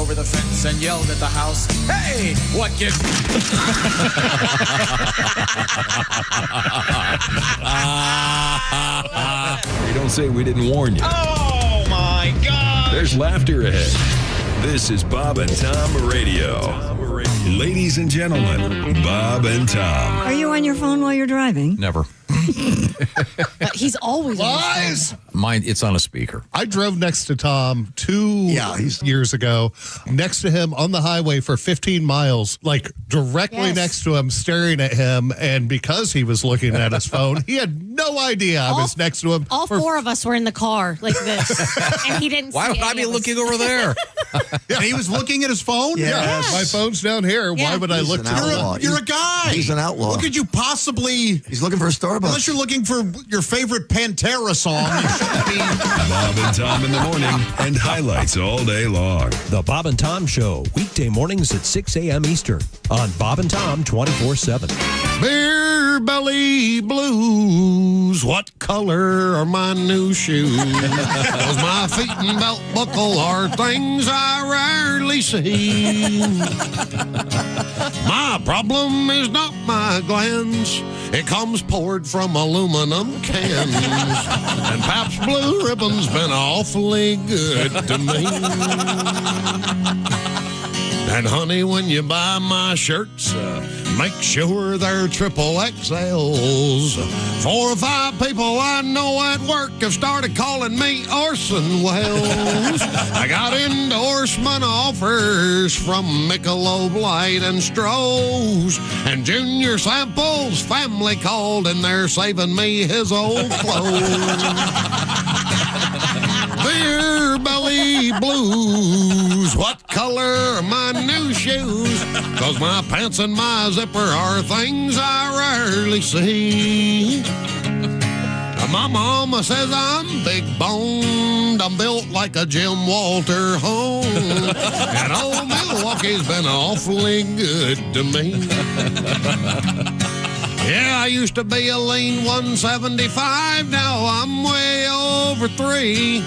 over the fence and yelled at the house, "Hey, what gives..." You don't say we didn't warn you. Oh, my God. There's laughter ahead. This is Bob and Tom Radio. Ladies and gentlemen, Bob and Tom. Are you on your phone while you're driving? Never. He's always Lies! Mine, it's on a speaker. I drove next to Tom 2 years ago, next to him on the highway for 15 miles, like directly next to him, staring at him. And because he was looking at his phone, he had no idea I was next to him. All four of us were in the car like this, and he didn't. Why would I be looking over there? And he was looking at his phone? Yeah, my phone's down here. Yeah. Why would I look to You're a guy. He's an outlaw. What could you possibly... He's looking for a Starbucks. Unless you're looking for your favorite Pantera song, you shouldn't be... Bob and Tom in the morning and highlights all day long. The Bob and Tom Show, weekday mornings at 6 a.m. Eastern on Bob and Tom 24/7. Beer belly blues. What color are my new shoes? 'Cause my feet and belt buckle are things I rarely see. My problem is not my glands. It comes poured from aluminum cans. And Pabst Blue Ribbon's been awfully good to me. And honey, when you buy my shirts, make sure they're triple XLs. 4 or 5 people I know at work have started calling me Orson Welles. I got endorsement offers from Michelob Light and Stroh's. And Junior Sample's family called and they're saving me his old clothes. Beer belly blues. What color are my new shoes? 'Cause my pants and my zipper are things I rarely see. My mama says I'm big boned. I'm built like a Jim Walter home. And old Milwaukee's been awfully good to me. Yeah, I used to be a lean 175. Now I'm way over 3.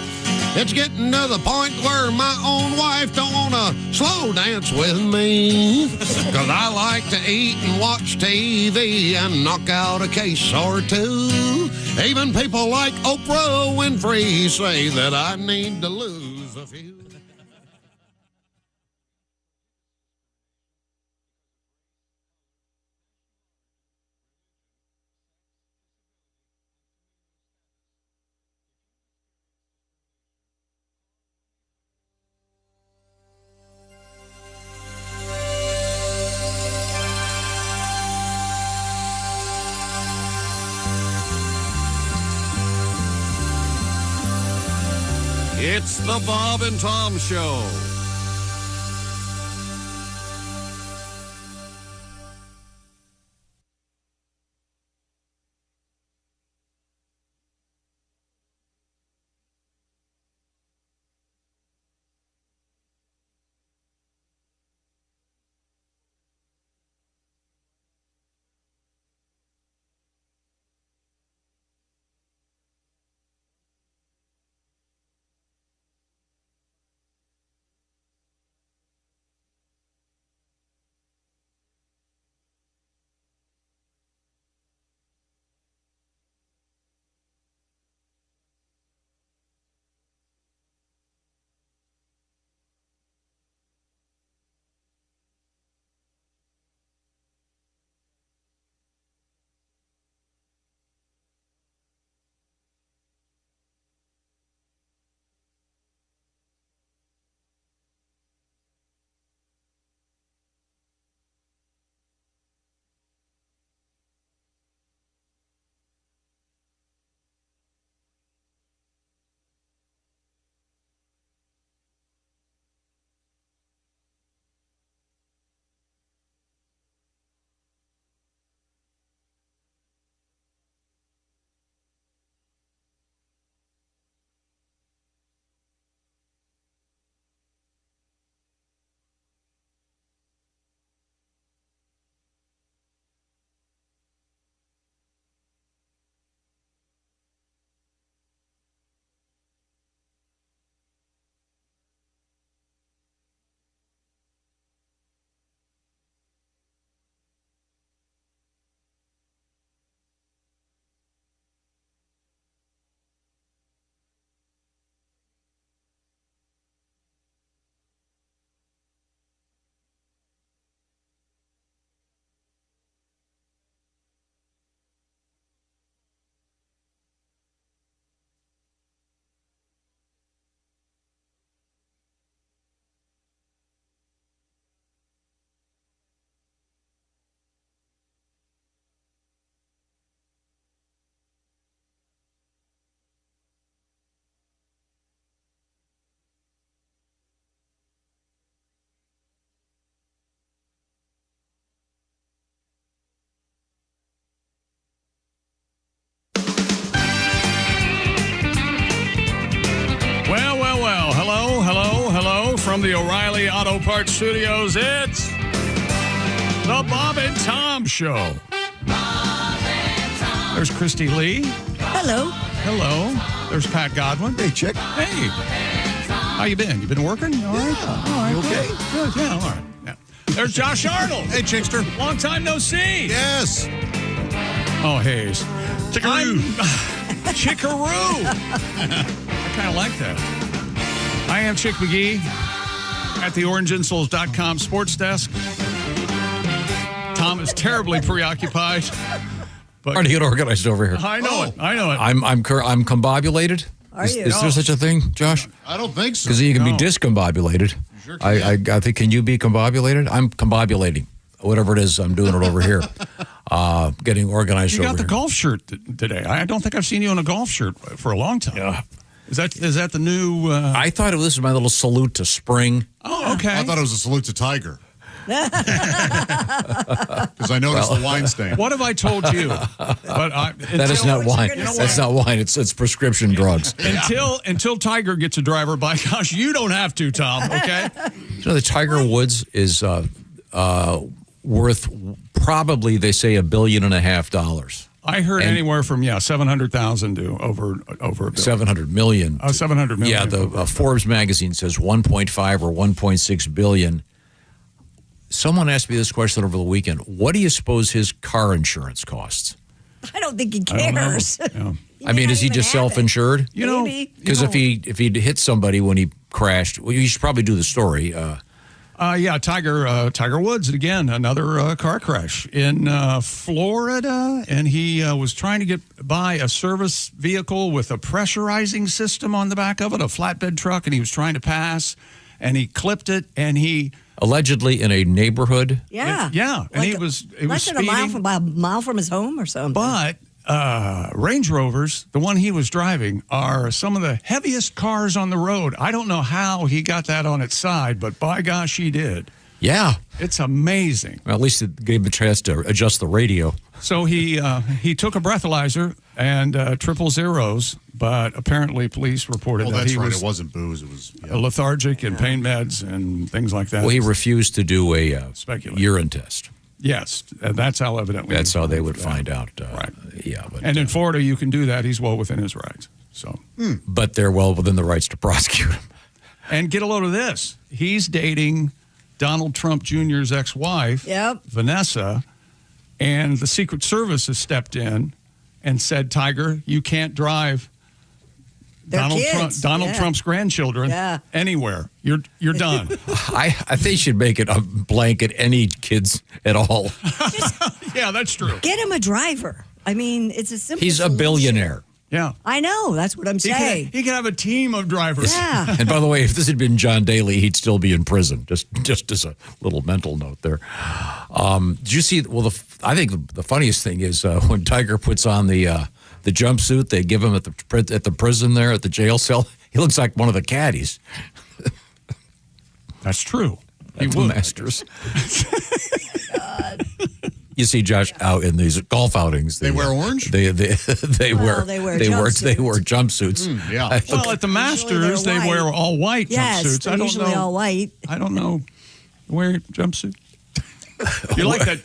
It's getting to the point where my own wife don't want to slow dance with me. 'Cause I like to eat and watch TV and knock out a case or two. Even people like Oprah Winfrey say that I need to lose a few. It's the Bob and Tom Show. From the O'Reilly Auto Parts Studios, it's the Bob and Tom Show. There's Christy Lee. Hello. Hello. There's Pat Godwin. Hey, chick. Hey. How you been? You been working? All right? All right. You okay? Good. Yeah, all right. Yeah. There's Josh Arnold. Hey, Chickster. Long time no see. Yes. Oh, Hayes. Chickaroo. Chickaroo. I kind of like that. I am Chick McGee at the orangeinsoles.com sports desk. Tom is terribly preoccupied. But Trying to get organized over here. I know it. I know it. I'm combobulated. Are Is you? there such a thing, Josh? I don't think so. Because you can No. be discombobulated. Sure can. I think, can you be combobulated? I'm combobulating. Whatever it is, I'm doing it over here. Getting organized You over got the here. golf shirt today. I don't think I've seen you in a golf shirt for a long time. Yeah. Is that the new? I thought this was my little salute to spring. Oh, okay. I thought it was a salute to Tiger. Because I noticed the wine stain. What have I told you? That is not wine. gonna That's say. not wine. It's prescription drugs. Until Tiger gets a driver, by gosh, you don't have to, Tom. Okay. You know, the Tiger Woods is worth probably, they say, $1.5 billion. I heard And- anywhere from 700,000 to over a billion. 700 million. 700 million. Yeah, the Forbes magazine says 1.5 or 1.6 billion. Someone asked me this question over the weekend. What do you suppose his car insurance costs? I don't think he I don't know. cares. Yeah. I mean, is he just self-insured? You know, Maybe. Because if he'd hit somebody when he crashed, well, you should probably do the story. Tiger Woods again, another car crash in Florida, and he was trying to buy a service vehicle with a pressurizing system on the back of it, a flatbed truck, and he was trying to pass, and he clipped it, and he Allegedly in a neighborhood. Yeah. yeah, and Like he was less than a speeding. mile from his home or something. But Range Rovers, the one he was driving, are some of the heaviest cars on the road. I don't know how he got that on its side, but by gosh, he did. Yeah. It's amazing. Well, at least it gave him a chance to adjust the radio. So he took a breathalyzer and triple zeros, but apparently police reported Well, that that's he right. was It wasn't booze. It was. Yeah. lethargic and pain meds and things like that. Well, he refused to do a Speculate. urine test. Yes, that's how evidently. That's how they would find out. Right. Yeah. But, And in Florida, you can do that. He's well within his rights. So. but they're well within the rights to prosecute him. And get a load of this. He's dating Donald Trump Jr.'s ex-wife, Yep. Vanessa, and the Secret Service has stepped in and said, Tiger, you can't drive They're kids. Donald Yeah. Trump's grandchildren Yeah. anywhere. You're done. I think they should make it a blanket any kids at all. Yeah, that's true. Get him a driver. I mean, it's a simple. He's a solution. billionaire. Yeah. I know. That's what I'm saying. He could have a team of drivers. Yeah. And by the way, if this had been John Daly, he'd still be in prison. Just as a little mental note there. Did you see? Well, I think the funniest thing is when Tiger puts on the jumpsuit they give him at the prison there at the jail cell. He looks like one of the caddies. That's true. He At the would. Masters. You see Josh out in these golf outings. They wear orange? They Well, wear they wear jumpsuits. Yeah. Well, at the Masters, they they're wear white. all white Yes, jumpsuits. they're usually all white. I don't know. Wear jumpsuit. You like that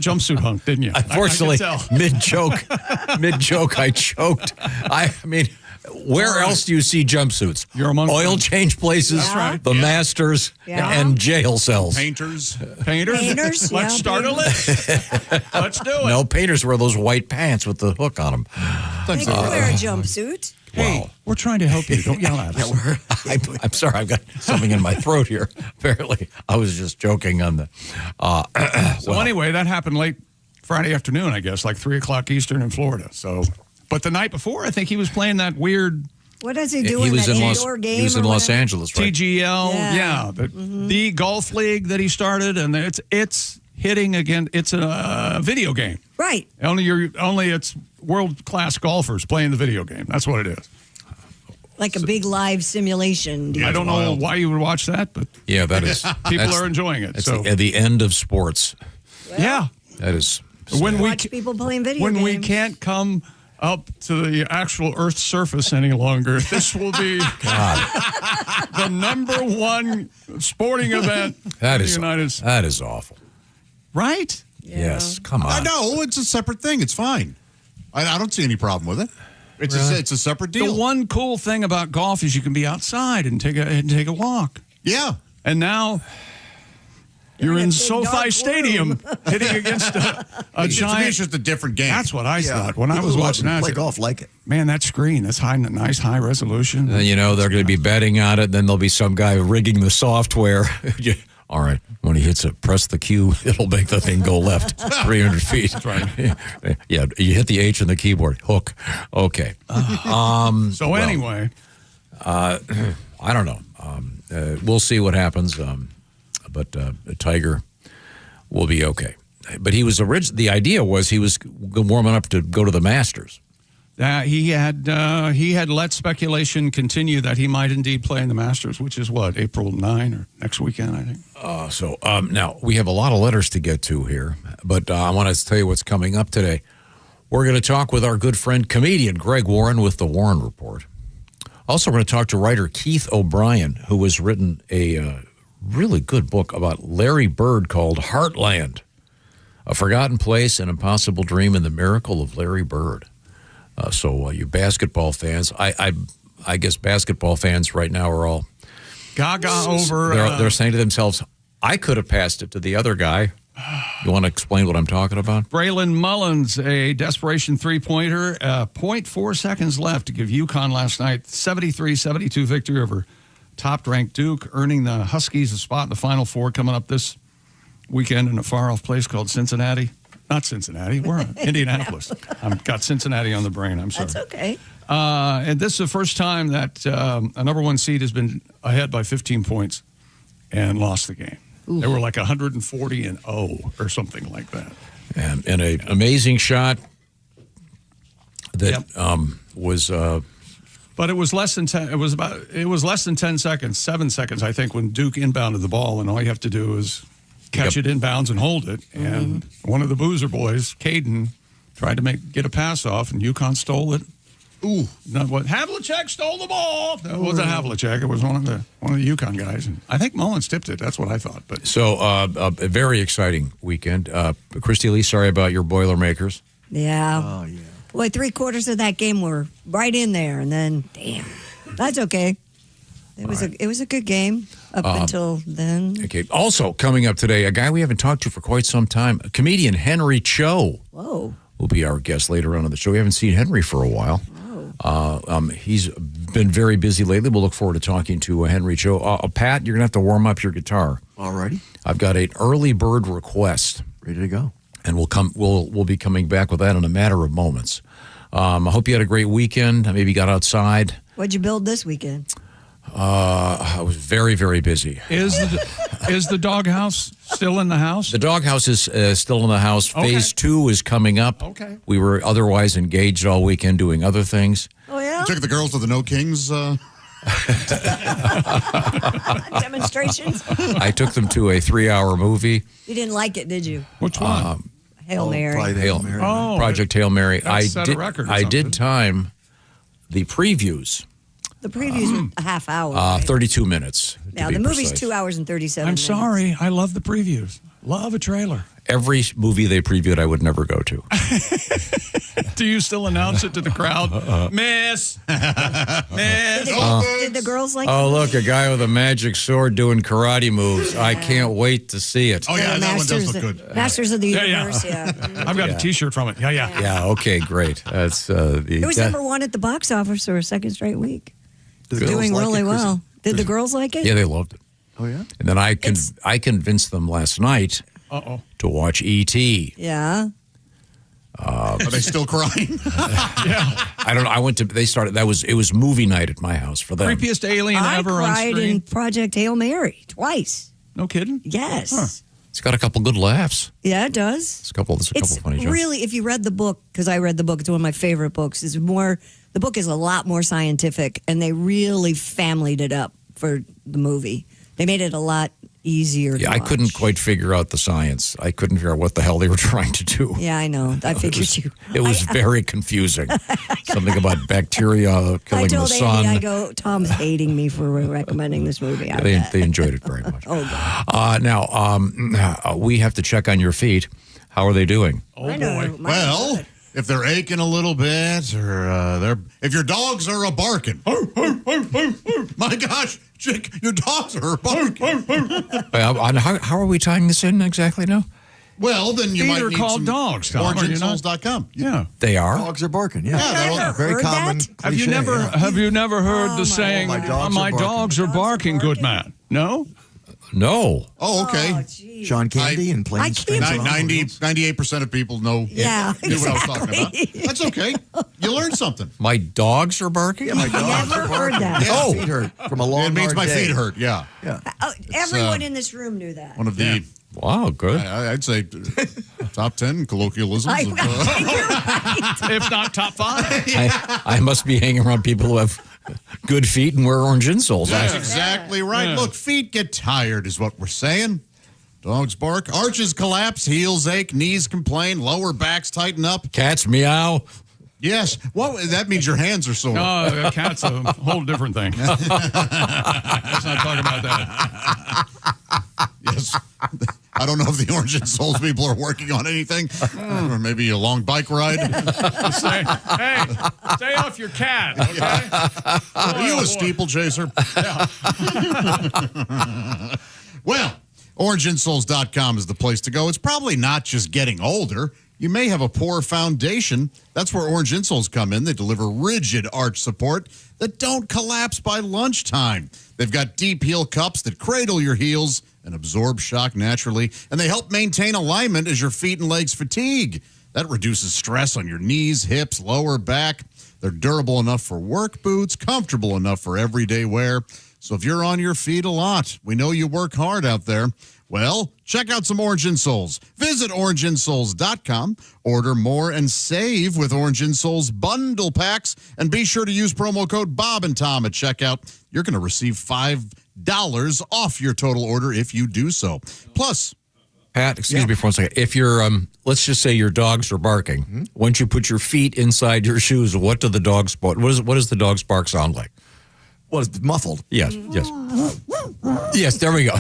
jumpsuit hunk, didn't you? Unfortunately, I can tell. mid joke, I choked. I mean, where else do you see jumpsuits? You're among oil them. change places, That's right. the Masters, Yeah. and jail cells. Painters. Painters. Painters, Let's yeah, start a list. Let's do it. No, painters wear those white pants with the hook on them. They can wear a jumpsuit. Hey, we're trying to help you. Don't yell at us. I'm sorry, I've got something in my throat here. Apparently, I was just joking on the. So anyway, that happened late Friday afternoon, I guess, like 3 o'clock Eastern in Florida. So, but the night before, I think he was playing that weird What is he doing? He was that in indoor game He was or in Los whatever? Angeles, right? TGL, Yeah. the golf league that he started, and it's hitting again. It's a video game. Right. Only it's world class golfers playing the video game. That's what it is. Like a big live simulation. Yeah. I don't know wild. why you would watch that, but Yeah, that is. people are enjoying it. It's So at the end of sports. yeah, That is. when we Watch people playing video when games. we can't come up to the actual Earth's surface any longer. This will be the number one sporting event in the United States. That is awful. Right? Yeah. Yes, come on. I know it's a separate thing. It's fine. I don't see any problem with it. It's a separate deal. The one cool thing about golf is you can be outside and take a walk. Yeah. And now you're in a in big SoFi dark Stadium hitting against a To me, giant. it's just a different game. That's what I thought when I was watching that. Play golf like it. Man, that screen, that's nice high resolution. And, they're going to be betting on it. Then there'll be some guy rigging the software. All right, when he hits it, press the Q. It'll make the thing go left 300 feet. That's right. Yeah, you hit the H on the keyboard. Hook. Okay. Anyway. I don't know. We'll see what happens. But Tiger will be okay. But he was the idea was he was warming up to go to the Masters. He had let speculation continue that he might indeed play in the Masters, which is what, April 9 or next weekend, I think. Now we have a lot of letters to get to here, but I want to tell you what's coming up today. We're going to talk with our good friend comedian Greg Warren with the Warren Report. Also, we're going to talk to writer Keith O'Brien, who has written a really good book about Larry Bird called Heartland, A Forgotten Place, An Impossible Dream, and the Miracle of Larry Bird. So you basketball fans, I guess basketball fans right now are all gaga over. They're saying to themselves, I could have passed it to the other guy. You want to explain what I'm talking about? Braylon Mullins, a desperation three-pointer, 0.4 seconds left to give UConn last night 73-72 victory over top-ranked Duke, earning the Huskies a spot in the Final Four coming up this weekend in a far-off place called Cincinnati. Not Cincinnati. We're in Indianapolis. I've got Cincinnati on the brain. I'm sorry. That's okay. And this is the first time that a number one seed has been ahead by 15 points and lost the game. Ooh. They were like 140-0 or something like that. And an amazing shot that was. But it was less than 10. It was less than 10 seconds, 7 seconds, I think, when Duke inbounded the ball, and all you have to do is catch it inbounds and hold it. And one of the Boozer boys, Caden, tried to get a pass off, and UConn stole it. Ooh, not what Havlicek stole the ball. It wasn't Havlicek. It was one of the UConn guys. And I think Mullins tipped it. That's what I thought. But so a very exciting weekend. Christy Lee, sorry about your Boilermakers. Yeah. Oh yeah. Boy, 3/4 of that game were right in there, and then damn, that's okay. It was a good game up until then. Okay. Also coming up today, a guy we haven't talked to for quite some time, comedian Henry Cho. Whoa. Will be our guest later on in the show. We haven't seen Henry for a while. He's been very busy lately. We'll look forward to talking to Henry Cho. Pat, you're going to have to warm up your guitar. All righty. I've got an early bird request. Ready to go. And we'll be coming back with that in a matter of moments. I hope you had a great weekend. I maybe got outside. What'd you build this weekend? I was very, very busy. Is the doghouse still in the house? The doghouse is still in the house. Okay. Phase 2 is coming up. Okay. We were otherwise engaged all weekend doing other things. Oh, yeah? You took the girls to the No Kings. Demonstrations? I took them to a 3-hour movie. You didn't like it, did you? Which one? Hail Mary. Probably Hail Mary. Oh, Project Hail Mary. that set a record or I did something. time the previews. The previews were a half hour. Right? 32 minutes. Now, to be the movie's precise. 2 hours and 37 I'm minutes. sorry. I love the previews. Love a trailer. Every movie they previewed, I would never go to. Do you still announce it to the crowd? Miss. Miss. Did the girls like Oh, it? look, a guy with a magic sword doing karate moves. I can't wait to see it. Oh, yeah, The that one does Masters- look good. Masters of the Yeah. Universe, yeah. I've got a T-shirt from it. Yeah. Yeah, okay, great. That's It was number one at the box office for a second straight week. Did the girls Doing like really it, Chrissy? well. Did the girls like it? Yeah, they loved it. Oh yeah. And then I convinced them last night to watch E.T. Yeah. Are they still crying? I don't know. I went to. They started. It was movie night at my house for them. Creepiest alien I ever on cried screen. in Project Hail Mary twice. No kidding. Yes. Huh. It's got a couple good laughs. Yeah, it does. There's a couple It's funny jokes. really, if you read the book, because I read the book, it's one of my favorite books. The book is a lot more scientific, and they really familyed it up for the movie. They made it a lot easier. Yeah, to I couldn't watch. quite figure out the science. I couldn't figure out what the hell they were trying to do. Yeah, I know. I figured you. It was very confusing. Something about bacteria I killing the told sun. Amy, I go, Tom's hating me for recommending this movie. I bet. They enjoyed it very much. Oh, God. Now, we have to check on your feet. How are they doing? Oh, I know. boy. Mine Well, are good. if they're aching a little bit, or if your dogs are a barking, my gosh, Chick, your dogs are barking. How are we tying this in exactly now? Well, then you Feet might are need called some dogs, Tom, are you not? OriginSouls.com. Yeah. They are. Dogs are barking. Yeah, Yeah, that's a very heard common that? cliche. Have you never heard Oh, the my saying, God. My dogs my are barking." dogs are barking, good man? No? No. Oh, okay. Oh, geez. John Candy and I Planes, can't Trains, and 98% of people know Yeah, knew what I was talking about. exactly. That's okay. You learned something. My dogs are barking? Yeah, my dogs Never are heard barking. that. Yeah, Oh. feet hurt from a long, It means hard my day. feet hurt. Yeah. Yeah. Oh, everyone in this room knew that. One of the, Wow, good. I'd say, top 10 colloquialisms. I, of, you're right. If not top 5. I must be hanging around people who have good feet and wear orange insoles. That's exactly right. Yeah. Look, feet get tired is what we're saying. Dogs bark, arches collapse, heels ache, knees complain, lower backs tighten up. Cats meow. Yes. Well, that means your hands are sore. No, a cat's a whole different thing. Let's not talk about that. Yes. I don't know if the Orange and Souls people are working on anything, or maybe a long bike ride. Stay off your cat, okay? Are you a steeplechaser? Well, OriginSouls.com is the place to go. It's probably not just getting older. You may have a poor foundation. That's where Orange Insoles come in. They deliver rigid arch support that don't collapse by lunchtime. They've got deep heel cups that cradle your heels and absorb shock naturally, and they help maintain alignment as your feet and legs fatigue. That reduces stress on your knees, hips, lower back. They're durable enough for work boots, comfortable enough for everyday wear. So if you're on your feet a lot, we know you work hard out there. Well, check out some Orange Insoles. Visit OriginSouls.com. Order more and save with Orange Insoles bundle packs. And be sure to use promo code Bob and Tom at checkout. You're going to receive $5 off your total order if you do so. Plus, Pat, excuse me for 1 second. If you're, let's just say your dogs are barking. Once you put your feet inside your shoes, what do the dogs bark? What does the dog's bark sound like? Well, it's muffled. Yes, yes. Yes, there we go.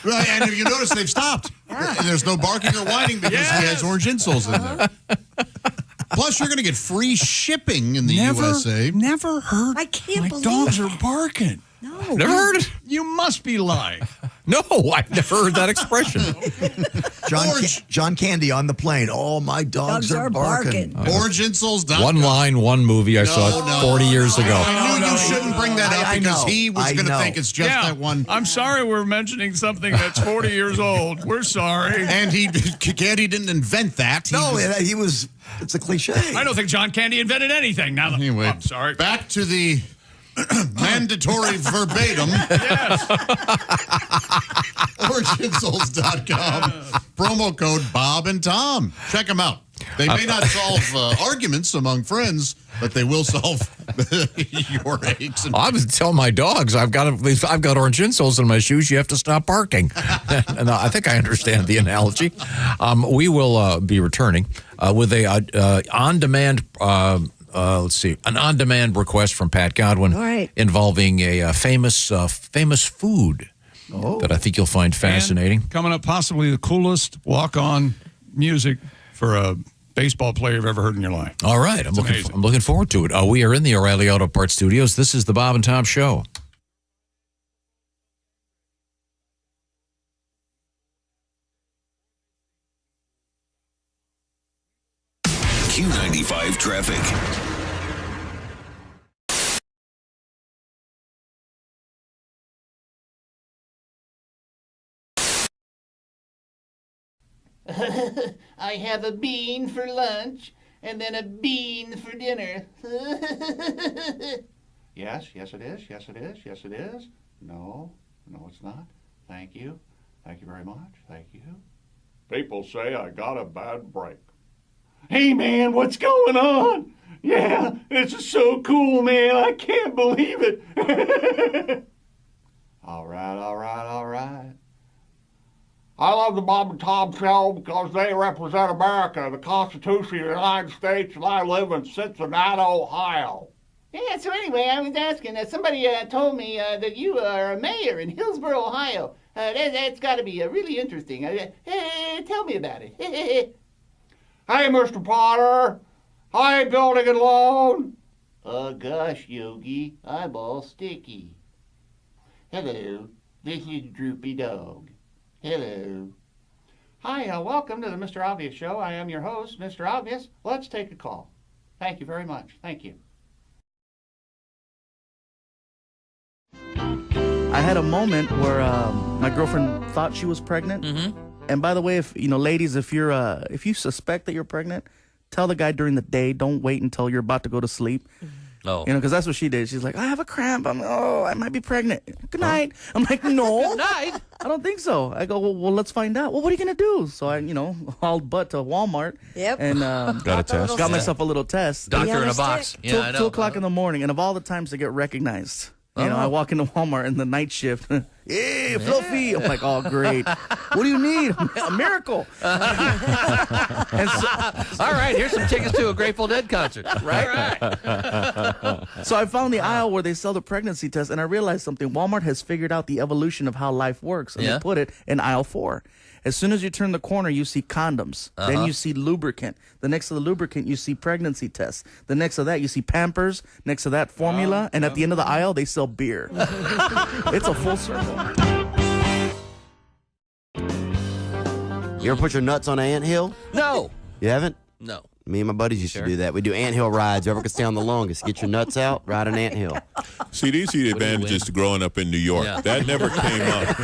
right, and if you notice, they've stopped. And there's no barking or whining because he has Orange Insoles in there. Plus, you're going to get free shipping in the USA. Never heard. I can't my believe dogs it. are barking. No. Never heard it? You must be lying. No, I've never heard that expression. John Candy on the plane. Oh, my dogs are barking. OriginSouls.com. One line, one movie. I saw it 40 years ago. I knew you shouldn't bring that up I because know. he was I going to know. think it's just that one. I'm sorry we're mentioning something that's 40 years old. We're sorry. And Candy didn't invent that. He was. It's a cliche. I don't think John Candy invented anything. Now, Anyway, I'm sorry. back to the mandatory verbatim. Yes. OriginSouls.com. Promo code Bob and Tom. Check them out. They may not solve arguments among friends, but they will solve your aches. And I would tell my dogs, I've got orange insoles in my shoes. You have to stop barking. And I think I understand the analogy. We will be returning with a on-demand. Let's see, an on-demand request from Pat Godwin All right. involving a famous food that I think you'll find fascinating. And coming up, possibly the coolest walk-on music for a baseball player you've ever heard in your life. All right, I'm looking forward to it. We are in the O'Reilly Auto Parts Studios. This is the Bob and Tom Show. Q95 traffic. I have a bean for lunch and then a bean for dinner. Yes, it is. Yes, it is. No, it's not. Thank you. Thank you very much. Thank you. People say I got a bad break. Hey, man, what's going on? Yeah, this is so cool, man. I can't believe it. All right, all right, all right. I love the Bob and Tom Show because they represent America, the Constitution of the United States, and I live in Cincinnati, Ohio. Yeah, so anyway, I was asking, somebody told me that you are a mayor in Hillsboro, Ohio. That's got to be really interesting. Tell me about it. Hey, Mr. Potter. Hi, Building and Loan. Oh, gosh, Yogi, I'm all sticky. Hello, this is Droopy Dog. Hello. Hi, welcome to the Mr. Obvious Show. I am your host, Mr. Obvious. Let's take a call. Thank you very much. Thank you. I had a moment where my girlfriend thought she was pregnant. Mm-hmm. And by the way, if ladies, if you suspect that you're pregnant, tell the guy during the day. Don't wait until you're about to go to sleep. Oh. Because that's what she did. She's like, I have a cramp. I might be pregnant. Good night. I'm like, no. Good night. I don't think so. I go, well, let's find out. Well, what are you going to do? So I, hauled butt to Walmart. Yep. And Got a test. got myself a little test. Doctor in a box. Yeah, I know. 2 o'clock in the morning. And of all the times to get recognized. I walk into Walmart in the night shift. Hey, Fluffy. I'm like, oh, great. What do you need? A miracle. All right, here's some tickets to a Grateful Dead concert. Right. So I found the aisle where they sell the pregnancy test, and I realized something. Walmart has figured out the evolution of how life works, and they put it in aisle 4. As soon as you turn the corner, you see condoms. Then you see lubricant. The next to the lubricant, you see pregnancy tests. The next to that, you see Pampers. Next to that, formula. And at the end of the aisle, they sell beer. It's a full circle. You ever put your nuts on an anthill? No. You haven't? No. Me and my buddies used to do that. We do anthill rides. Whoever can stay on the longest. Get your nuts out, ride an anthill. See, these are the advantages to growing up in New York. Yeah. That never came up.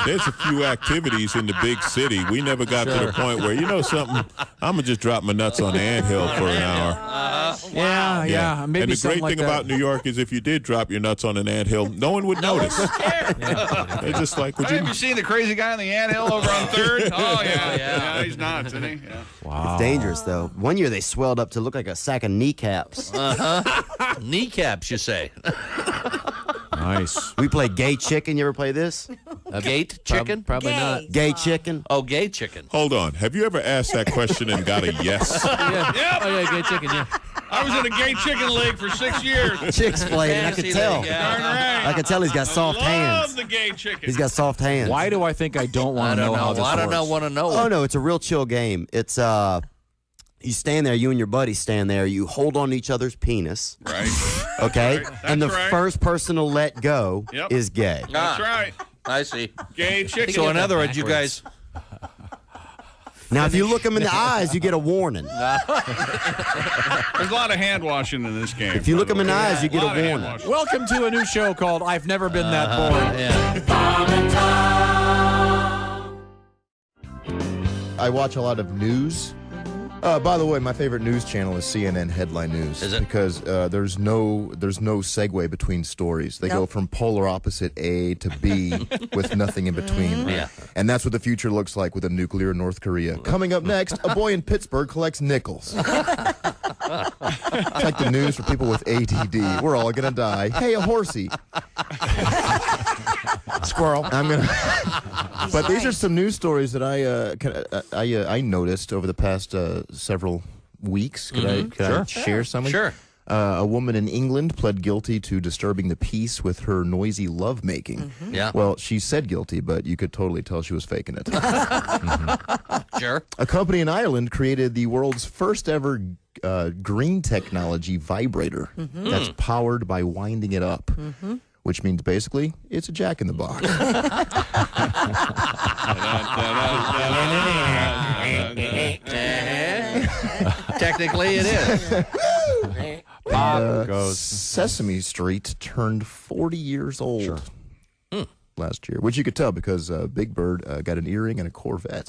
There's a few activities in the big city. We never got to the point where, you know something, I'm going to just drop my nuts on the anthill for an hour. Yeah. Maybe and the great something thing like about New York is if you did drop your nuts on an anthill, no one would notice. They're just like, would Have you seen the crazy guy on the anthill over on 3rd? Oh, yeah, he's nuts, isn't he? Yeah. Wow. It's dangerous, though. One year they swelled up to look like a sack of kneecaps. Kneecaps, you say? Nice. We play gay chicken. You ever play this? Gate chicken? Probably Gay. not. Gay chicken. Oh, gay chicken. Hold on. Have you ever asked that question and got a yes? Yep. Oh, yeah, gay chicken, yeah. I was in a gay chicken league for 6 years. Chicks played, and I could Fantasy tell. league, yeah. Darn right. I could tell he's got soft hands. Love the gay chicken. He's got soft hands. Why do I think I don't want to know how this works? I don't want to know. Oh, no, it's a real chill game. It's, you stand there, you and your buddy stand there, you hold on to each other's penis. Right. Okay? Right. And the That's right. first person to let go is gay. That's right. I see. Gay chicken. So, in other words, you guys... Now, if you look them in the eyes, you get a warning. There's a lot of hand washing in this game. If you look them in the eyes, you get a lot of hand warning. washing. Welcome to a new show called I've Never Been That Bored. I watch a lot of news. By the way, my favorite news channel is CNN Headline News. Is it? Because there's no segue between stories. They go from polar opposite A to B with nothing in between. Yeah. And that's what the future looks like with a nuclear North Korea. Coming up next, a boy in Pittsburgh collects nickels. It's like the news for people with ADD. We're all gonna die. Hey, a horsey. Squirrel. I'm gonna. But these are some news stories that I noticed over the past several weeks. Could I share some? Sure. A woman in England pled guilty to disturbing the peace with her noisy lovemaking. Yeah. Well, she said guilty, but you could totally tell she was faking it. Sure. A company in Ireland created the world's first ever green technology vibrator that's powered by winding it up. Which means basically it's a Jack in the Box. Technically, it is. Sesame Street turned 40 years old last year, which you could tell because Big Bird got an earring and a Corvette.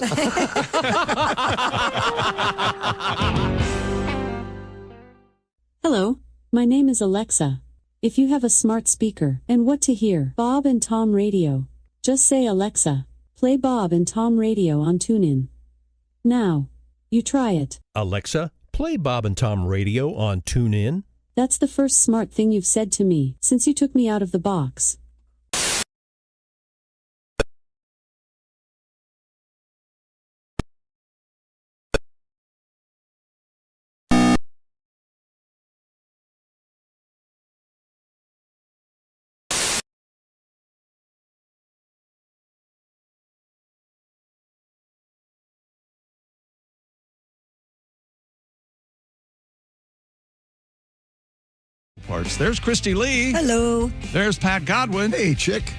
Hello, my name is Alexa. If you have a smart speaker and what to hear, Bob and Tom Radio, just say Alexa, play Bob and Tom Radio on TuneIn. Now, you try it. Alexa, play Bob and Tom Radio on TuneIn. That's the first smart thing you've said to me since you took me out of the box. parts. There's Christy Lee. Hello. There's Pat Godwin. Hey, chick.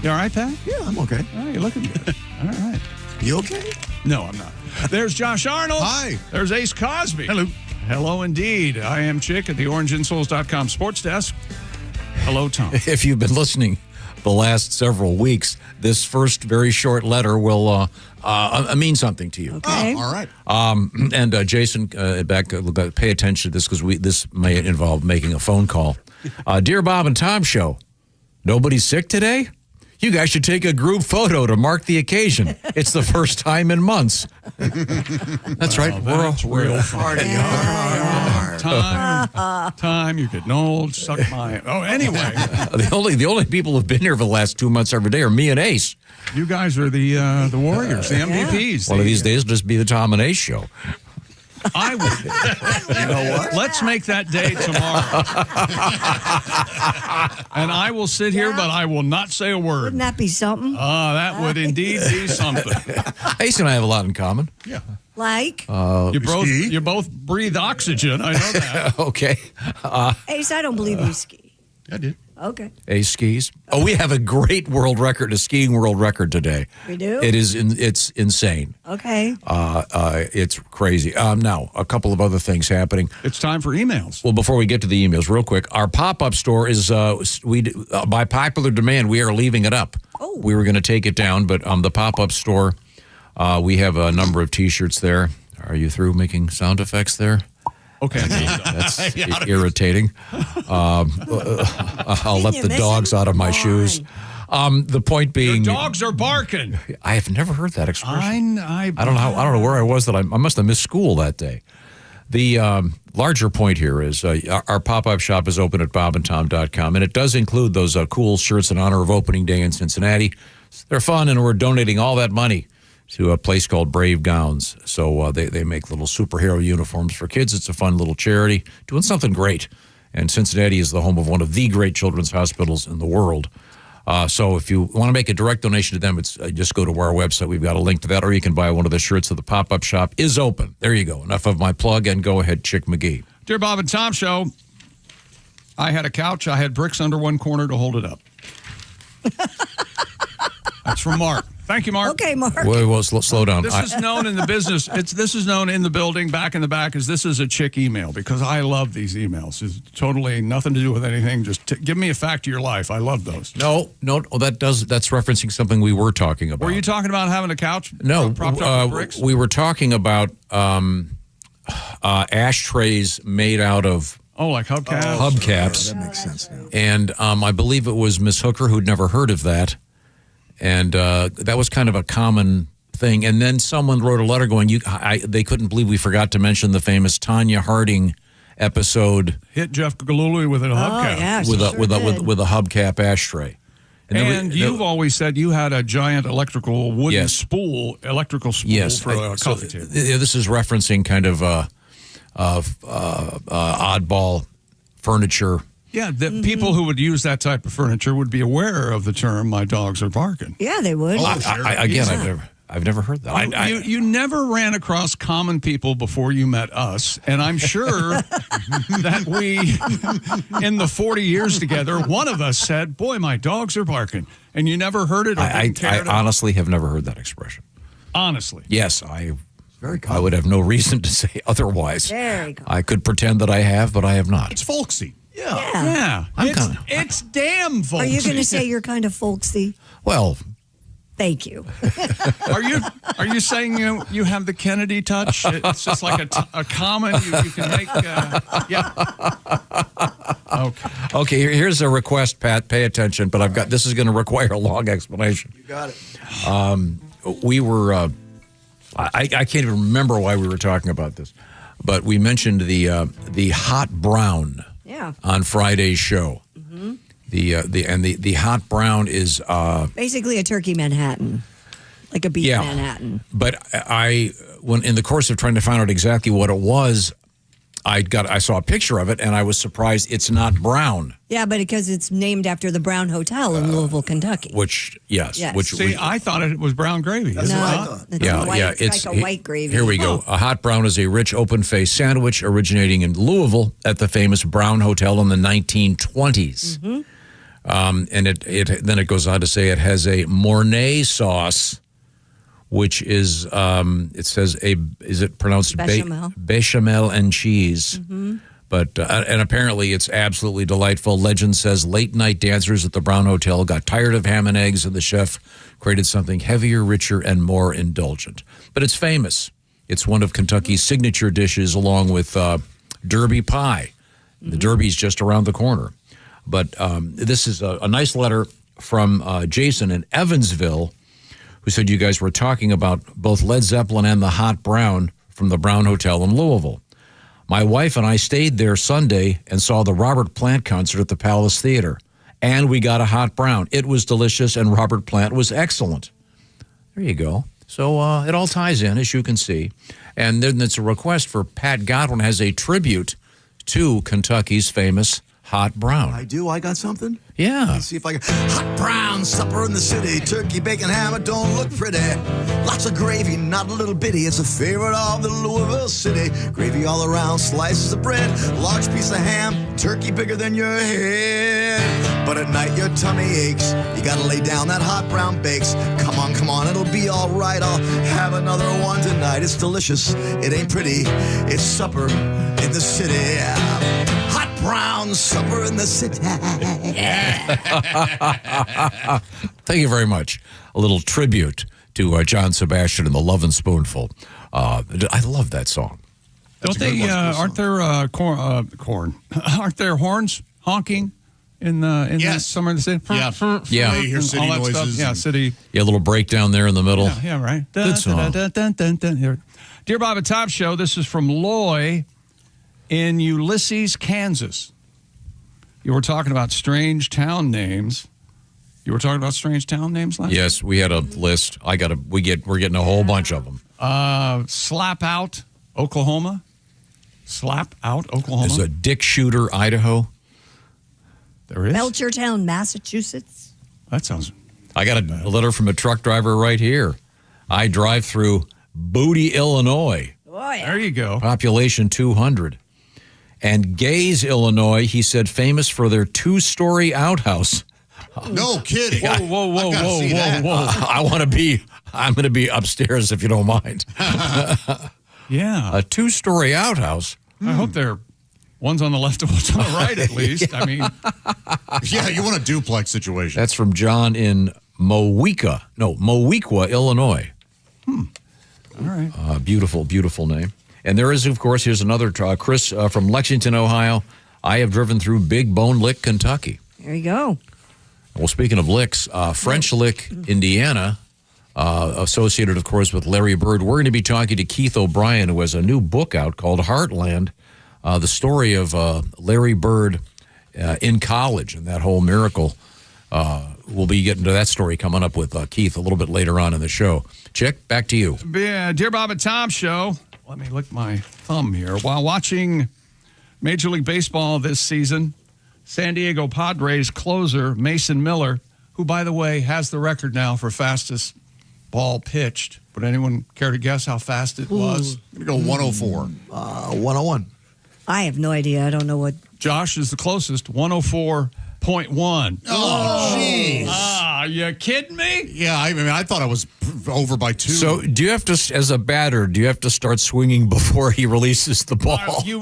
You all right, Pat? Yeah, I'm okay. Oh, you're looking good. All right. You okay? No, I'm not. There's Josh Arnold. Hi. There's Ace Cosby. Hello. Hello, indeed. I am Chick at the OrangeInsoles.com sports desk. Hello, Tom. If you've been listening the last several weeks, this first very short letter will mean something to you. Okay. Oh, all right. And Jason, pay attention to this because this may involve making a phone call. Dear Bob and Tom Show, nobody's sick today? You guys should take a group photo to mark the occasion. It's the first time in months. That's right. That's We're real party hard. Time. You're getting old. Suck my. Oh, anyway. The only people who've been here for the last 2 months every day are me and Ace. You guys are the Warriors, the MVPs. One of these days, it'll just be the Tom and Ace show. I would. You know what? Let's make that day tomorrow. And I will sit here, but I will not say a word. Wouldn't that be something? That would indeed be something. Ace and I have a lot in common. Yeah. Like? You both breathe oxygen. I know that. Okay. Ace, I don't believe you ski. I did. Okay. Ace skis. Oh, we have a great world record, a skiing world record today. We do? It's insane. Okay. It's crazy. Now, a couple of other things happening. It's time for emails. Well, before we get to the emails, real quick, our pop-up store is, by popular demand, we are leaving it up. Oh. We were going to take it down, but the pop-up store, we have a number of T-shirts there. Are you through making sound effects there? Okay. That's irritating. I'll let the dogs out of my shoes. The point being, your dogs are barking. I have never heard that expression. I don't know where I was that I must have missed school that day. The larger point here is our pop-up shop is open at bobandtom.com, and it does include those cool shirts in honor of opening day in Cincinnati. They're fun, and we're donating all that money to a place called Brave Gowns. So they make little superhero uniforms for kids. It's a fun little charity, doing something great. And Cincinnati is the home of one of the great children's hospitals in the world. So if you want to make a direct donation to them, it's just go to our website. We've got a link to that, or you can buy one of the shirts. The pop-up shop is open. There you go. Enough of my plug, and go ahead, Chick McGee. Dear Bob and Tom Show, I had a couch. I had bricks under one corner to hold it up. That's from Mark. Thank you, Mark. Okay, Mark. Whoa, slow down. This is known in the business. This is known in the building, back in the back, as this is a Chick email, because I love these emails. It's totally nothing to do with anything. Just give me a fact of your life. I love those. No, that's referencing something we were talking about. Were you talking about having a couch? No, propped up with bricks? We were talking about ashtrays made out of like hubcaps. Hubcaps. That makes sense now. And I believe it was Miss Hooker who'd never heard of that. And that was kind of a common thing. And then someone wrote a letter going, they couldn't believe we forgot to mention the famous Tanya Harding episode. Hit Jeff Galooly with a hubcap. Yeah, with a hubcap ashtray. And you've always said you had a giant electrical wooden electrical spool yes, for a coffee table. This is referencing kind of oddball furniture. Yeah, the people who would use that type of furniture would be aware of the term "my dogs are barking." Yeah, they would. I've never heard that. You never ran across common people before you met us, and I'm sure that we, in the 40 years together, one of us said, "Boy, my dogs are barking," and you never heard it. Or I honestly have never heard that expression. Honestly, yes, I would have no reason to say otherwise. Very common. I could pretend that I have, but I have not. It's folksy. Yeah. It's damn folksy. Are you going to say you're kind of folksy? Well, thank you. Are you saying you have the Kennedy touch? It's just like a comment you can make. Okay. Here's a request, Pat. Pay attention, but this is going to require a long explanation. You got it. We were. I can't even remember why we were talking about this, but we mentioned the hot brown. Yeah. On Friday's show. Mm-hmm. The hot brown is basically a turkey Manhattan, like a beef Manhattan. But when in the course of trying to find out exactly what it was, I saw a picture of it, and I was surprised it's not brown. Yeah, but because it's named after the Brown Hotel in Louisville, Kentucky. Which, yes. Yes. Which See, I thought it was brown gravy. That's what I thought. It's like a white gravy. Here we go. A hot brown is a rich, open-faced sandwich originating in Louisville at the famous Brown Hotel in the 1920s. Mm-hmm. And then it goes on to say it has a Mornay sauce, which is it says is it pronounced Bechamel. bechamel and cheese? Mm-hmm. But and apparently it's absolutely delightful. Legend says late night dancers at the Brown Hotel got tired of ham and eggs, and the chef created something heavier, richer, and more indulgent. But it's famous. It's one of Kentucky's signature dishes, along with Derby pie. The Derby's just around the corner. But this is a nice letter from Jason in Evansville, who said you guys were talking about both Led Zeppelin and the Hot Brown from the Brown Hotel in Louisville. My wife and I stayed there Sunday and saw the Robert Plant concert at the Palace Theater. And we got a Hot Brown. It was delicious, and Robert Plant was excellent. There you go. So it all ties in, as you can see. And then it's a request for Pat Godwin has a tribute to Kentucky's famous Hot Brown. I do. I got something. Yeah. Let's see if I can. Hot brown supper in the city. Turkey, bacon, ham. It don't look pretty. Lots of gravy, not a little bitty. It's a favorite of the Louisville city. Gravy all around, slices of bread, large piece of ham, turkey bigger than your head. But at night your tummy aches. You gotta lay down that hot brown bakes. Come on, it'll be all right. I'll have another one tonight. It's delicious. It ain't pretty. It's supper in the city. Hot brown supper in the city. Thank you very much. A little tribute to John Sebastian and the Lovin' Spoonful. I love that song. Don't they? Aren't there corn? Aren't there horns honking in the somewhere in the city? Yeah. Yeah. You hear city all that noises. stuff. Yeah, city. Yeah, a little breakdown there in the middle. Yeah, right. Good song. Here. Dear Bob and Tom Show, this is from Loy in Ulysses, Kansas. You were talking about strange town names. You were talking about strange town names last Yes, we had a list. We're getting a whole bunch of them. Slap Out, Oklahoma. Slap Out, Oklahoma. There's a Dick Shooter, Idaho. There is? Belchertown, Massachusetts. That sounds... I got a letter from a truck driver right here. I drive through Booty, Illinois. Oh, yeah. There you go. Population 200. And Gaze, Illinois, he said, famous for their 2-story outhouse. No kidding. Whoa. I'm going to be upstairs if you don't mind. Yeah. A 2-story outhouse. I hope they're one's on the left and one's on the right, at least. Yeah. I mean, yeah, you want a duplex situation. That's from John in Mowequa, Illinois. All right. Beautiful, beautiful name. And there is, of course, here's another, Chris from Lexington, Ohio. I have driven through Big Bone Lick, Kentucky. There you go. Well, speaking of licks, French Lick, Indiana, associated, of course, with Larry Bird. We're going to be talking to Keith O'Brien, who has a new book out called Heartland, the story of Larry Bird in college and that whole miracle. We'll be getting to that story coming up with Keith a little bit later on in the show. Chick, back to you. Yeah, Dear Bob and Tom Show. Let me lick my thumb here. While watching Major League Baseball this season, San Diego Padres closer Mason Miller, who, by the way, has the record now for fastest ball pitched. Would anyone care to guess how fast it was? I'm going to go 104. 101. I have no idea. I don't know what. Josh is the closest, 104.1. Oh, jeez. You kidding me? Yeah, I mean, I thought I was over by 2. So do you have to, as a batter, do you have to start swinging before he releases the ball?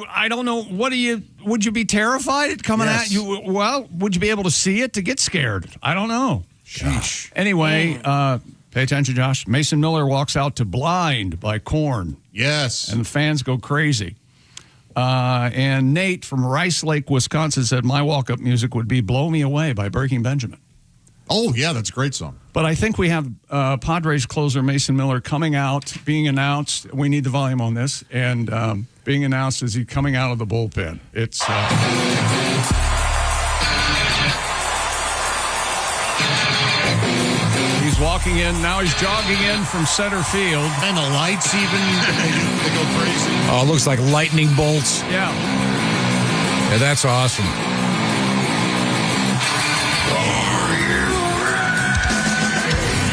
I don't know. Would you be terrified at coming at you? Well, would you be able to see it to get scared? I don't know. Sheesh. Anyway, pay attention, Josh. Mason Miller walks out to Blind by Korn. Yes. And the fans go crazy. And Nate from Rice Lake, Wisconsin said, my walk-up music would be Blow Me Away by Breaking Benjamin. Oh, yeah, that's a great song. But I think we have Padres closer Mason Miller coming out, being announced. We need the volume on this. And being announced as he's coming out of the bullpen. It's... He's walking in. Now he's jogging in from center field. And the lights even, they go crazy. Oh, it looks like lightning bolts. Yeah. Yeah, that's awesome.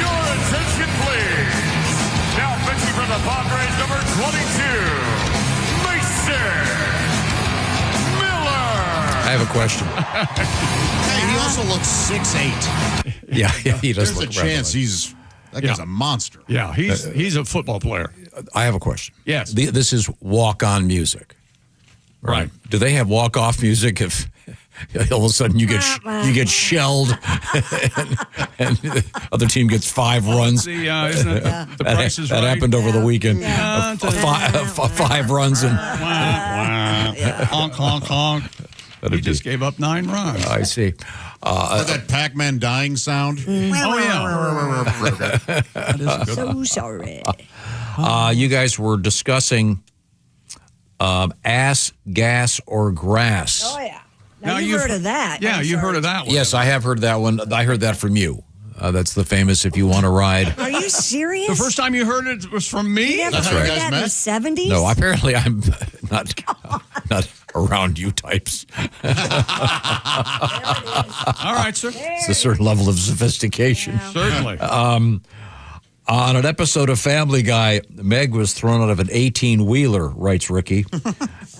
Your attention, please. Now pitching for the Padres, number 22, Mason Miller. I have a question. Hey, he also looks 6'8". Yeah, he does There's look a chance that guy's a monster. Yeah, he's a football player. I have a question. Yes. This is walk-on music. Right. Do they have walk-off music if all of a sudden you get shelled and the other team gets 5 runs? Isn't it the Price is Right? That happened over the weekend. Yeah. 5 runs and honk, honk, honk. He just gave up 9 runs. I see. Or that Pac-Man dying sound. Oh, yeah. So sorry. You guys were discussing ass, gas, or grass. Oh, yeah. Now you've heard of that. Yeah, you heard of that one. Yes, I have heard that one. I heard that from you. That's the famous if you want to ride. Are you serious? The first time you heard it was from me? You never That's heard right. that in the 70s? No, apparently I'm not around you types. All right, sir. It's a certain level of sophistication. Yeah. Certainly. On an episode of Family Guy, Meg was thrown out of an 18-wheeler, writes Ricky.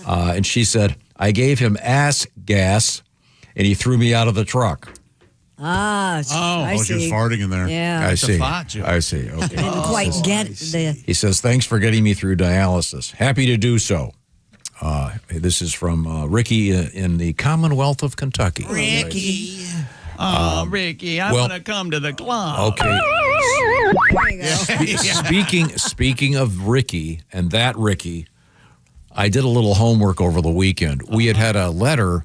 And she said, I gave him ass gas, and he threw me out of the truck. I she was see. farting in there. Yeah. I see. fart joke. I see. Okay. Didn't quite get the... He says, thanks for getting me through dialysis. Happy to do so. This is from Ricky in the Commonwealth of Kentucky. Ricky. Ricky, I'm well, going to come to the club. Okay. Speaking of Ricky and that Ricky, I did a little homework over the weekend. We had a letter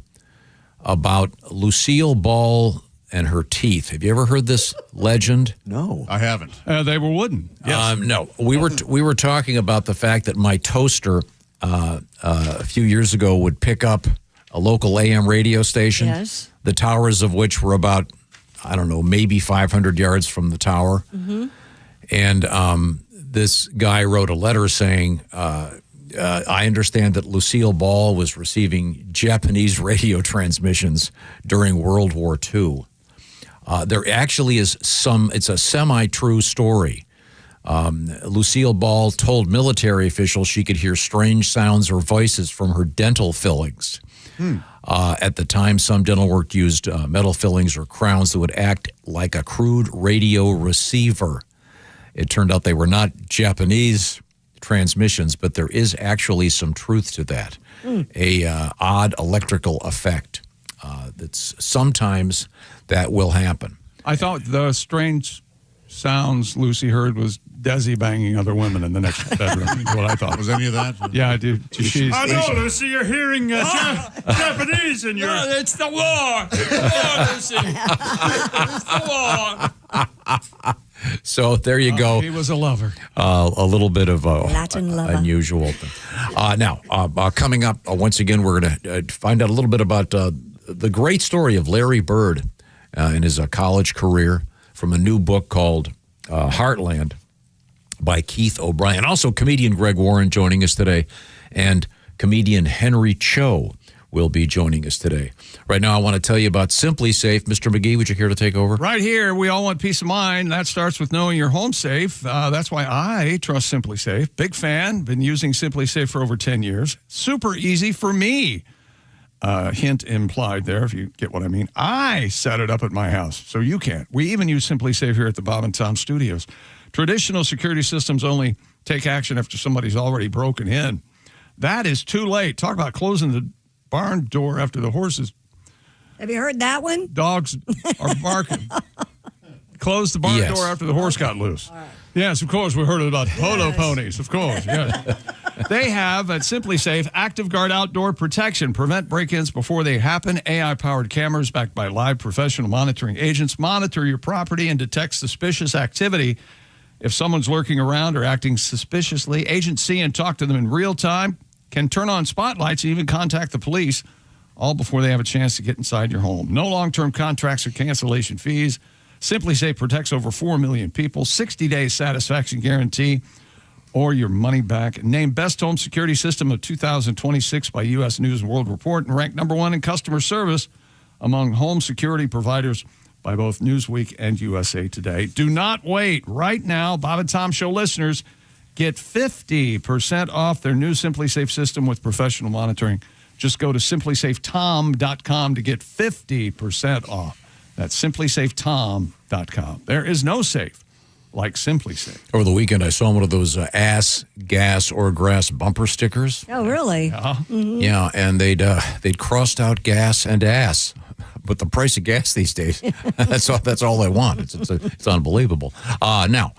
about Lucille Ball and her teeth. Have you ever heard this legend? No, I haven't. They were wooden. Yes. No, we were talking about the fact that my toaster a few years ago would pick up a local AM radio station. Yes. The towers of which were about, I don't know, maybe 500 yards from the tower. Mm-hmm. And this guy wrote a letter saying, I understand that Lucille Ball was receiving Japanese radio transmissions during World War II. There actually is it's a semi-true story. Lucille Ball told military officials she could hear strange sounds or voices from her dental fillings. At the time, some dental work used metal fillings or crowns that would act like a crude radio receiver. It turned out they were not Japanese transmissions, but there is actually some truth to that. A odd electrical effect that's sometimes that will happen. I thought the strange sounds Lucy heard was Desi banging other women in the next bedroom. Is what I thought. Was any of that? Yeah, I do. I know, Lucy, you're hearing Japanese in your... No, it's the war. It's the war, Lucy. It's the war. So there you go. He was a lover. A little bit of Latin lover. unusual thing. Now, coming up, once again, we're going to find out a little bit about the great story of Larry Bird in his college career from a new book called Heartland by Keith O'Brien. Also, comedian Greg Warren joining us today, and comedian Henry Cho will be joining us today. Right now, I want to tell you about Simply Safe. Mr. McGee, would you care to take over? Right here, we all want peace of mind. That starts with knowing your home's safe. That's why I trust Simply Safe. Big fan. Been using Simply Safe for over 10 years. Super easy for me. Hint implied there, if you get what I mean. I set it up at my house, so you can't. We even use Simply Safe here at the Bob and Tom Studios. Traditional security systems only take action after somebody's already broken in. That is too late. Talk about closing the barn door after the horses. Have you heard that one? Dogs are barking. Close the barn door after the horse got loose. Right. Yes, of course, we heard about polo ponies, of course, yes. They have, at Simply Safe, Active Guard Outdoor Protection. Prevent break-ins before they happen. AI-powered cameras backed by live professional monitoring agents. Monitor your property and detect suspicious activity. If someone's lurking around or acting suspiciously, agents see and talk to them in real time, can turn on spotlights, and even contact the police, all before they have a chance to get inside your home. No long-term contracts or cancellation fees. Simply Safe protects over 4 million people. 60-day satisfaction guarantee or your money back. Named Best Home Security System of 2026 by U.S. News & World Report and ranked number 1 in customer service among home security providers by both Newsweek and USA Today. Do not wait. Right now, Bob and Tom Show listeners get 50% off their new Simply Safe system with professional monitoring. Just go to simplysafetom.com to get 50% off. That's simplysafetom.com. There is no safe like Simply Safe. Over the weekend, I saw one of those ass, gas, or grass bumper stickers. Oh, really? Mm-hmm. Yeah, and they'd crossed out gas and ass. But the price of gas these days, that's all they want. It's unbelievable. Now,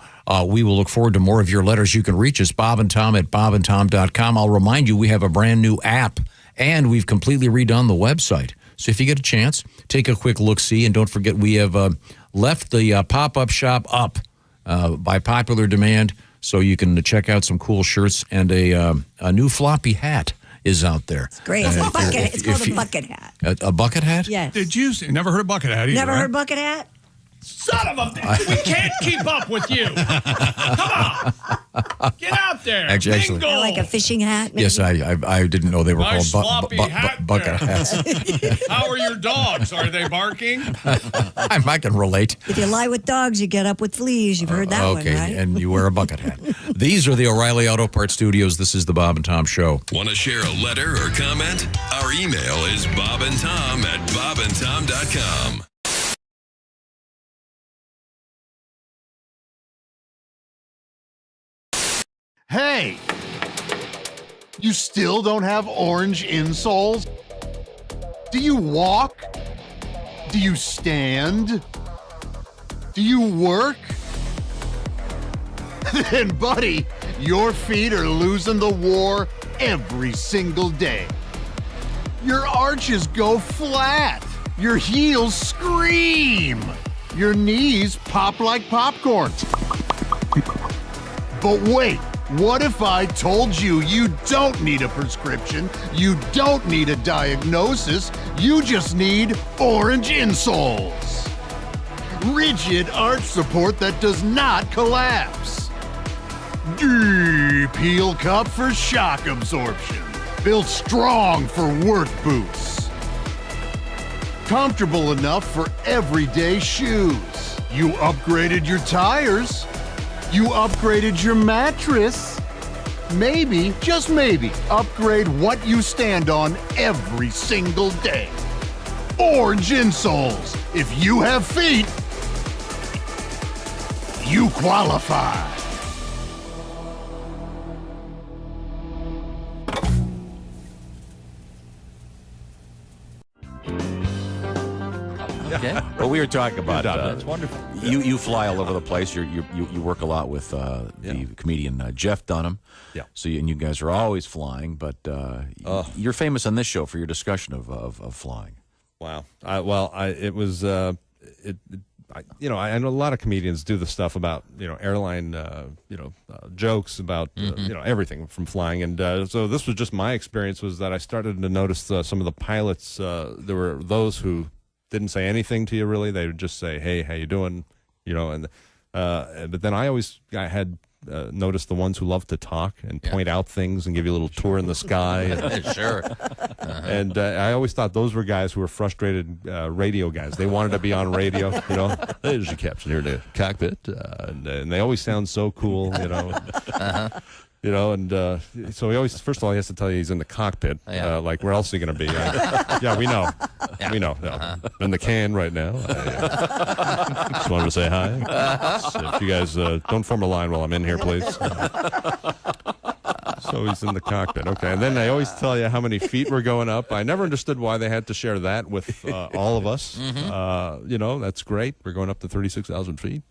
we will look forward to more of your letters. You can reach us, Bob and Tom at bobandtom.com. I'll remind you, we have a brand new app, and we've completely redone the website. So if you get a chance, take a quick look-see, and don't forget we have left the pop-up shop up by popular demand, so you can check out some cool shirts, and a new floppy hat is out there. It's great. It's a bucket. It's called a bucket hat. A bucket hat? Yes. Did you never heard of bucket hat either? Never right? heard bucket hat? Son of a... We can't keep up with you. Come on. Get out there. Actually, Like a fishing hat, maybe? yes, I didn't know they were Nice called floppy hat bucket there. hats. How are your dogs? Are they barking? I can relate. If you lie with dogs, you get up with fleas. You've heard that Okay, one, right? and you wear a bucket hat. These are the O'Reilly Auto Parts Studios. This is the Bob and Tom Show. Want to share a letter or comment? Our email is bobandtom@bobandtom.com. Hey! You still don't have orange insoles? Do you walk? Do you stand? Do you work? Then, buddy, your feet are losing the war every single day. Your arches go flat. Your heels scream. Your knees pop like popcorn. But wait. What if I told you you don't need a prescription, you don't need a diagnosis, you just need orange insoles? Rigid arch support that does not collapse. Deep heel cup for shock absorption. Built strong for work boots. Comfortable enough for everyday shoes. You upgraded your tires. You upgraded your mattress. Maybe, just maybe, upgrade what you stand on every single day. Orange insoles. If you have feet, you qualify. Okay. Well, we were talking about That's wonderful. You fly all over the place. You work a lot with the comedian Jeff Dunham. Yeah. So and you guys are always flying, but you're famous on this show for your discussion of flying. Wow. I know a lot of comedians do the stuff about airline jokes about everything from flying, and so this was just my experience. Was that I started to notice some of the pilots. There were those who didn't say anything to you really. They would just say, "Hey, how you doing?" But then I had noticed the ones who love to talk and point out things and give you a little tour in the sky. And, Sure. And I always thought those were guys who were frustrated radio guys. They wanted to be on radio. There's your captain here in the cockpit, and they always sound so cool. And so he always, first of all, he has to tell you he's in the cockpit. Like, where else is he going to be? Yeah, we know. We know. No. In the can right now. I just wanted to say hi. So if you guys don't form a line while I'm in here, please. So he's in the cockpit. Okay. And then they always tell you how many feet we're going up. I never understood why they had to share that with all of us. That's great. We're going up to 36,000 feet.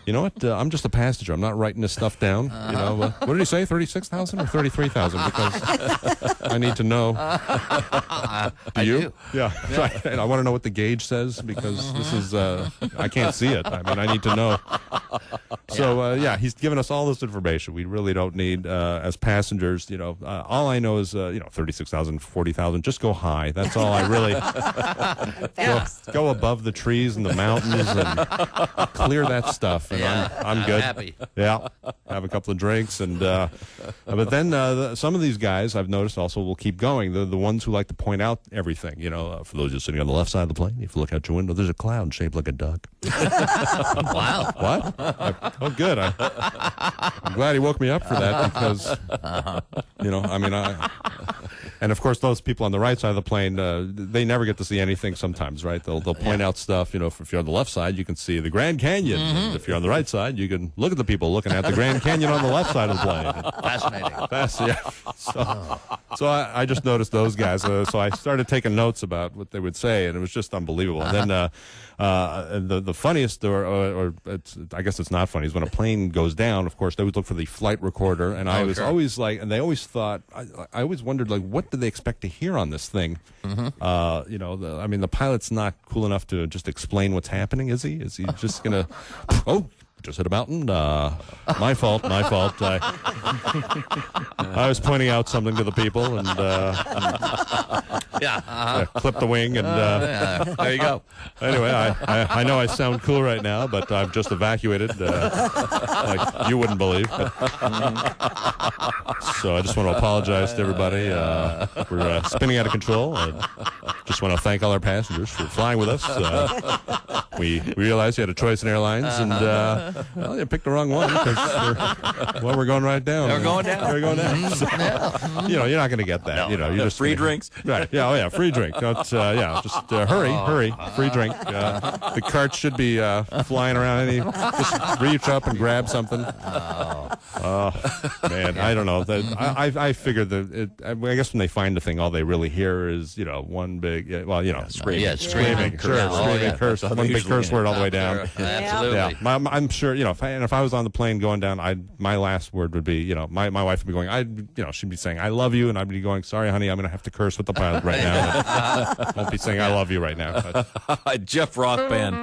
You know what? I'm just a passenger. I'm not writing this stuff down. What did he say? 36,000 or 33,000? Because I need to know. Do you? Yeah. Right. And I want to know what the gauge says because this is, I can't see it. I mean, I need to know. So he's given us all this information. We really don't need as passengers. All I know is 36,000, 40,000. Just go high. That's all I really go above the trees and the mountains and clear that stuff. And I'm good. Happy. Yeah, have a couple of drinks and but then some of these guys I've noticed also will keep going. They're the ones who like to point out everything. For those just sitting on the left side of the plane, if you look out your window, there's a cloud shaped like a duck. Wow. What? Good. I'm glad he woke me up for that because, and of course those people on the right side of the plane, they never get to see anything sometimes, right? They'll point out stuff, if you're on the left side, you can see the Grand Canyon. And if you're on the right side, you can look at the people looking at the Grand Canyon on the left side of the plane. Fascinating. So I just noticed those guys. So I started taking notes about what they would say, and it was just unbelievable. And then the funniest, or I guess it's not funny, is when a plane goes down. Of course, they would look for the flight recorder, and I was always like, and they always thought, I always wondered, like, what do they expect to hear on this thing? The pilot's not cool enough to just explain what's happening, is he? Is he just gonna? Just hit a mountain. My fault. I was pointing out something to the people and clip the wing and there you go. Anyway, I know I sound cool right now, but I've just evacuated like you wouldn't believe. So I just want to apologize to everybody for spinning out of control. I just want to thank all our passengers for flying with us. We realized you had a choice in airlines, and you picked the wrong one because we're going right down. We're going down. We're going down. So, you're not going to get that. No, you're just free drinks. Right? Yeah. Free drink. Don't, just hurry. Free drink. The cart should be flying around. Just reach up and grab something. Man, I don't know. I figured that. I guess when they find the thing, all they really hear is one big, screaming. Yeah, screaming curse. One big curse word all the way down. Absolutely. Yeah, I'm sure. If I was on the plane going down, my last word would be, my wife would be going, she'd be saying, "I love you," and I'd be going, "Sorry, honey, I'm going to have to curse with the pilot right now." I won't be saying, "I love you" right now. Jeff Rock Band.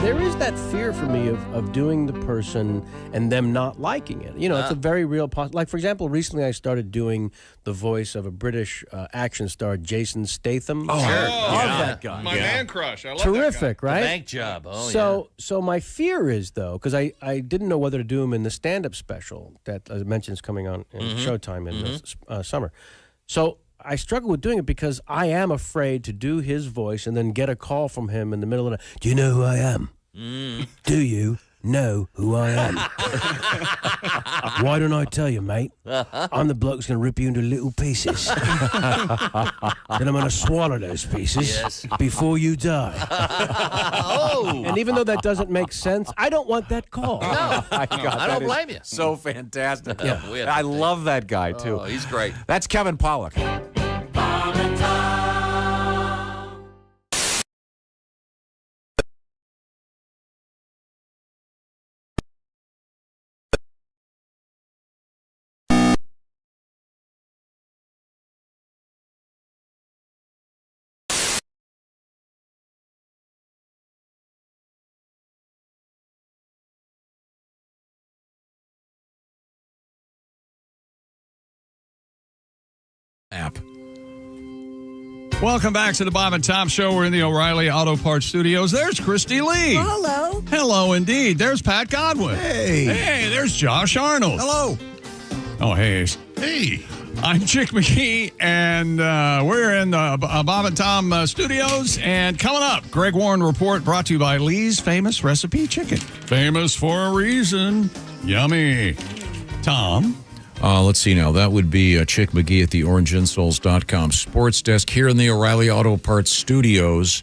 There is that fear for me of doing the person and them not liking it. It's a very real like, for example, recently I started doing the voice of a British action star, Jason Statham. Oh, sure. That guy. My man crush. I love Terrific, The right? bank job. So my fear is, though, because I didn't know whether to do him in the stand-up special that I mentioned is coming on in Showtime in the summer. So I struggle with doing it because I am afraid to do his voice and then get a call from him in the middle of the night. Do you know who I am? Do you know who I am? Why don't I tell you, mate? I'm the bloke who's going to rip you into little pieces. Then I'm going to swallow those pieces before you die. And even though that doesn't make sense, I don't want that call. No, I don't blame you. So fantastic. Yeah. I love that guy, too. Oh, he's great. That's Kevin Pollak. App. Welcome back to the Bob and Tom Show. We're in the O'Reilly Auto Parts Studios. There's Christy Lee. Hello. Hello, indeed. There's Pat Godwin. Hey. Hey, there's Josh Arnold. Hello. Oh, hey. Hey. I'm Chick McGee, and we're in the Bob and Tom studios. And coming up, Greg Warren Report brought to you by Lee's Famous Recipe Chicken. Famous for a reason. Yummy. Tom? Let's see now. That would be Chick McGee at the orangeinsoles.com sports desk here in the O'Reilly Auto Parts Studios.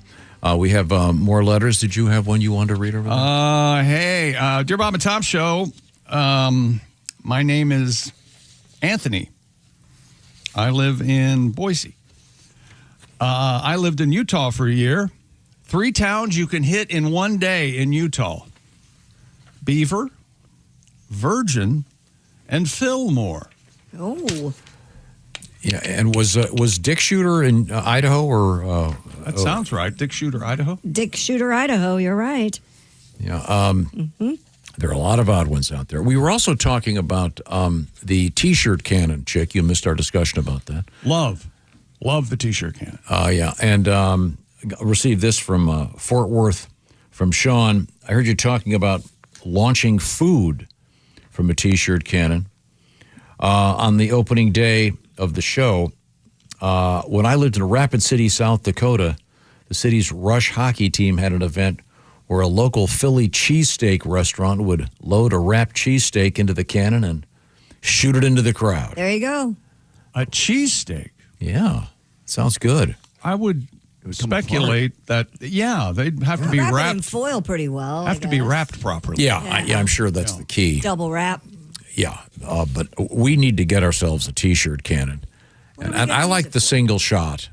We have more letters. Did you have one you wanted to read over there? Hey, dear Bob and Tom Show, my name is Anthony. I live in Boise. I lived in Utah for a year. 3 towns you can hit in one day in Utah: Beaver, Virgin, and Fillmore. Oh. Yeah, and was Dick Shooter in Idaho or That sounds right. Dick Shooter, Idaho. Dick Shooter, Idaho. You're right. Yeah. There are a lot of odd ones out there. We were also talking about the T-shirt cannon, Chick. You missed our discussion about that. Love the T-shirt cannon. Yeah, and received this from Fort Worth from Sean. I heard you talking about launching food from a T-shirt cannon on the opening day of the show. When I lived in Rapid City, South Dakota, the city's Rush hockey team had an event where a local Philly cheesesteak restaurant would load a wrapped cheesesteak into the cannon and shoot it into the crowd. There you go. A cheesesteak. Yeah, sounds good. I would speculate that, they'd have to be Wrap it in wrapped. foil pretty well. Have to be wrapped properly. Yeah, I'm sure that's the key. Double wrap. Yeah, but we need to get ourselves a T-shirt cannon. And I like the single shot.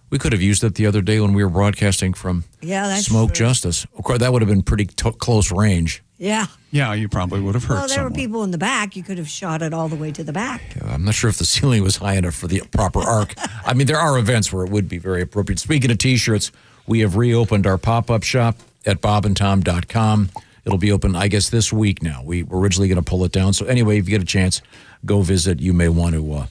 We could have used it the other day when we were broadcasting from Smoke Justice. Of course, that would have been pretty close range. Yeah. Yeah, you probably would have hurt Well, there someone. were people in the back. You could have shot it all the way to the back. I'm not sure if the ceiling was high enough for the proper arc. I mean, there are events where it would be very appropriate. Speaking of T-shirts, we have reopened our pop-up shop at bobandtom.com. It'll be open, I guess, this week now. We were originally going to pull it down. So anyway, if you get a chance, go visit. You may want to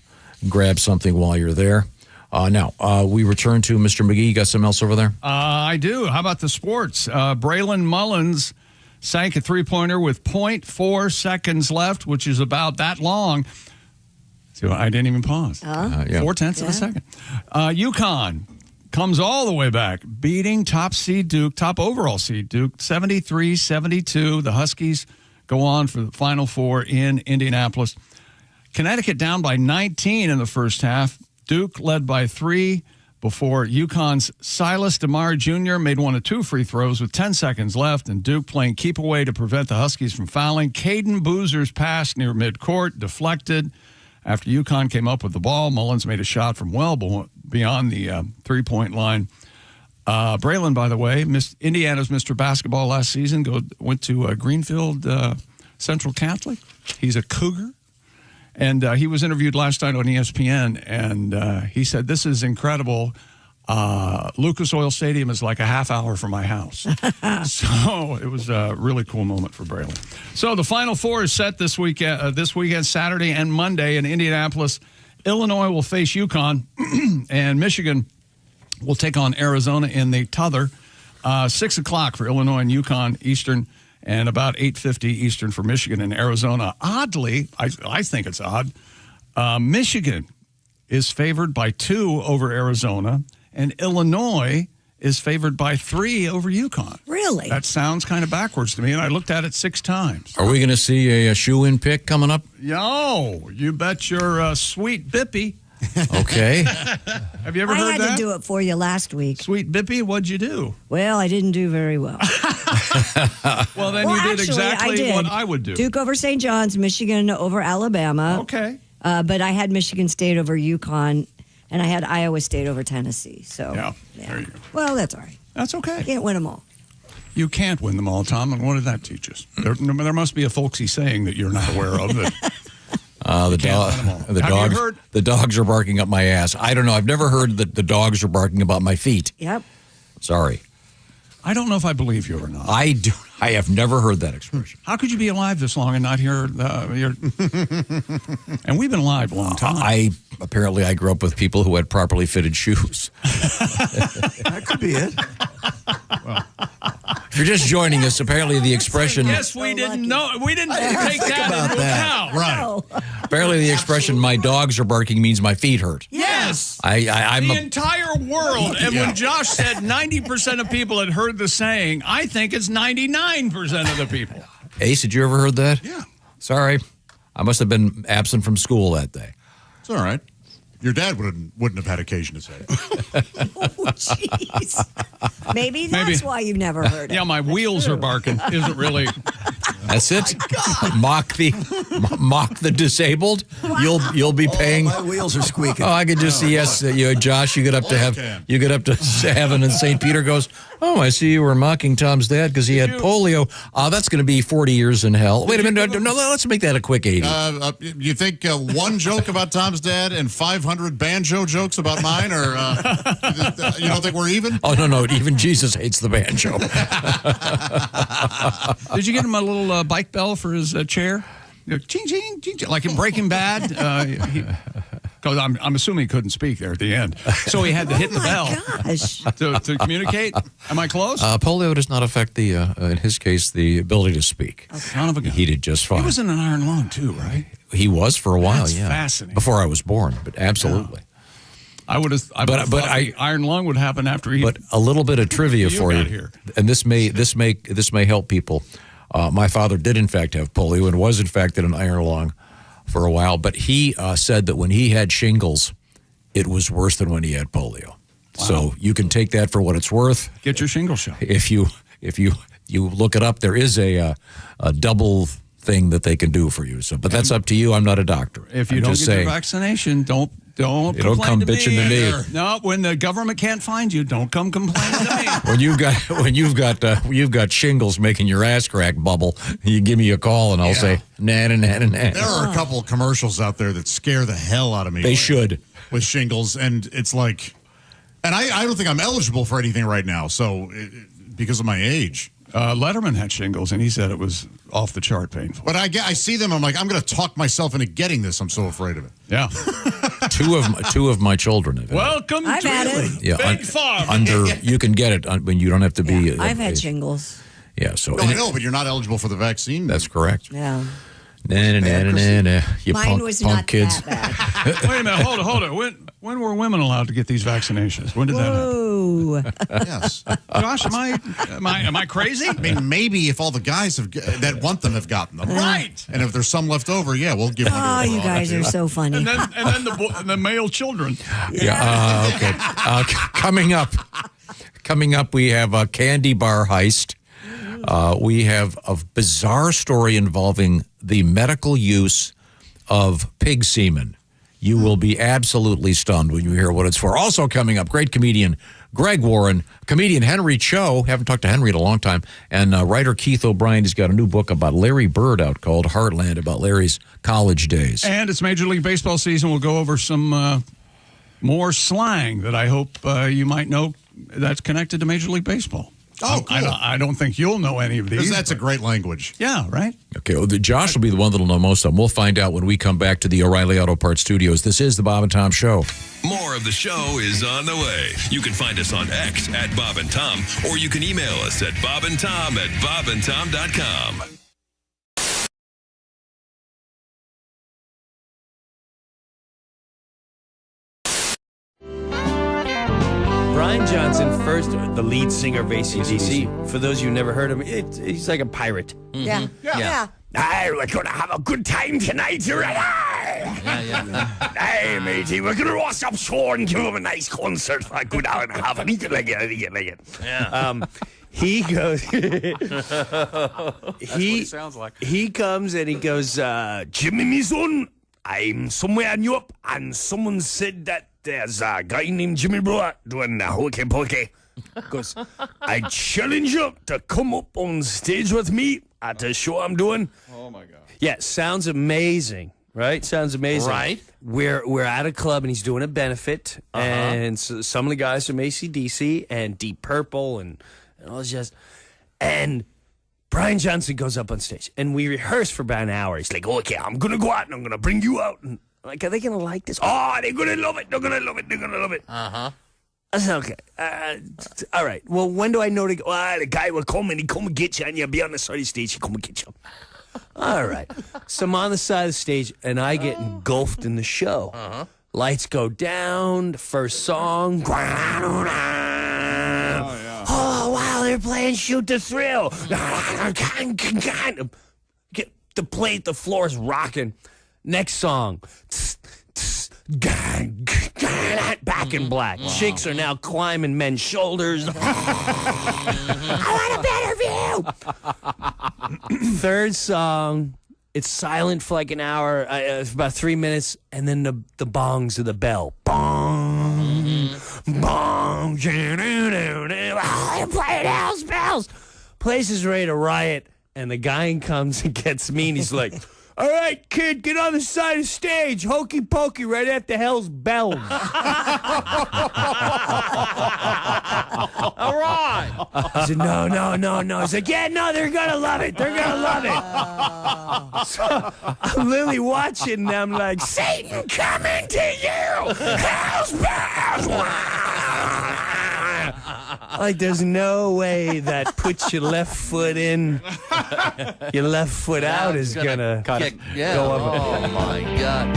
grab something while you're there. Now, we return to Mr. McGee. You got something else over there? I do. How about the sports? Braylon Mullins sank a three-pointer with 0.4 seconds left, which is about that long. So I didn't even pause. 0.4 of a second. UConn comes all the way back, beating top overall seed Duke, 73-72. The Huskies go on for the Final Four in Indianapolis. Connecticut down by 19 in the first half. Duke led by 3 before UConn's Silas DeMar Jr. made one of 2 free throws with 10 seconds left, and Duke playing keep away to prevent the Huskies from fouling. Caden Boozer's pass near midcourt deflected. After UConn came up with the ball, Mullins made a shot from well beyond the three-point line. Braylon, by the way, Indiana's Mr. Basketball last season, went to Greenfield Central Catholic. He's a Cougar. And he was interviewed last night on ESPN, and he said, this is incredible. Lucas Oil Stadium is like a half hour from my house. So it was a really cool moment for Braylon. So the Final Four is set this weekend, Saturday and Monday in Indianapolis. Illinois will face UConn, and Michigan will take on Arizona in the t'other. 6 o'clock for Illinois and UConn Eastern, and about 8:50 Eastern for Michigan and Arizona. Oddly, I think it's odd, Michigan is favored by 2 over Arizona, and Illinois is favored by 3 over UConn. Really? That sounds kind of backwards to me, and I looked at it 6 times. Are we going to see a shoe-in pick coming up? Yo, you bet your sweet Bippy. Okay. Have you ever heard I that? had to do it for you last week. Sweet Bippy, what'd you do? Well, I didn't do very well. Well, then you did exactly what I would do. Duke over St. John's, Michigan over Alabama. Okay. But I had Michigan State over UConn, and I had Iowa State over Tennessee. So Yeah, there you go. Well, that's all right. That's okay. Can't win them all. You can't win them all, Tom, and what did that teach us? There must be a folksy saying that you're not aware of. That the dogs are barking up my ass. I don't know. I've never heard that the dogs are barking about my feet. Yep. Sorry. I don't know if I believe you or not. I have never heard that expression. How could you be alive this long and not hear your... And we've been alive a long time. Apparently I grew up with people who had properly fitted shoes. That could be it. If you're just joining us, apparently the expression... Yes, we didn't know. We didn't take that into account. Right. Apparently the expression, my dogs are barking, means my feet hurt. Yes. I'm the entire world. And when Josh said 90% of people had heard the saying, I think it's 99% of the people. Ace, did you ever heard that? Yeah. Sorry. I must have been absent from school that day. It's all right. Your dad wouldn't have had occasion to say it. Oh, jeez. Maybe that's why you've never heard it. Yeah, my wheels are barking. Isn't really... That's it. Mock the disabled. You'll be paying. My wheels are squeaking. Oh, I could just see. Yes, Josh. You get up to heaven, and St. Peter goes, Oh, I see you were mocking Tom's dad because he had polio. That's going to be 40 years in hell. Wait a minute. No, let's make that a quick 80. You think one joke about Tom's dad and 500 banjo jokes about mine, or you don't think we're even? Oh, no. Even Jesus hates the banjo. Did you get him a little bike bell for his chair? Ching, ching, ching, ching, like in Breaking Bad? Because I'm assuming he couldn't speak there at the end. So he had to hit the bell to communicate. Am I close? Polio does not affect, in his case, the ability to speak. Oh, son of a gun. He did just fine. He was in an iron lung, too, right? He was for a while, That's yeah. fascinating. Before I was born, but absolutely. Yeah. I would have thought the iron lung would happen after he. But a little bit of trivia for you, here. And this may help people. My father did in fact have polio and was in fact in an iron lung for a while. But he said that when he had shingles, it was worse than when he had polio. Wow. So you can take that for what it's worth. Get your shingle shot. If you look it up, there is a double thing that they can do for you. So, but that's up to you. I'm not a doctor. If you don't get your vaccination, don't come complain bitching to me. No, when the government can't find you, don't come complaining to me. when you've got shingles making your ass crack bubble, you give me a call and I'll say nah. There are a couple of commercials out there that scare the hell out of me. They should with shingles, and it's like, and I don't think I'm eligible for anything right now. So because of my age. Letterman had shingles, and he said it was off the chart painful. But I see them, I'm like, I'm going to talk myself into getting this. I'm so afraid of it. Yeah. two of my children have had it. Welcome I've to had it. Big Farm. You can get it when you don't have to be. I've had shingles. Yeah, so no, I know, but you're not eligible for the vaccine. That's correct. Yeah. You Mine was not kids. that bad. Wait a minute, hold it. When were women allowed to get these vaccinations? When did that happen? Yes. Josh, am I crazy? I mean, maybe if all the guys that want them have gotten them. Right. And if there's some left over, we'll give one to Oh, the you guys are so funny. And then the male children. Yeah. Okay. Coming up, we have a candy bar heist. We have a bizarre story involving the medical use of pig semen. You will be absolutely stunned when you hear what it's for. Also coming up, great comedian Greg Warren, comedian Henry Cho, haven't talked to Henry in a long time, and writer Keith O'Brien has got a new book about Larry Bird out called Heartland, about Larry's college days. And it's Major League Baseball season. We'll go over some more slang that I hope you might know that's connected to Major League Baseball. Oh, cool. I don't think you'll know any of these. That's a great language. Yeah, right? Okay, well, Josh will be the one that'll know most of them. We'll find out when we come back to the O'Reilly Auto Parts Studios. This is the Bob and Tom Show. More of the show is on the way. You can find us on X at Bob and Tom, or you can email us at bobandtom@bobandtom.com. Brian Johnson, first, the lead singer of AC/DC. For those of you who never heard him, he's like a pirate. Yeah. We're going to have a good time tonight, right? Hey, matey, we're going to roast up shore and give him a nice concert for a good hour and a half. And he can like it. Yeah. He goes. He sounds like. He comes and he goes, Jimmy, me son, I'm somewhere in Europe, and someone said that there's a guy named Jimmy Brewer doing the hokey pokey. Goes, I challenge you to come up on stage with me at the show I'm doing. Oh my God. Yeah, sounds amazing. Right? Sounds amazing. Right. We're at a club and he's doing a benefit. And so some of the guys from AC/DC and Deep Purple and all this just. And Brian Johnson goes up on stage and we rehearse for about an hour. He's like, okay, I'm going to go out and I'm going to bring you out. And like, are they going to like this? Oh, they're going to love it. They're going to love it. They're going to love it. Uh-huh. I said, okay. All right. Well, when do I know to go? The guy will come and he come and get you and you'll be on the side of the stage. He come and get you. All right. So I'm on the side of the stage, and I get engulfed in the show. Uh-huh. Lights go down, the first song. Oh, wow, they're playing Shoot to Thrill. The floor is rocking. Next song. Back in black. Wow. Chicks are now climbing men's shoulders. I want a better view. Third song, it's silent for like an hour, for about 3 minutes, and then the bongs of the bell. Bong, bong, I'm playing House Bells. Place is ready to riot, and the guy comes and gets me, and he's like, all right, kid, get on the side of the stage. Hokey pokey right after Hell's Bells. All right. I said, no. He's like, yeah, no, they're going to love it. They're going to love it. So I'm literally watching them like, Satan coming to you. Hell's Bells. Like, there's no way that puts your left foot in, your left foot out is going to go up. Oh, my God.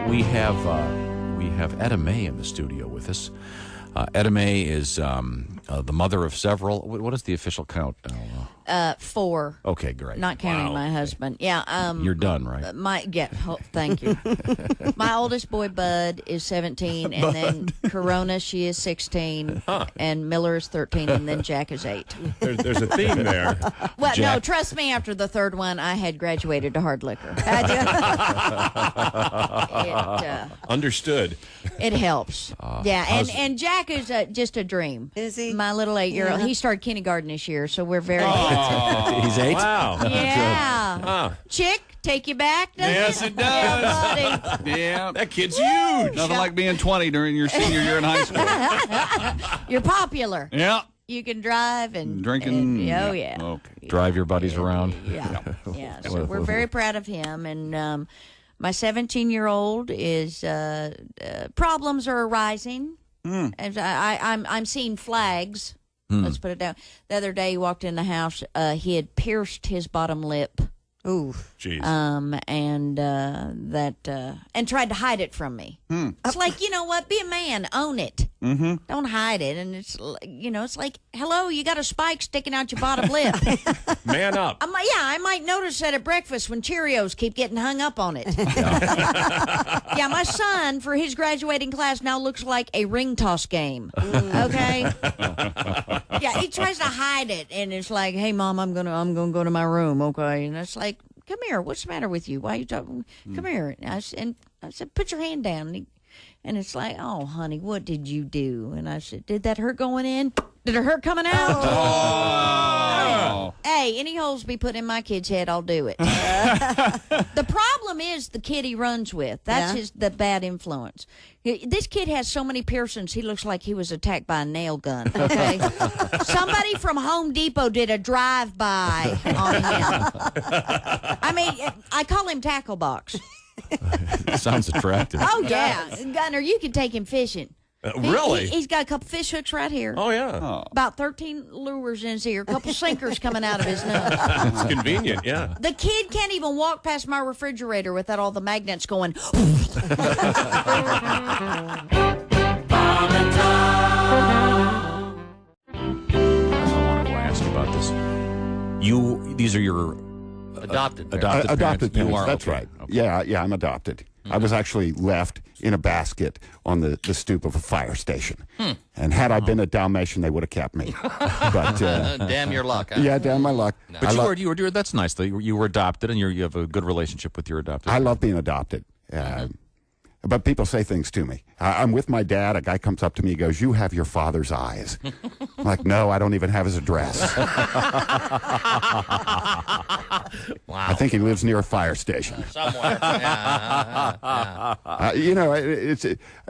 We have Etta May in the studio with us. Etta May is the mother of several. What is the official count now? 4. Okay, great. Not counting my husband. Yeah. You're done, right? Thank you. My oldest boy, Bud, is 17, and then Corona, she is 16, and Miller is 13, and then Jack is 8. There's a theme there. Well, Jack. no, trust me, after the third one, I had graduated to hard liquor. Understood. It helps. And Jack is just a dream. Is he? My little 8-year-old. He started kindergarten this year, so we're very He's 8? Wow. Yeah. Chick, take you back, doesn't Yes, it does. Yeah, buddy. Yeah. That kid's huge. Nothing like being 20 during your senior year in high school. You're popular. Yeah. You can drive and Drinking. oh yeah. Okay. Drive your buddies around. Yeah. So we're very proud of him, and my 17-year-old is problems are arising. And I'm seeing flags. Let's put it down. The other day, he walked in the house. He had pierced his bottom lip. Ooh. Jeez. And tried to hide it from me. It's like, you know what? Be a man. Own it. Mm-hmm. Don't hide it. And it's, it's like, hello, you got a spike sticking out your bottom lip. Man up. I might notice that at breakfast when Cheerios keep getting hung up on it. Yeah, my son, for his graduating class, now looks like a ring toss game. Okay? Yeah, he tries to hide it, and it's like, hey, Mom, I'm gonna go to my room, okay? And it's like, come here, what's the matter with you? Why are you talking? Come here. And I said, put your hand down. And it's like, oh, honey, what did you do? And I said, did that hurt going in? Did it hurt coming out? Oh. Hey, any holes be put in my kid's head, I'll do it. The problem is the kid he runs with. That's the bad influence. This kid has so many piercings, he looks like he was attacked by a nail gun, okay? Somebody from Home Depot did a drive-by on him. I mean, I call him Tackle Box. Sounds attractive. Oh, yeah. Gunner, you can take him fishing. Really? He's got a couple fish hooks right here. Oh, yeah. About 13 lures in his ear, a couple sinkers coming out of his nose. It's convenient, yeah. The kid can't even walk past my refrigerator without all the magnets going. I wanted to ask you about this. These are your Adopted Adopted parents. parents. You are, That's okay. right. Okay. Yeah, I'm adopted. I was actually left in a basket on the stoop of a fire station. And had I been a Dalmatian, they would have kept me. But damn your luck. Huh? yeah, damn my luck. No. But you were that's nice though. You were adopted, and you have a good relationship with your adopted. I love being adopted. But people say things to me. I'm with my dad. A guy comes up to me. He goes, "You have your father's eyes." I'm like, "No, I don't even have his address." Wow. I think he lives near a fire station. Somewhere.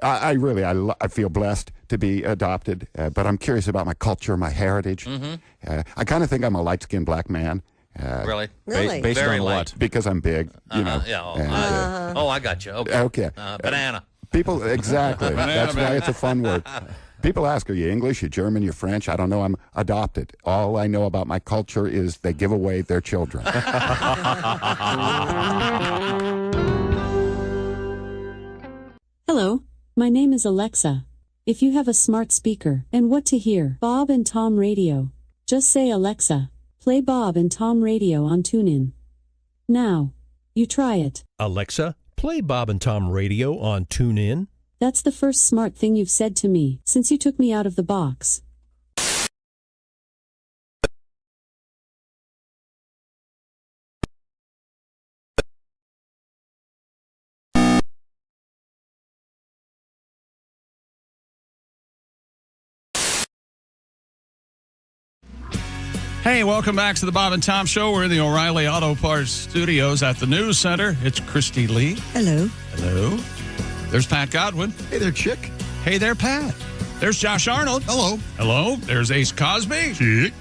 I feel blessed to be adopted, but I'm curious about my culture, my heritage. I kind of think I'm a light-skinned black man. Really? Based Very on light. what? Because I'm big, you know. Yeah. Oh, I got you. Okay. Okay. Banana. People, exactly. That's why it's a fun word. People ask, are you English, you German, you French? I don't know. I'm adopted. All I know about my culture is they give away their children. Hello, my name is Alexa. If you have a smart speaker and what to hear, Bob and Tom Radio, just say Alexa, play Bob and Tom Radio on TuneIn. Now, you try it. Alexa, play Bob and Tom Radio on TuneIn. That's the first smart thing you've said to me since you took me out of the box. Hey, welcome back to the Bob and Tom Show. We're in the O'Reilly Auto Parts Studios at the News Center. It's Christy Lee. Hello. Hello. There's Pat Godwin. Hey there, Chick. Hey there, Pat. There's Josh Arnold. Hello. Hello. There's Ace Cosby. Chick.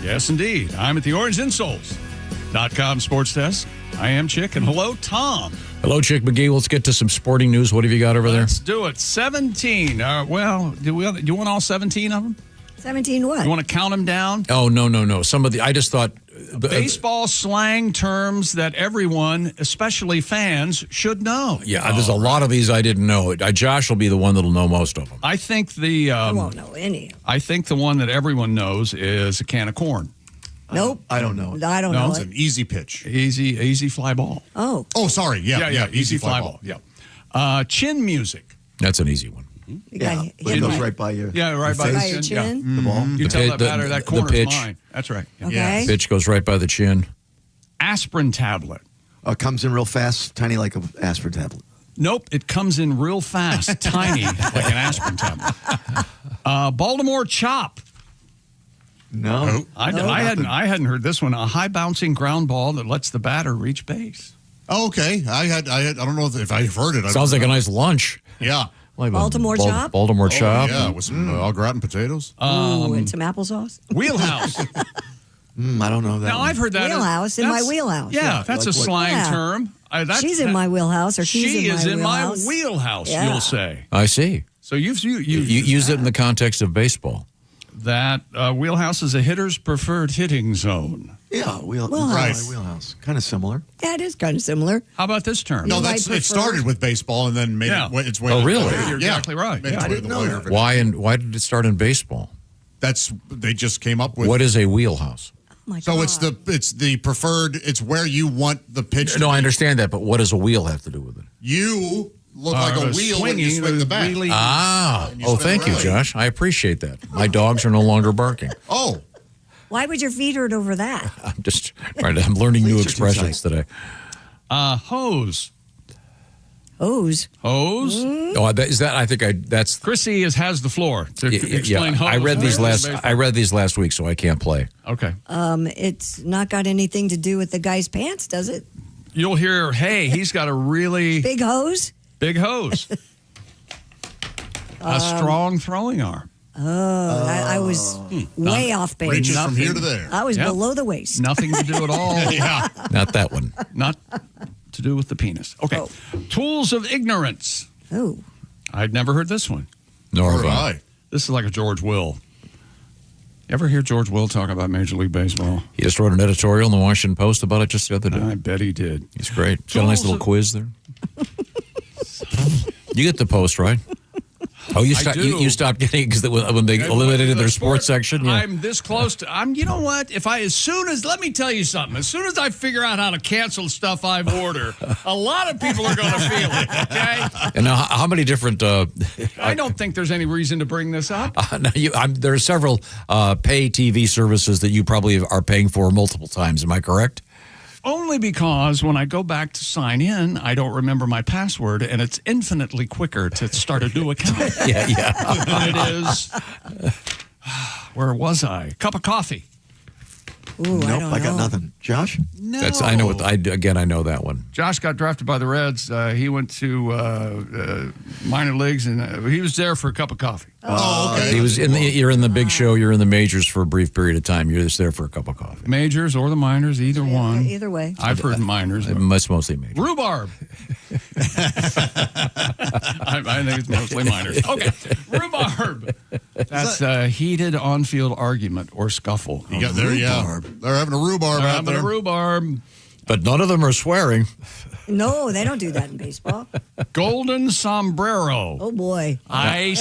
Yes, indeed. I'm at the OrangeInsoles.com sports desk. I am Chick, and hello, Tom. Hello, Chick McGee. Let's get to some sporting news. What have you got over there? Let's do it. 17. Do you want all 17 of them? 17 what? You want to count them down? Oh, no. Some of the, I just thought. Baseball slang terms that everyone, especially fans, should know. Yeah, there's a lot of these I didn't know. Josh will be the one that'll know most of them. I think the. I won't know any. I think the one that everyone knows is a can of corn. Nope. I don't know. I don't know. It's an easy pitch. Easy fly ball. Oh. Oh, sorry. Yeah. Easy fly ball. Yeah. Chin music. That's an easy one. Yeah, it goes right by you. Yeah, right by your chin. Yeah. The ball. You tell that batter that corner's pitch. mine. That's right. Yeah. Okay. Yes. Pitch goes right by the chin. Aspirin tablet. Comes in real fast, tiny like an aspirin tablet. Nope, it comes in real fast, tiny, like an aspirin tablet. Baltimore chop. No. I hadn't heard this one. A high bouncing ground ball that lets the batter reach base. Oh, okay. I don't know if I've heard it. Sounds like a nice lunch. Yeah. Like Baltimore chop? Baltimore chop. Yeah, with some au gratin potatoes. Ooh, and some applesauce. Wheelhouse. I don't know that. Now, one. I've heard that. Wheelhouse, in my wheelhouse. Yeah, that's Like a what? slang Yeah. term. She's in my wheelhouse, or she's she in my is in wheelhouse. my wheelhouse, Yeah. you'll say. I see. So you use it in the context of baseball. that wheelhouse is a hitter's preferred hitting zone. Yeah, Wheelhouse. right. Wheelhouse. Kind of similar. Yeah, it is kind of similar. How about this term? No, You it might started with baseball and then made its way. Oh, really? You're exactly right. Made its Yeah. way to the later version. Why did it start in baseball? They just came up with. What is a wheelhouse? Oh my So God. it's the preferred. It's where you want the pitch. No, I understand that, but what does a wheel have to do with it? You look like a wheel when you swinging, swing the bat. wheelie. Ah, And you oh, spin thank you, around. Josh. I appreciate that. My dogs are no longer barking. Oh, Why would your feet hurt over that? I'm just trying to. I'm learning new expressions today. Hose. Hose. Hose. Oh, is that? I think that's. Chrissy has the floor to explain hose. I read these last week, so I can't play. Okay. It's not got anything to do with the guy's pants, does it? You'll hear, hey, he's got a really Big hose? big hose. A strong throwing arm. Oh, I was way off base. reaches from here to there. I was Yep. below the waist. Nothing to do at all. Yeah. Not that one. Not to do with the penis. Okay. Oh. Tools of ignorance. Oh. I'd never heard this one. Nor All have I. right. This is like a George Will. You ever hear George Will talk about Major League Baseball? He just wrote an editorial in the Washington Post about it just the other day. I bet he did. He's great. He's got a nice little quiz there. You get the Post, right? Oh, you I do. stopped getting it because when they eliminated their sports section. Yeah. I'm this close to. You know what? Let me tell you something. As soon as I figure out how to cancel stuff I've ordered, a lot of people are going to feel it. Okay. And now, how many different? I don't think there's any reason to bring this up. There are several pay TV services that you probably are paying for multiple times. Am I correct? Only because when I go back to sign in, I don't remember my password, and it's infinitely quicker to start a new account. Yeah. Than it is. Where was I? Cup of coffee. Ooh, Nope, I got know. nothing. Josh? No. I know that one. Josh got drafted by the Reds. He went to minor leagues, and he was there for a cup of coffee. Oh, okay. He was you're in the big show. You're in the majors for a brief period of time. You're just there for a cup of coffee. Majors or the minors, either one. Either way. I've heard minors. It's mostly majors. Rhubarb. I think it's mostly minors. Okay. Rhubarb. That's a heated on-field argument or scuffle. You got there, yeah. They're having a rhubarb They're out having there. a rhubarb. But none of them are swearing. No, they don't do that in baseball. Golden sombrero. Oh, boy. Okay,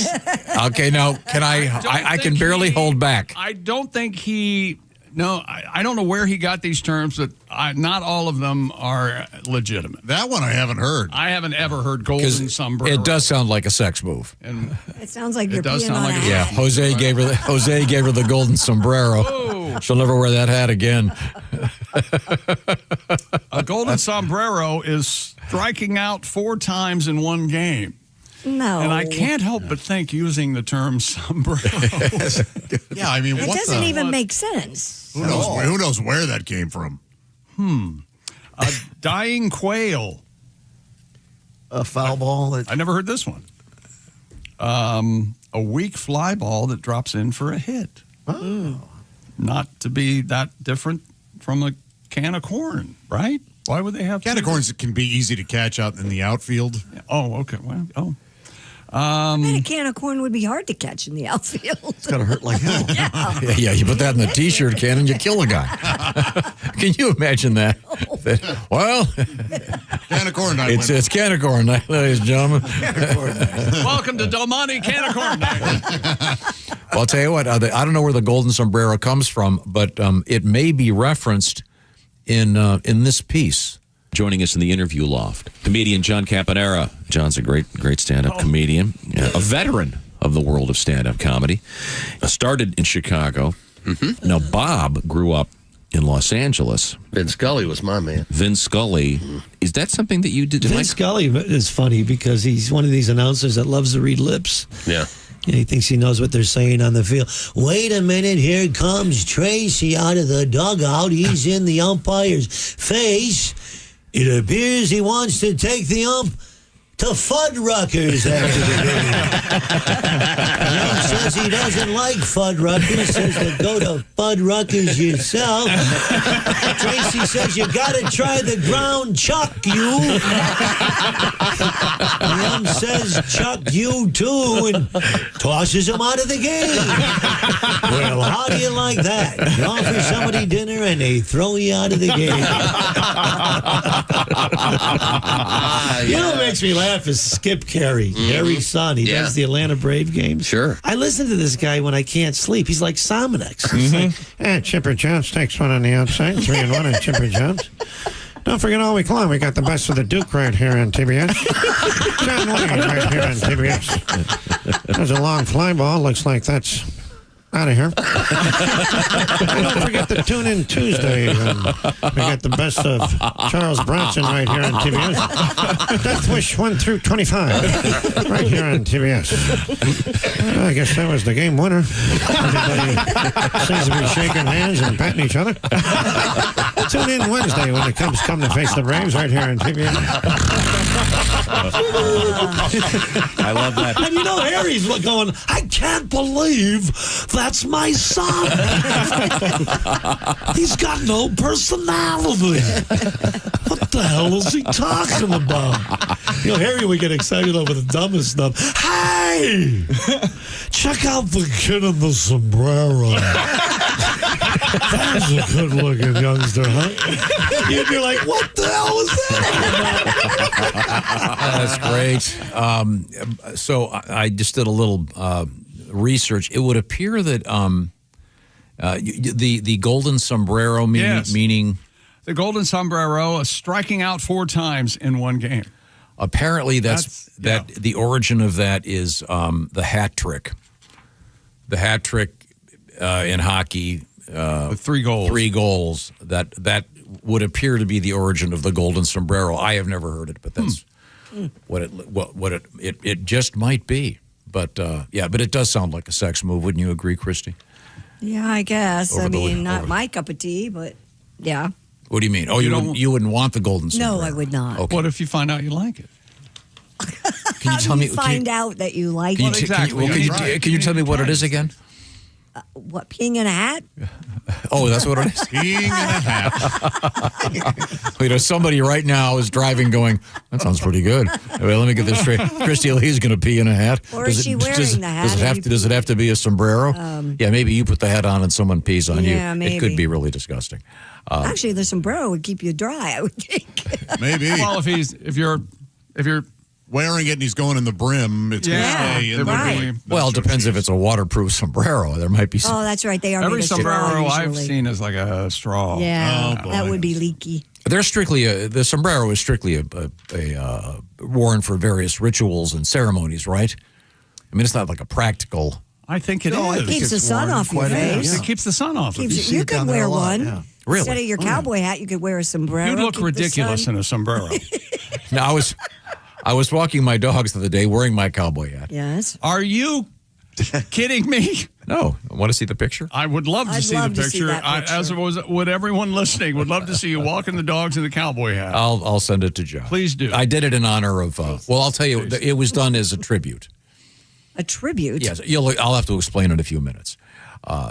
now can I can barely hold back. I don't think he. No, I don't know where he got these terms, but not all of them are legitimate. That one I haven't heard. I haven't ever heard golden sombrero. It does sound like a sex move. And It sounds like you're does peeing sound on like a a- Yeah, hat. Jose gave her the golden sombrero. Oh. She'll never wear that hat again. A golden sombrero is striking out 4 times in one game. No. And I can't help but think using the term sombrero. Yeah, I mean, It doesn't even make sense. Who knows? Who knows where that came from? A dying quail. A foul ball. I never heard this one. A weak fly ball that drops in for a hit. Oh. Not to be that different from a can of corn, right? Why would they have Can of corns can be easy to catch out in the outfield. Oh, okay. Well, I bet a can of corn would be hard to catch in the outfield. It's got to hurt like hell. Yeah, you put that in the T-shirt can and you kill a guy. Can you imagine that? Well, can of corn night. It's can of corn night, ladies and gentlemen. Welcome to Del Monte Can of Corn Night. Well, I'll tell you what. I don't know where the golden sombrero comes from, but it may be referenced in this piece. Joining us in the interview loft, comedian John Campanera. John's a great stand-up comedian, a veteran of the world of stand-up comedy. Started in Chicago. Mm-hmm. Now, Bob grew up in Los Angeles. Vin Scully was my man. Vin Scully. Mm-hmm. Is that something that you did? Vin Scully is funny because he's one of these announcers that loves to read lips. Yeah. And he thinks he knows what they're saying on the field. Wait a minute, here comes Tracy out of the dugout. He's in the umpire's face. It appears he wants to take the ump to Fuddruckers after the game. Young says he doesn't like Fuddruckers, says to go to Fuddruckers yourself. Tracy says you got to try the ground chuck you. Young says chuck you too and tosses him out of the game. Well, how do you like that? You offer somebody dinner and they throw you out of the game. You know what makes me laugh is Skip Carey, Harry's son. He does the Atlanta Brave games. Sure. I listen to this guy when I can't sleep. He's like Sominex. He's like, Chipper Jones takes one on the outside, 3-1 on Chipper Jones. Don't forget all week long, we got the best of the Duke right here on TBS. John Wayne right here on TBS. There's a long fly ball. Looks like that's out of here. Don't forget to tune in Tuesday. We got the best of Charles Bronson right here on TBS. Death Wish 1 through 25 right here on TBS. Well, I guess that was the game winner. Everybody seems to be shaking hands and patting each other. Tune in Wednesday when the Cubs come to face the Braves right here on TBS. I love that. And you know, Harry's going, I can't believe that's my son. He's got no personality. What the hell is he talking about? You know, Harry would get excited over the dumbest stuff. Hey! Check out the kid in the sombrero. That's a good-looking youngster, huh? You'd be like, what the hell is that? That's great. So I just did a little research. It would appear that the golden sombrero meaning the golden sombrero striking out 4 times in one game. Apparently, the origin of that is the hat trick. The hat trick in hockey. With 3 goals. 3 goals. That would appear to be the origin of the golden sombrero. I have never heard it, but that's what it just might be. But but it does sound like a sex move. Wouldn't you agree, Christy? Yeah, I guess. Not my cup of tea, but yeah. What do you mean? Oh, you wouldn't want the golden sombrero? No, I would not. Okay. What if you find out you like it? Can you tell me? Find out that you like it? Can you tell me what it is again? What, peeing in a hat? Oh, that's what it is? Peeing in a hat. Somebody right now is driving going, that sounds pretty good. Wait, let me get this straight. Christy Lee's going to pee in a hat. Or is she wearing the hat? Does it have to be a sombrero? Yeah, maybe you put the hat on and someone pees on you. Yeah, maybe. It could be really disgusting. Actually, the sombrero would keep you dry, I would think. Maybe. Well, if you're wearing it and he's going in the brim, it's going to stay in the brim. Well, it depends if it's a waterproof sombrero. There might be some. Oh, that's right. They are every made of sombrero straw, I've usually. seen is like a straw. Yeah, that would be leaky. They're strictly the sombrero is strictly a worn for various rituals and ceremonies, right? I mean, it's not like a practical. I think it is. It keeps the sun off your face. It keeps the sun off. You could wear one. Yeah. Really? Instead of your cowboy hat, you could wear a sombrero. You'd look ridiculous in a sombrero. Now, I was walking my dogs the other day wearing my cowboy hat. Yes. Are you kidding me? No. I want to see the picture? I would love to see the picture. As would everyone listening. Would love to see you walking the dogs in the cowboy hat. I'll send it to Joe. Please do. I did it in honor of. Well, I'll tell you, it was done as a tribute. A tribute? Yes, I'll have to explain in a few minutes.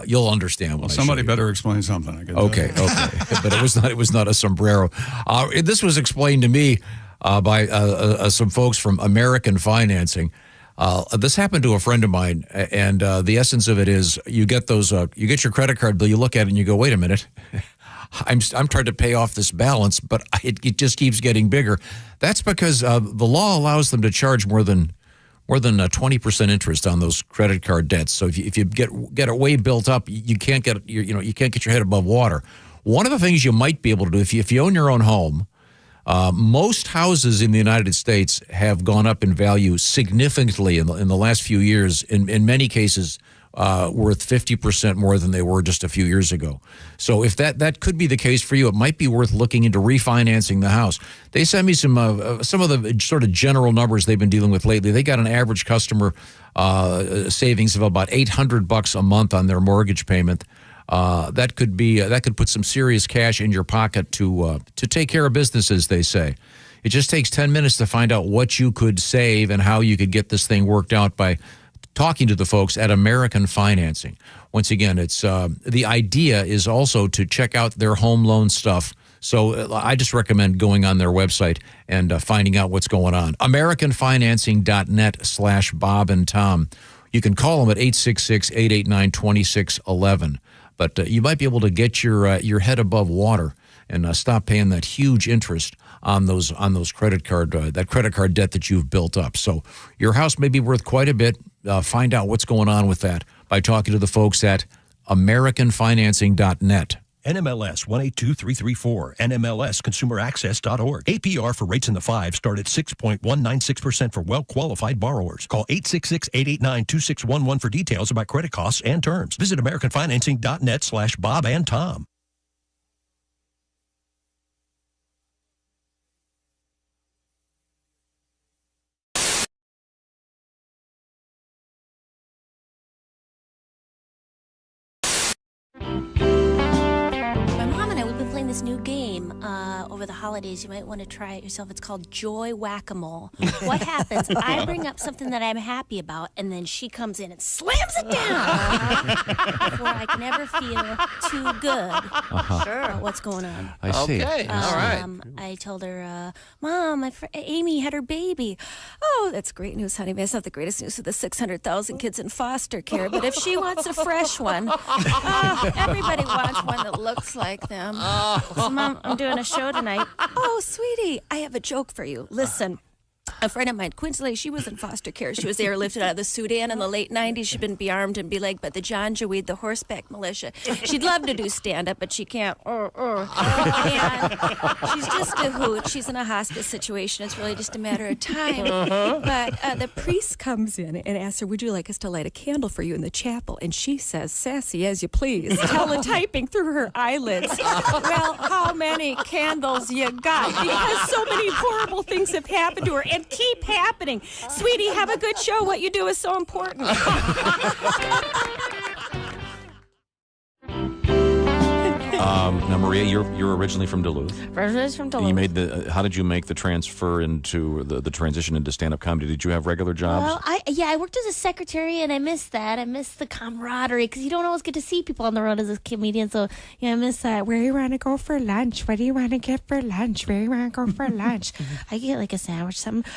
You'll understand. Well, somebody better explain something. I can tell Okay, you. okay, but it was not a sombrero. This was explained to me by some folks from American Financing. This happened to a friend of mine, and the essence of it is you get your credit card bill, you look at it, and you go, wait a minute. I'm trying to pay off this balance, but it just keeps getting bigger. That's because the law allows them to charge more than 20% interest on those credit card debts. So if you get it way built up, you can't get you can't get your head above water. One of the things you might be able to do if you own your own home, most houses in the United States have gone up in value significantly in the last few years. In many cases, worth 50% more than they were just a few years ago. So if that could be the case for you, it might be worth looking into refinancing the house. They sent me some of the sort of general numbers they've been dealing with lately. They got an average customer savings of about $800 a month on their mortgage payment. That could put some serious cash in your pocket to take care of business, as they say. It just takes 10 minutes to find out what you could save and how you could get this thing worked out by talking to the folks at American Financing. Once again, it's the idea is also to check out their home loan stuff. So I just recommend going on their website and finding out what's going on. AmericanFinancing.net/Bob and Tom. You can call them at 866-889-2611. But you might be able to get your head above water and stop paying that huge interest on those credit card debt that you've built up. So your house may be worth quite a bit. Find out what's going on with that by talking to the folks at AmericanFinancing.net. NMLS 182334, NMLSConsumerAccess.org. APR for rates in the 5 start at 6.196% for well-qualified borrowers. Call 866-889-2611 for details about credit costs and terms. Visit AmericanFinancing.net/Bob and Tom. This new game over the holidays. You might want to try it yourself. It's called Joy Whack-A-Mole. What happens? I bring up something that I'm happy about, and then she comes in and slams it down before I can ever feel too good about what's going on. I see. Okay, all right. I told her, Mom, my friend Amy had her baby. Oh, that's great news, honey. That's not the greatest news for the 600,000 kids in foster care, but if she wants a fresh one, everybody wants one that looks like them. So, Mom, I'm doing a show tonight. Oh, sweetie, I have a joke for you. Listen. A friend of mine, coincidentally, she was in foster care. She was airlifted out of the Sudan in the late 90s. She'd been bearmed and belegged by the Janjaweed, the horseback militia. She'd love to do stand-up, but she can't. And she's just a hoot. She's in a hospice situation. It's really just a matter of time. But the priest comes in and asks her, would you like us to light a candle for you in the chapel? And she says, sassy as you please, teletyping through her eyelids. Well, how many candles you got? Because so many horrible things have happened to her and keep happening. Sweetie, have a good show. What you do is so important. Now, Maria, you're originally from Duluth. Originally from Duluth. You made how did you make the transfer into the transition into stand-up comedy? Did you have regular jobs? Well, I worked as a secretary, and I missed that. I missed the camaraderie because you don't always get to see people on the road as a comedian. So I miss that. Where do you want to go for lunch? What do you want to get for lunch? Where do you want to go for lunch? I get like a sandwich, something.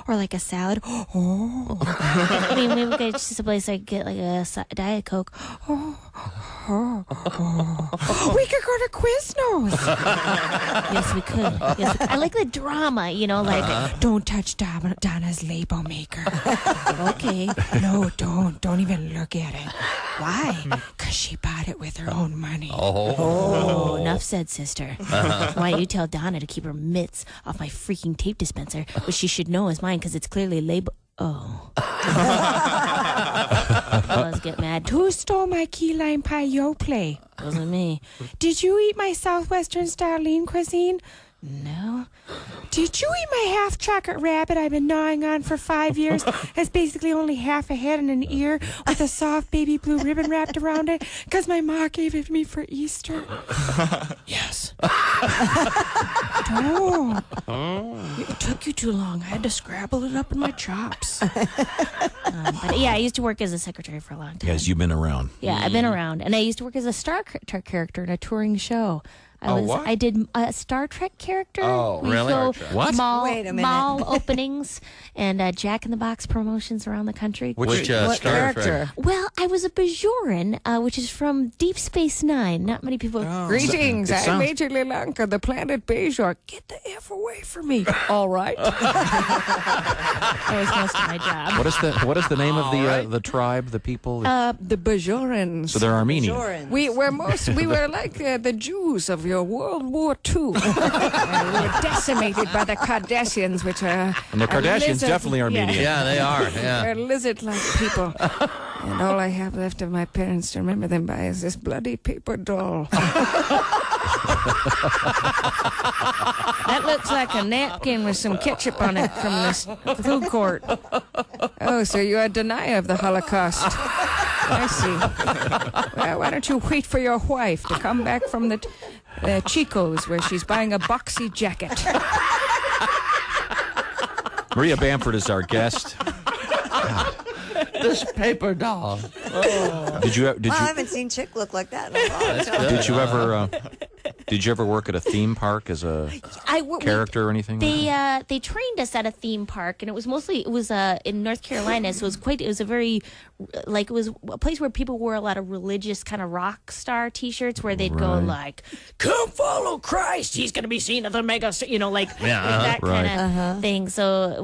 Or like a salad. Oh. I mean, maybe we could just a place I could get like a Diet Coke. We could go to Quiznos. Yes, we could. I like the drama, like don't touch Donna's label maker. Okay. No, don't even look at it. Why? Because she bought it with her own money. Oh, enough said, sister. Why don't you tell Donna to keep her mitts off my freaking tape dispenser, which she should know is mine because it's clearly labeled. Oh. Fellas get mad. Who stole my key lime pie yo play? Wasn't me. Did you eat my Southwestern style lean cuisine? No. Did you eat my half chocolate rabbit I've been gnawing on for 5 years? It's basically only half a head and an ear with a soft baby blue ribbon wrapped around it because my ma gave it to me for Easter. Yes. Oh. It took you too long. I had to scrabble it up in my chops. But yeah, I used to work as a secretary for a long time. Yes, you've been around. Yeah, I've been around, and I used to work as a Star Trek character in a touring show. I did a Star Trek character. Oh, we really? Go What? Mall, Wait a minute. mall openings and Jack in the Box promotions around the country. Which What Star character? Trek? Well, I was a Bajoran, which is from Deep Space Nine. Not many people. Greetings, It I'm sounds- Major Lelanka, the planet Bajor. Get the F away from me. All right. That was most of my job. What is the name of the tribe, the people? The Bajorans. So they're Armenian. Jorans. We were like the Jews of your World War II. We were decimated by the Kardashians, which are And the Kardashians definitely Armenian. Yeah, they are. Yeah. They're lizard-like people. And all I have left of my parents to remember them by is this bloody paper doll. That looks like a napkin with some ketchup on it from this food court. Oh, so you're a denier of the Holocaust. I see. Well, why don't you wait for your wife to come back from the Chico's where she's buying a boxy jacket. Maria Bamford is our guest. This paper doll. Oh. Did you? I haven't seen Chick look like that in a long time. Did you ever? Did you ever work at a theme park as a character or anything? They trained us at a theme park, and it was in North Carolina, so it was a very it was a place where people wore a lot of religious kind of rock star T-shirts where they'd go like, "Come follow Christ, he's going to be seen at the mega," that kind of thing. So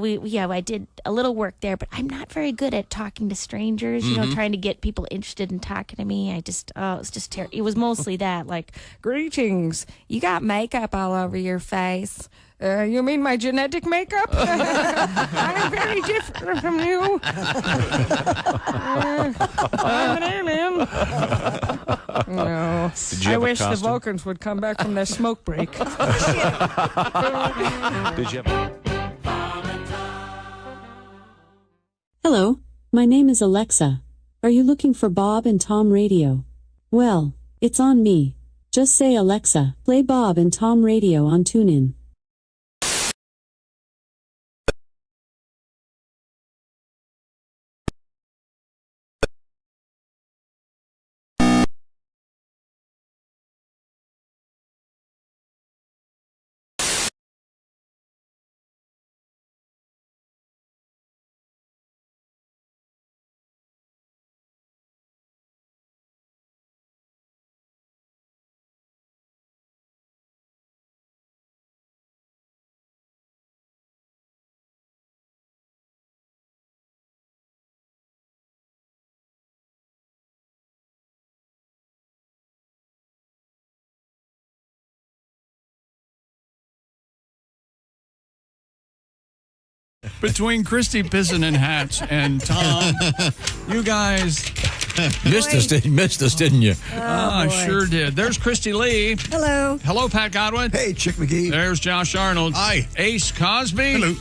I did a little work there, but I'm not very good at talking to strangers. Trying to get people interested in talking to me. It was just terrible. It was mostly that Greetings. You got makeup all over your face. You mean my genetic makeup? I'm very different from you. I'm an alien. No. Did you I have a wish the costume? Vulcans would come back from their smoke break. Did you have? Hello, my name is Alexa. Are you looking for Bob and Tom Radio? Well, it's on me. Just say Alexa, play Bob and Tom Radio on TuneIn. Between Christy pissing in hats and Tom, you guys missed us, didn't you? I sure did. There's Christy Lee. Hello. Hello, Pat Godwin. Hey, Chick McGee. There's Josh Arnold. Hi. Ace Cosby. Hello.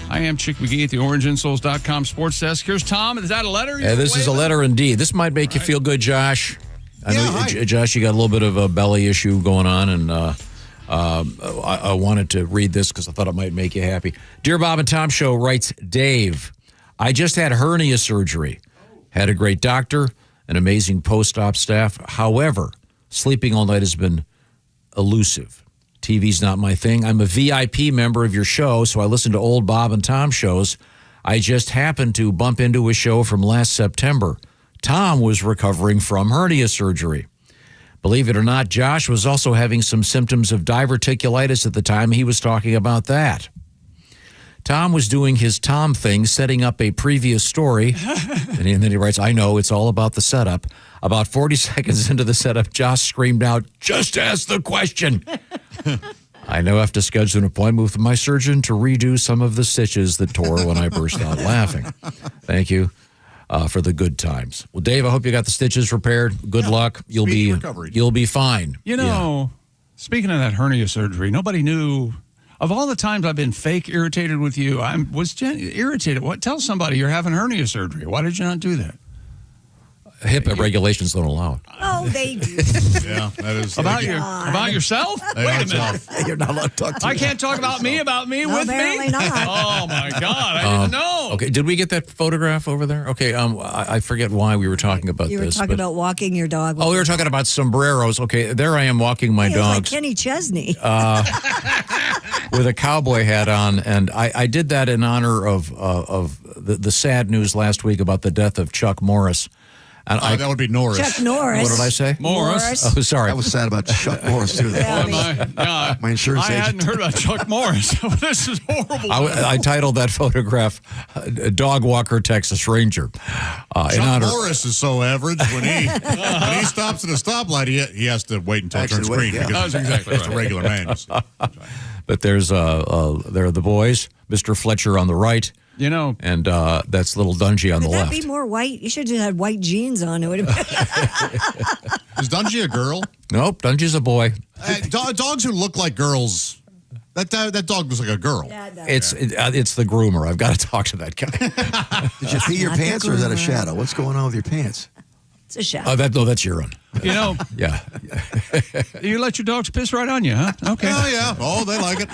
I am Chick McGee at the OrangeInsoles.com sports desk. Here's Tom. Is that a letter? Yeah, this is a letter indeed. This might make you feel good, Josh. I know, hi. Josh, you got a little bit of a belly issue going on, and I wanted to read this because I thought it might make you happy. Dear Bob and Tom Show, writes Dave, I just had hernia surgery. Had a great doctor, an amazing post-op staff. However, sleeping all night has been elusive. TV's not my thing. I'm a VIP member of your show, so I listen to old Bob and Tom shows. I just happened to bump into a show from last September. Tom was recovering from hernia surgery. Believe it or not, Josh was also having some symptoms of diverticulitis at the time he was talking about that. Tom was doing his Tom thing, setting up a previous story. And then he writes, I know, it's all about the setup. About 40 seconds into the setup, Josh screamed out, just ask the question. I now have to schedule an appointment with my surgeon to redo some of the stitches that tore when I burst out laughing. Thank you for the good times. Well, Dave, I hope you got the stitches repaired. Good luck. You'll be fine. You know, speaking of that hernia surgery, nobody knew Of all the times I've been fake irritated with you, I was irritated. What? Tell somebody you're having hernia surgery. Why did you not do that? HIPAA regulations don't allow it. Oh, they do. Yeah, that is About yourself? They Wait a don't minute. tell. You're not allowed to talk to I can't talk about me No, with me? apparently not. Oh, my God. I didn't know. Okay, did we get that photograph over there? Okay, I forget why we were talking about You were this. talking but- about walking your dog. Oh, we were talking about sombreros. Okay, there I am walking my He was like dogs Kenny Chesney. with a cowboy hat on, and I did that in honor of the sad news last week about the death of Chuck Morris. And that would be Norris. Chuck Norris. What did I say? Morris. Oh, sorry. I was sad about Chuck Morris, too. My insurance I agent. hadn't heard about Chuck Morris. This is horrible. I titled that photograph "Dog Walker Texas Ranger." In Chuck honor. Morris is so average when he stops at a stoplight, he has to wait until it turns green because That's exactly it's a regular man. you see. But there's there are the boys, Mr. Fletcher on the right, You know, and that's little Dungy on Could the that left. be more white? You should have had white jeans on. It would have been. Is Dungy a girl? Nope, Dungy's a boy. Dogs who look like girls. That dog looks like a girl. It's the groomer. I've got to talk to that guy. Did you pee your Not the pants or is that a groomer. shadow? What's going on with your pants? It's a shadow. That's urine. you know, Yeah. you let your dogs piss right on you, huh? Okay. Oh, yeah. Oh, they like it.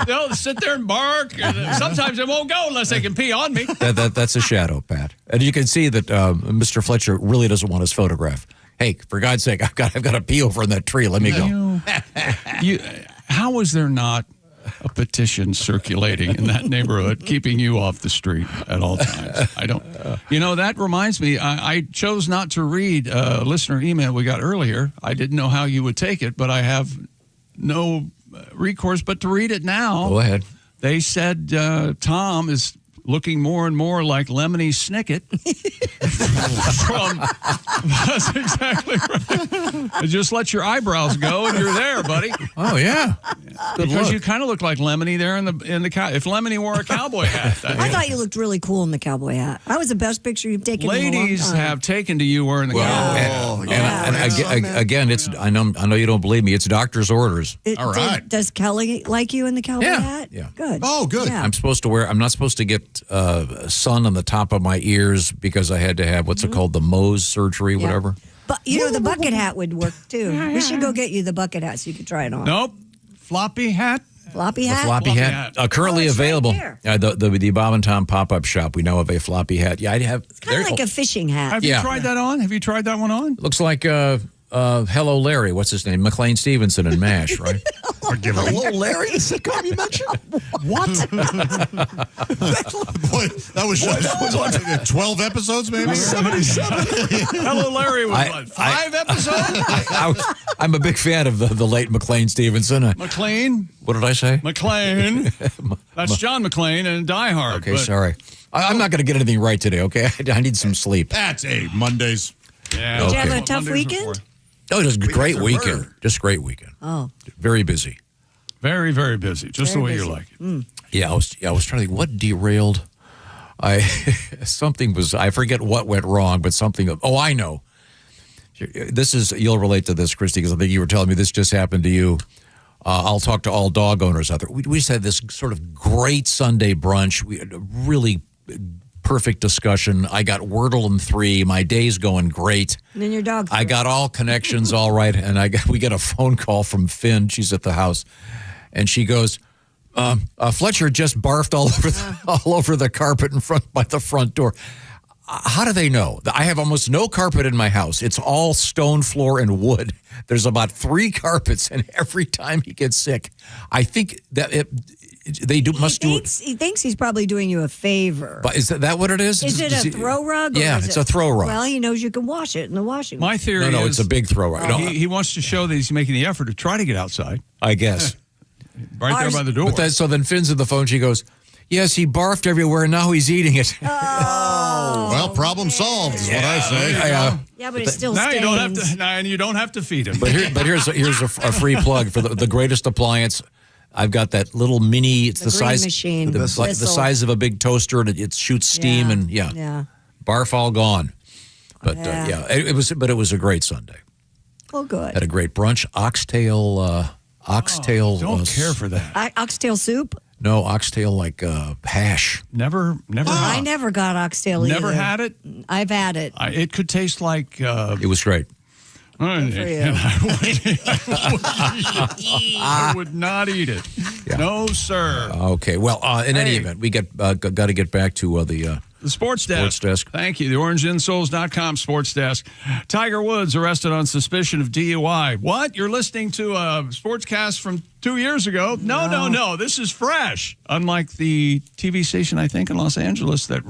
They'll sit there and bark. Sometimes they won't go unless they can pee on me. That's a shadow, Pat. And you can see that Mr. Fletcher really doesn't want his photograph. Hey, for God's sake, I've got to pee over in that tree. Let me go. How is there not a petition circulating in that neighborhood keeping you off the street at all times? I don't. That reminds me, I chose not to read a listener email we got earlier. I didn't know how you would take it, but I have no recourse but to read it now. Go ahead. They said Tom is looking more and more like Lemony Snicket. That's exactly right. Just let your eyebrows go and you're there, buddy. Oh, yeah. Good Because look. you kind of look like Lemony there in the cow. If Lemony wore a cowboy hat, I thought you looked really cool in the cowboy hat. That was the best picture you've taken. in a long ladies time. have taken to you wearing the cowboy hat. And again, it's I know you don't believe me. It's doctor's orders. All right. Does Kelly like you in the cowboy hat? Yeah. Good. Oh, good. Yeah. I'm not supposed to get sun on the top of my ears because I had to have what's it called, the Mohs surgery, whatever. But the bucket hat would work too. We should go get you the bucket hat so you could try it on. Nope. Floppy hat. Floppy The hat. floppy hat, currently it's right available. there. The Bob and Tom pop-up shop. We now have a floppy hat. Yeah, I have. It's kind of like a fishing hat. Have you tried that on? Have you tried that one on? Looks like Hello Larry. What's his name? McLean Stevenson and MASH, right? Hello, Larry, the sitcom you mentioned? What? Boy, that was 12 episodes, maybe? 77. Hello, Larry was what, 5 episodes? I'm a big fan of the late McLean Stevenson. McLean. What did I say? McLean. That's John McClane and Die Hard. Okay, sorry. I'm not going to get anything right today, okay? I need some sleep. That's Mondays. Yeah. Did you have Okay. a tough weekend? Oh, just a great are weekend. murder. Just great weekend. Oh. Very busy. Very, very busy. Just Very the way you busy. like it. Yeah, I was trying to think what derailed. I forget what went wrong, but something. Oh, I know. You'll relate to this, Christy, because I think you were telling me this just happened to you. I'll talk to all dog owners out there. We just had this sort of great Sunday brunch. We had a really perfect discussion. I got Wordle in 3. My day's going great. And then your dog. I got all connections all right, and we get a phone call from Finn. She's at the house, and she goes, "Fletcher just barfed all over the carpet by the front door." How do they know? I have almost no carpet in my house. It's all stone floor and wood. There's about 3 carpets, and every time he gets sick, I think that He thinks he's probably doing you a favor. But is that what it is? Is it a throw rug? Or Yeah, is it's a throw rug. Well, he knows you can wash it in the washing My machine. theory No, is... it's a big throw rug. No, he wants to show that he's making the effort to try to get outside. I guess. Right there by the door. But so then Finn's on the phone. She goes, "Yes, he barfed everywhere. Now he's eating it." Well, problem solved is what I say. Yeah, but it still now stains. you don't have to feed him. But here's a free plug for the greatest appliance. I've got that little mini. It's the green size machine. the size of a big toaster, and it shoots steam and barf all gone. But it was a great Sunday. Well, good. Had a great brunch, oxtail. Don't care for that. Oxtail soup? No, oxtail like hash. Never. I never got oxtail Never either. had it? I've had it. It could taste like. It was great. I would not eat it. Yeah. No, sir. Okay. Well, in any event, we got to get back to the sports desk. Thank you. The orangeinsoles.com sports desk. Tiger Woods arrested on suspicion of DUI. What? You're listening to a sportscast from 2 years ago? No. This is fresh. Unlike the TV station, I think, in Los Angeles that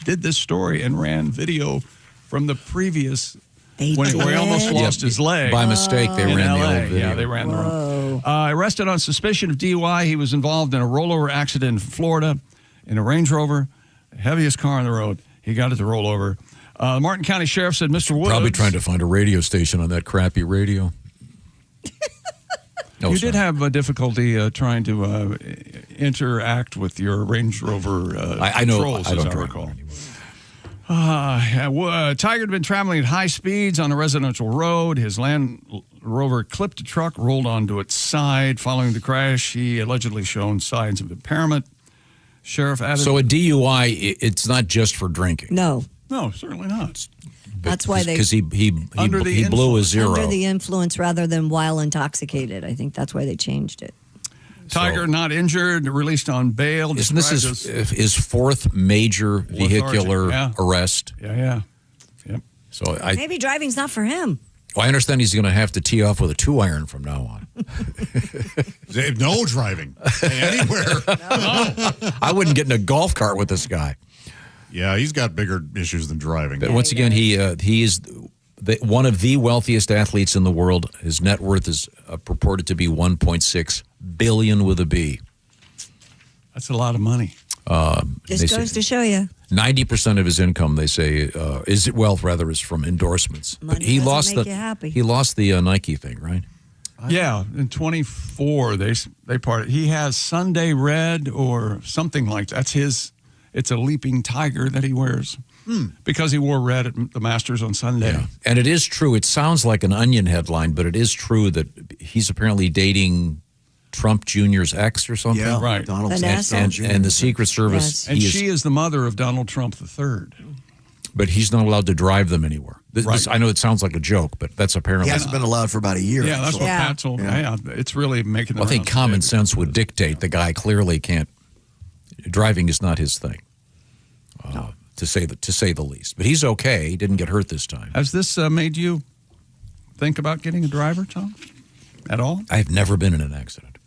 did this story and ran video from the previous. When he almost lost his leg. By mistake, they ran the old video. Yeah, they ran the wrong. Arrested on suspicion of DUI. He was involved in a rollover accident in Florida in a Range Rover, the heaviest car on the road. He got it to roll over. The Martin County Sheriff said Mr. Woods. Probably trying to find a radio station on that crappy radio. You did have difficulty trying to interact with your Range Rover I know. controls, I don't as I drive recall. anymore. Tiger had been traveling at high speeds on a residential road. His Land Rover clipped a truck, rolled onto its side. Following the crash, he allegedly shown signs of impairment. Sheriff added... So a DUI, it's not just for drinking. No, certainly not. That's why they... Because he blew a zero. Under the influence rather than while intoxicated. I think that's why they changed it. Tiger not injured, released on bail. Isn't this his fourth major vehicular arrest? Yeah. Yep. So Maybe driving's not for him. Well, I understand he's going to have to tee off with a 2-iron from now on. No driving anywhere. No. I wouldn't get in a golf cart with this guy. Yeah, he's got bigger issues than driving. But once again, he is one of the wealthiest athletes in the world. His net worth is purported to be $1.6 billion with a B. That's a lot of money. Just goes to show you. 90% of his income, they say, is from endorsements. Money but he lost make you happy. He lost the Nike thing, right? Yeah, in 24 they parted. He has Sunday Red or something like that. That's his. It's a leaping tiger that he wears because he wore red at the Masters on Sunday. Yeah. And it is true. It sounds like an Onion headline, but it is true that he's apparently dating Trump Jr.'s ex or something. Yeah, right. Donald Trump Jr. And the Secret Service. And she is the mother of Donald Trump III. But he's not allowed to drive them anywhere. I know it sounds like a joke, but that's apparently. He hasn't been allowed for about a year. Yeah, that's what Pat told me. Yeah, it's really making the I think rounds common today. sense would dictate the guy clearly can't. Driving is not his thing, to say the least. But he's okay. He didn't get hurt this time. Has this made you think about getting a driver, Tom? At all? I've never been in an accident.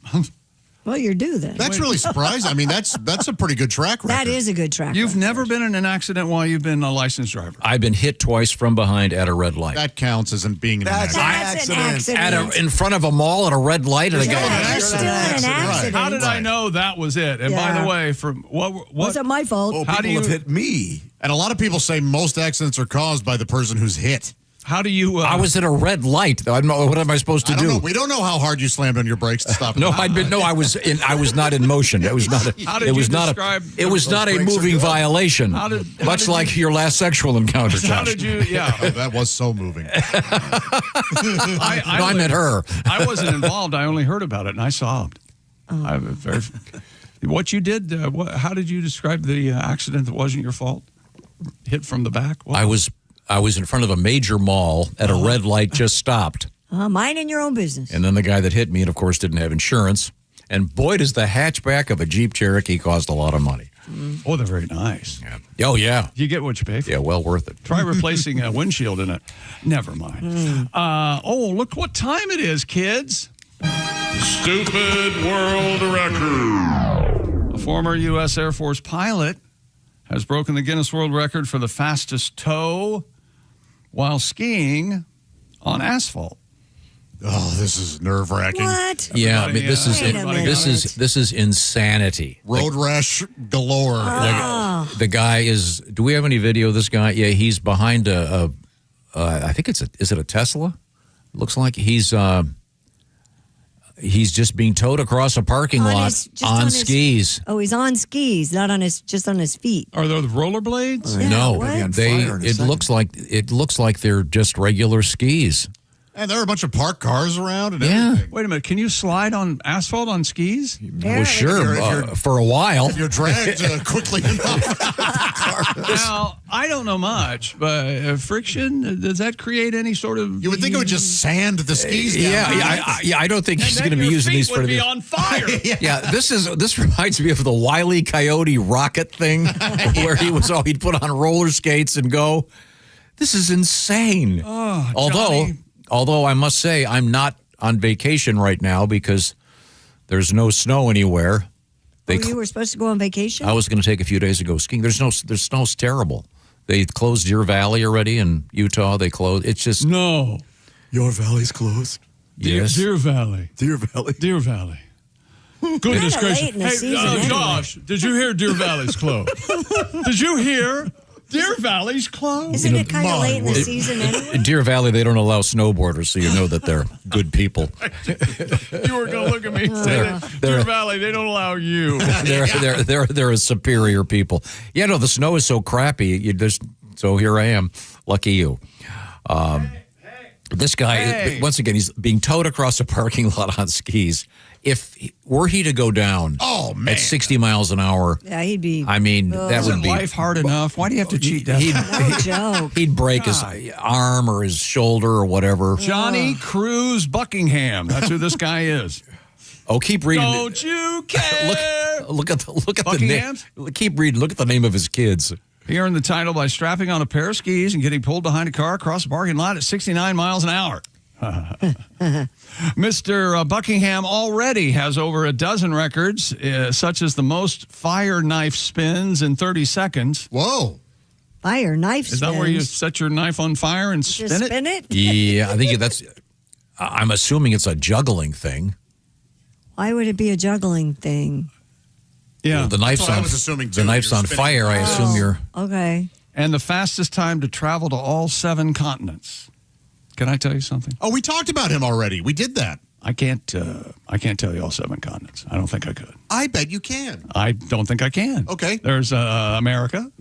Well, you're due then. That's really surprising. I mean, that's a pretty good track record. That is a good track You've record. never been in an accident while you've been a licensed driver? I've been hit twice from behind at a red light. That counts as being in an accident. In front of a mall at a red light at a guy. You're still in an accident. How did I know that was it? And by the way, from what wasn't my fault. Oh, How do you have hit me? And a lot of people say most accidents are caused by the person who's hit. How do you? I was at a red light. What am I supposed to do? We don't know how hard you slammed on your brakes to stop. I was not in motion. It was not. It was not a moving violation. Much like your last sexual encounter, Josh. How did you? Yeah, that was so moving. I meant her. I wasn't involved. I only heard about it and I sobbed. What you did? How did you describe the accident that wasn't your fault? Hit from the back. What? I was in front of a major mall at a red light, just stopped. Minding your own business. And then the guy that hit me, and of course, didn't have insurance. And boy, does the hatchback of a Jeep Cherokee cost a lot of money. Oh, they're very nice. Yeah. Oh, yeah. You get what you pay for. Yeah, well worth it. Try replacing a windshield in it. Never mind. Look what time it is, kids. Stupid world record. A former U.S. Air Force pilot has broken the Guinness World Record for the fastest tow while skiing on asphalt. Oh, this is nerve-wracking. What? Yeah, I mean, this is insanity. Road rash galore. The guy is. Do we have any video of this guy? Yeah, he's behind I think is it a Tesla? Looks like he's just being towed across a parking lot on skis. He's on skis, not on just on his feet. Are there the rollerblades? No, it looks like they're just regular skis. And there are a bunch of parked cars around and Yeah. everything. Wait a minute. Can you slide on asphalt on skis? Well, sure, for a while. If you're dragged quickly enough. Now, I don't know much, but friction, does that create any sort of... You would think it would just sand the skis down. I don't think he's going to be using these for would be this. on fire. Yeah, this reminds me of the Wile E. Coyote rocket thing, where he'd put on roller skates and go. This is insane. Oh, Although I must say I'm not on vacation right now because there's no snow anywhere. You were supposed to go on vacation? I was going to take a few days to go skiing. There's snow's terrible. They closed Deer Valley already in Utah. They closed. It's just no. Your valley's closed. Yes. Deer Valley. Deer Valley. Deer Valley. Goodness Kinda gracious. late in the season anyway. Josh, did you hear Deer Valley's closed? Did you hear Deer Valley's closed? Isn't it kind of late in the season anyway? In Deer Valley, they don't allow snowboarders, so you know that they're good people. You were going to look at me and say that. Deer Valley, they don't allow you. They're a superior people. Yeah, no, the snow is so crappy. So here I am. Lucky you. This guy, once again, he's being towed across a parking lot on skis. Were he to go down at 60 miles an hour, yeah, he'd be. I mean, that would be. Life hard enough? Why do you have to cheat? No joke. He'd break his arm or his shoulder or whatever. Johnny Cruz Buckingham. That's who this guy is. Oh, keep reading. Don't you care? Look at the name. Keep reading. Look at the name of his kids. He earned the title by strapping on a pair of skis and getting pulled behind a car across the parking lot at 69 miles an hour. Mr. Buckingham already has over a dozen records, such as the most fire knife spins in 30 seconds. Whoa. Fire knife spins? Is that where you set your knife on fire and spin it? Spin it? Yeah, I think that's. I'm assuming it's a juggling thing. Why would it be a juggling thing? Yeah. Well, the knife's on. The knife's on fire. I assume you're. Okay. And the fastest time to travel to all 7 continents. Can I tell you something? Oh, we talked about him already. We did that. I can't tell you all 7 continents. I don't think I could. I bet you can. I don't think I can. Okay. There's America.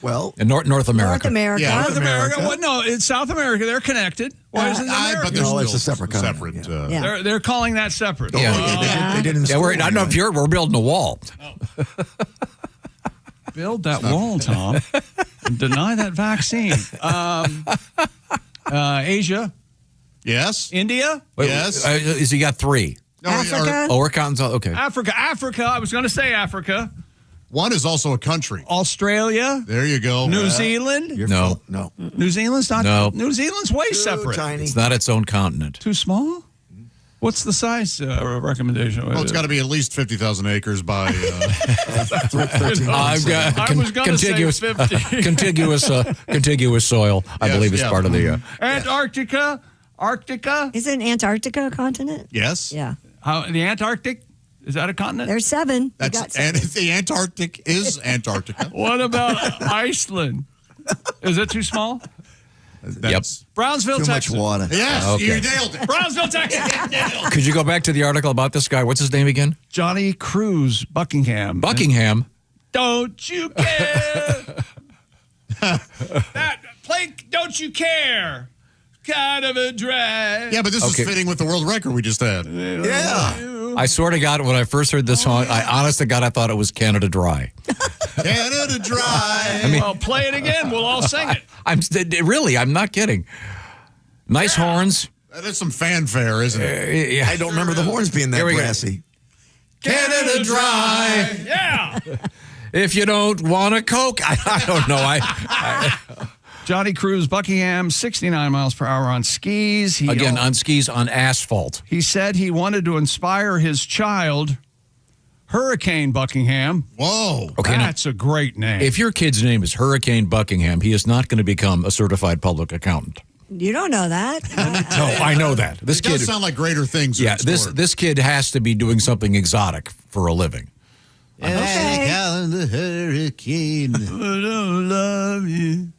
Well, in North America. North America. Yeah, North America. Well, no, it's South America. They're connected. Why isn't it America? But there's it's a still separate continent. Yeah. They're calling that separate. Yeah. They didn't. Yeah, I don't know if we're building a wall. Build that wall, Tom. And deny that vaccine. Asia. Yes. India. Yes. Is he got 3? No, Africa. Oh, we're counting. Okay. Africa. I was going to say Africa. One is also a country. Australia. There you go. New Zealand. No. New Zealand's not. No. New Zealand's way separate. Tiny. It's not its own continent. Too small? What's the size recommendation? Well, it's got to be at least 50,000 acres by. 13 I've got I was gonna say contiguous, 50. contiguous soil. I Yes, believe is yeah. part of the. Antarctica. Isn't Antarctica a continent? Yes. Yeah. The Antarctic? Is that a continent? There's 7. We got That's 7. and the Antarctic is Antarctica. What about Iceland? Is it too small? That's Brownsville, Too Texas. much water. Yes, Okay. you nailed it. Brownsville, Texas. Could you go back to the article about this guy? What's his name again? Johnny Cruz Buckingham. Buckingham. Don't you care? Don't you care? Kind of a drag. Yeah, but this is fitting with the world record we just had. Yeah. I swear to God, when I first heard this song, I honest to God, I thought it was Canada Dry. Canada Dry. I mean, Well, play it again. We'll all sing it. I'm not kidding. Nice horns. That is some fanfare, isn't it? Yeah. I don't remember the horns being that Here we go. brassy. Canada Dry. Yeah. If you don't want a Coke, I don't know. Johnny Cruz Buckingham, 69 miles per hour on skis. On skis on asphalt. He said he wanted to inspire his child, Hurricane Buckingham. Whoa. Okay, now, That's a great name. if your kid's name is Hurricane Buckingham, he is not going to become a certified public accountant. You don't know that. No, I know that. This It kid does sound like greater things. are Yeah, in store. this kid has to be doing something exotic for a living. Okay. The hurricane. I don't love you.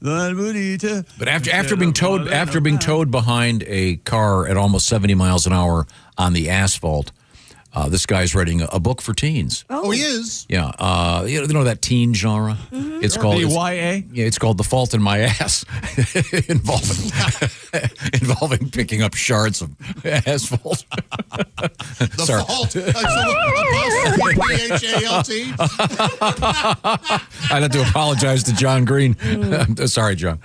But after being towed behind a car at almost 70 miles an hour on the asphalt, This guy's writing a book for teens. Oh, he is. Yeah, you know that teen genre. It's called The YA. Yeah, it's called "The Fault in My Ass," involving picking up shards of asphalt. The Sorry. fault. P-H-A-L-T. I'd have to apologize to John Green. Sorry, John.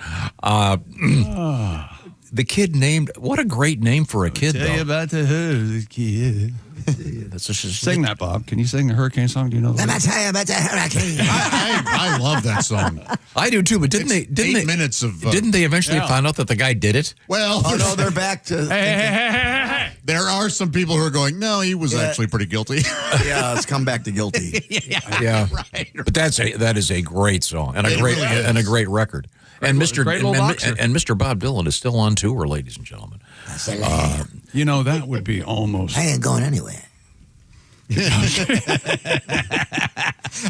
The kid named, what a great name for a kid, Tell you though. about the kid. Sing that, Bob. Can you sing the hurricane song? Do you know that? Let me tell you about the hurricane. I love that song. I do too, but didn't they? Minutes of. Didn't they eventually yeah. find out that the guy did it? Well, Oh, no, they're back to. there are some people who are going, no, he was actually pretty guilty. Yeah, let's come back to guilty. Yeah, right. But that is a great song and a great record. And Mr. Bob Dylan is still on tour, ladies and gentlemen. You know, that would be almost. I ain't going anywhere.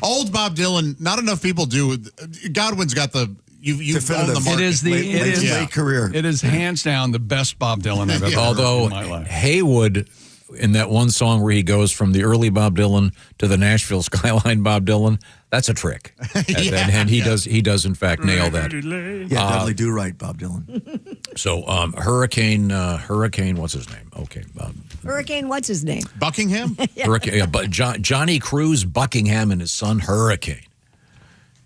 Old Bob Dylan, not enough people do. Godwin's got the you've owned the market. It is late career. It is hands down the best Bob Dylan I've ever heard Although in my life. Haywood, in that one song where he goes from the early Bob Dylan to the Nashville Skyline Bob Dylan, that's a trick. And he does in fact nail that. Yeah, definitely do right, Bob Dylan. So Hurricane, what's his name? Okay, Hurricane, what's his name? Buckingham. Hurricane, yeah, but Johnny Cruz Buckingham and his son Hurricane.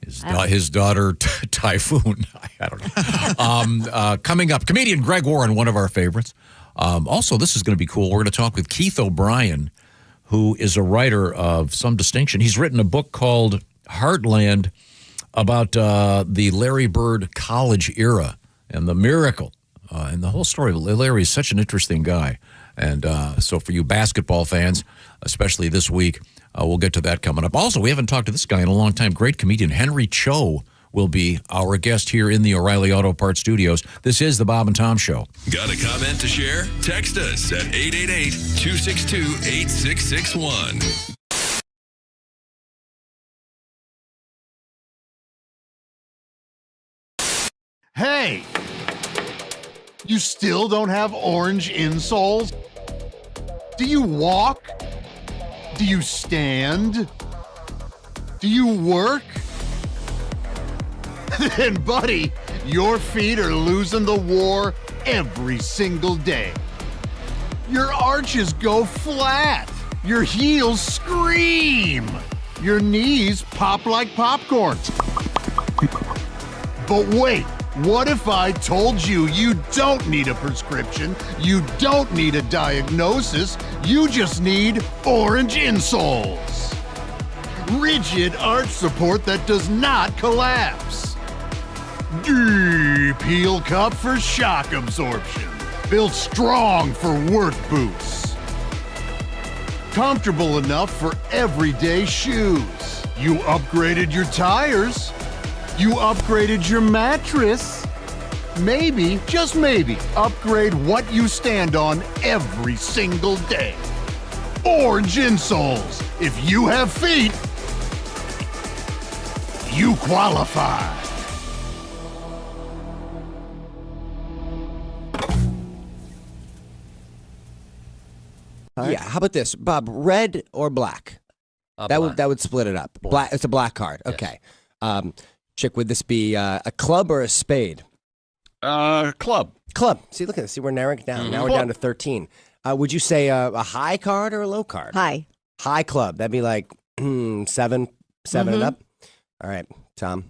His daughter Typhoon. I don't know. Coming up, comedian Greg Warren, one of our favorites. Also, this is going to be cool. We're going to talk with Keith O'Brien, who is a writer of some distinction. He's written a book called Heartland about the Larry Bird college era and the miracle and the whole story. Larry is such an interesting guy. And so for you basketball fans, especially this week, we'll get to that coming up. Also, we haven't talked to this guy in a long time. Great comedian Henry Cho will be our guest here in the O'Reilly Auto Parts studios. This is the Bob and Tom Show. Got a comment to share? Text us at 888-262-8661. Hey! You still don't have orange insoles? Do you walk? Do you stand? Do you work? Then, buddy, your feet are losing the war every single day. Your arches go flat. Your heels scream. Your knees pop like popcorn. But wait, what if I told you you don't need a prescription, you don't need a diagnosis, you just need orange insoles? Rigid arch support that does not collapse. Deep heel cup for shock absorption. Built strong for work boots. Comfortable enough for everyday shoes. You upgraded your tires. You upgraded your mattress. Maybe, just maybe, upgrade what you stand on every single day. Orange insoles. If you have feet, you qualify. Yeah, how about this, Bob? Red or black? Black. That would split it up. Black. It's a black card. Okay. Chick, would this be a club or a spade? Club. Club. See, look at this. See, we're narrowing it down. Now we're down to 13. Would you say a high card or a low card? High. High club. That'd be like 7 and up. All right, Tom.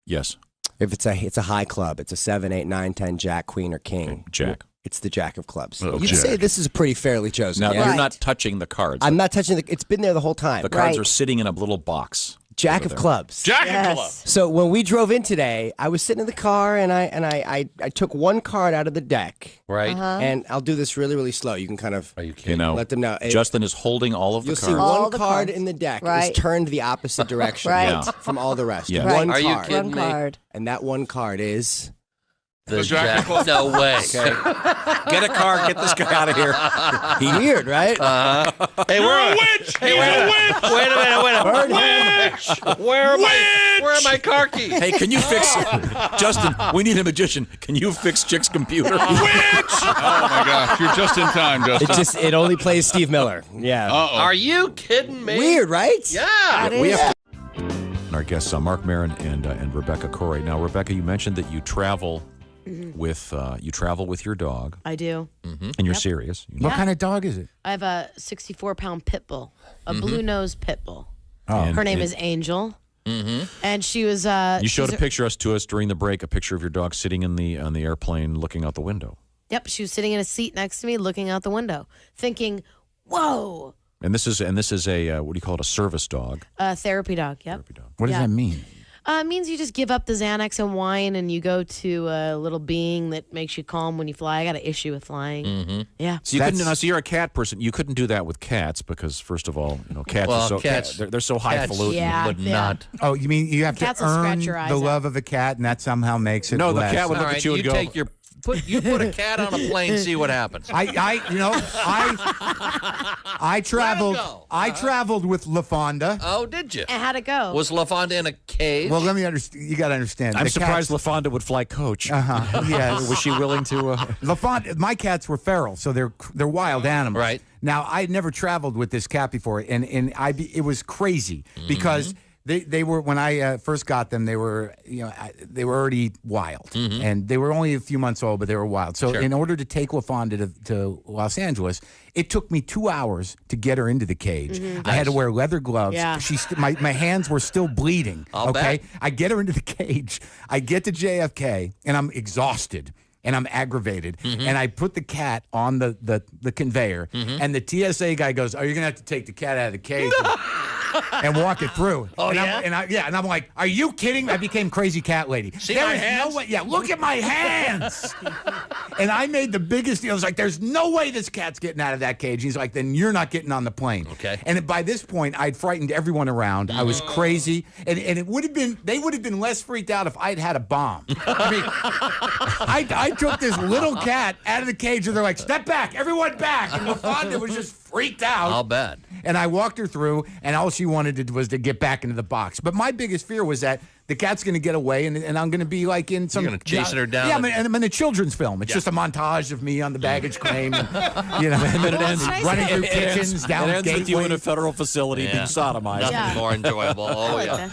Yes. If it's a high club, it's a 7, 8, 9, 10, jack, queen, or king. Okay, jack. It's the jack of clubs. Oh, You'd jack. say this is pretty fairly chosen. Now, yeah? you're not touching the cards. I'm not touching it's been there the whole time. The cards are sitting in a little box. Jack over of there. clubs. Jack of clubs. So when we drove in today, I was sitting in the car and I took one card out of the deck. Right. And I'll do this really, really slow. You can kind of let them know. Justin is holding all of the You'll cards. see one card in the deck Right. is turned the opposite direction Right. from all the rest. Yeah. One Are you card. kidding One card. And that one card is The Jack. No way. Okay. Get a car. Get this guy out of here. Weird, right? Hey, we're a witch. Hey, wait a minute. Witch. Where are my car keys? Hey, can you fix Justin? We need a magician. Can you fix Chick's computer? Witch. Oh my gosh, you're just in time, Justin. It only plays Steve Miller. Yeah. Are you kidding me? Weird, right? Yeah. We have our guests, Mark Maron and Rebecca Corey. Now, Rebecca, you mentioned that you travel with your dog. I do. And you're serious. What kind of dog is it? I have a 64-pound pit bull, a blue-nosed pit bull. Oh. Her name is Angel. And she was. You showed a picture to us during the break, a picture of your dog sitting on the airplane looking out the window. Yep, she was sitting in a seat next to me, looking out the window, thinking, "Whoa." And this is a what do you call it? A service dog. A therapy dog. Yep. Therapy dog. What does that mean? It means you just give up the Xanax and wine, and you go to a little being that makes you calm when you fly. I got an issue with flying. Yeah. So you couldn't. So you're a cat person. You couldn't do that with cats because, first of all, cats are so they're so highfalutin. Yeah, would not. Oh, you mean you have Cats to will earn scratch your eyes the out. of a cat, and that somehow makes it No, the less. cat would look at you and go. Take your put a cat on a plane, see what happens. I traveled with LaFonda. Oh, did you? And how'd it go? Was LaFonda in a cage? Well, let me understand. You got to understand. I'm The surprised cats- LaFonda would fly coach. Yes. Was she willing to? LaFonda. My cats were feral, so they're wild animals. Right. Now, I'd never traveled with this cat before, and it was crazy because. They were when I first got them. They were they were already wild, and they were only a few months old, but they were wild. So in order to take LaFonda to Los Angeles, it took me 2 hours to get her into the cage. I had to wear leather gloves. Yeah. My hands were still bleeding. I'll okay, bet. I get her into the cage. I get to JFK, and I'm exhausted. And I'm aggravated, and I put the cat on the conveyor, and the TSA guy goes, "Oh, you're gonna have to take the cat out of the cage and walk it through." Oh, and I'm like, "Are you kidding?" I became crazy cat lady. See There my is hands? no way. Yeah, look at my hands. And I made the biggest deal. I was like, "There's no way this cat's getting out of that cage." He's like, "Then you're not getting on the plane." Okay. And by this point, I'd frightened everyone around. I was crazy, and it would have been they would have been less freaked out if I'd had a bomb. I mean, I took this little cat out of the cage, and they're like, "Step back, everyone back!" And LaFonda was just freaked out. I'll bet. And I walked her through, and all she wanted was to get back into the box. But my biggest fear was that the cat's going to get away, and I'm going to be like in some. You're gonna chasing her down. Yeah, I'm in a children's film. It's just a montage of me on the baggage claim, and, and then it ends running through kitchens, down it ends with you in a gateways. federal facility being sodomized. Nothing more enjoyable. Oh, yeah.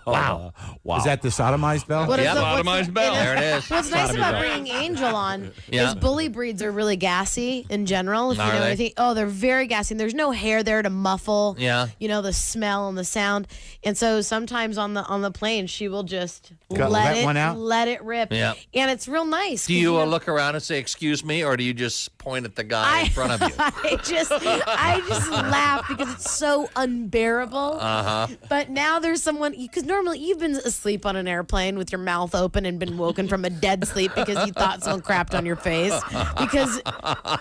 Wow. Is that the sodomized bell? What is Yep. the- what's Sodomized the- bell. and There it is. What's nice Sodomy about bell. bringing Angel on Yeah. is bully breeds are really gassy in general. If you Are know they? anything, they're very gassy. And there's no hair there to muffle. Yeah. The smell and the sound. And so sometimes on the plane, she will just Let one out? let it rip. Yeah. And it's real nice. Do 'cause, you know, look around and say, "Excuse me," or do you just point at the guy in front of you? I just laugh because it's so unbearable. But now there's someone, because normally you've been asleep on an airplane with your mouth open and been woken from a dead sleep because you thought someone crapped on your face. Because,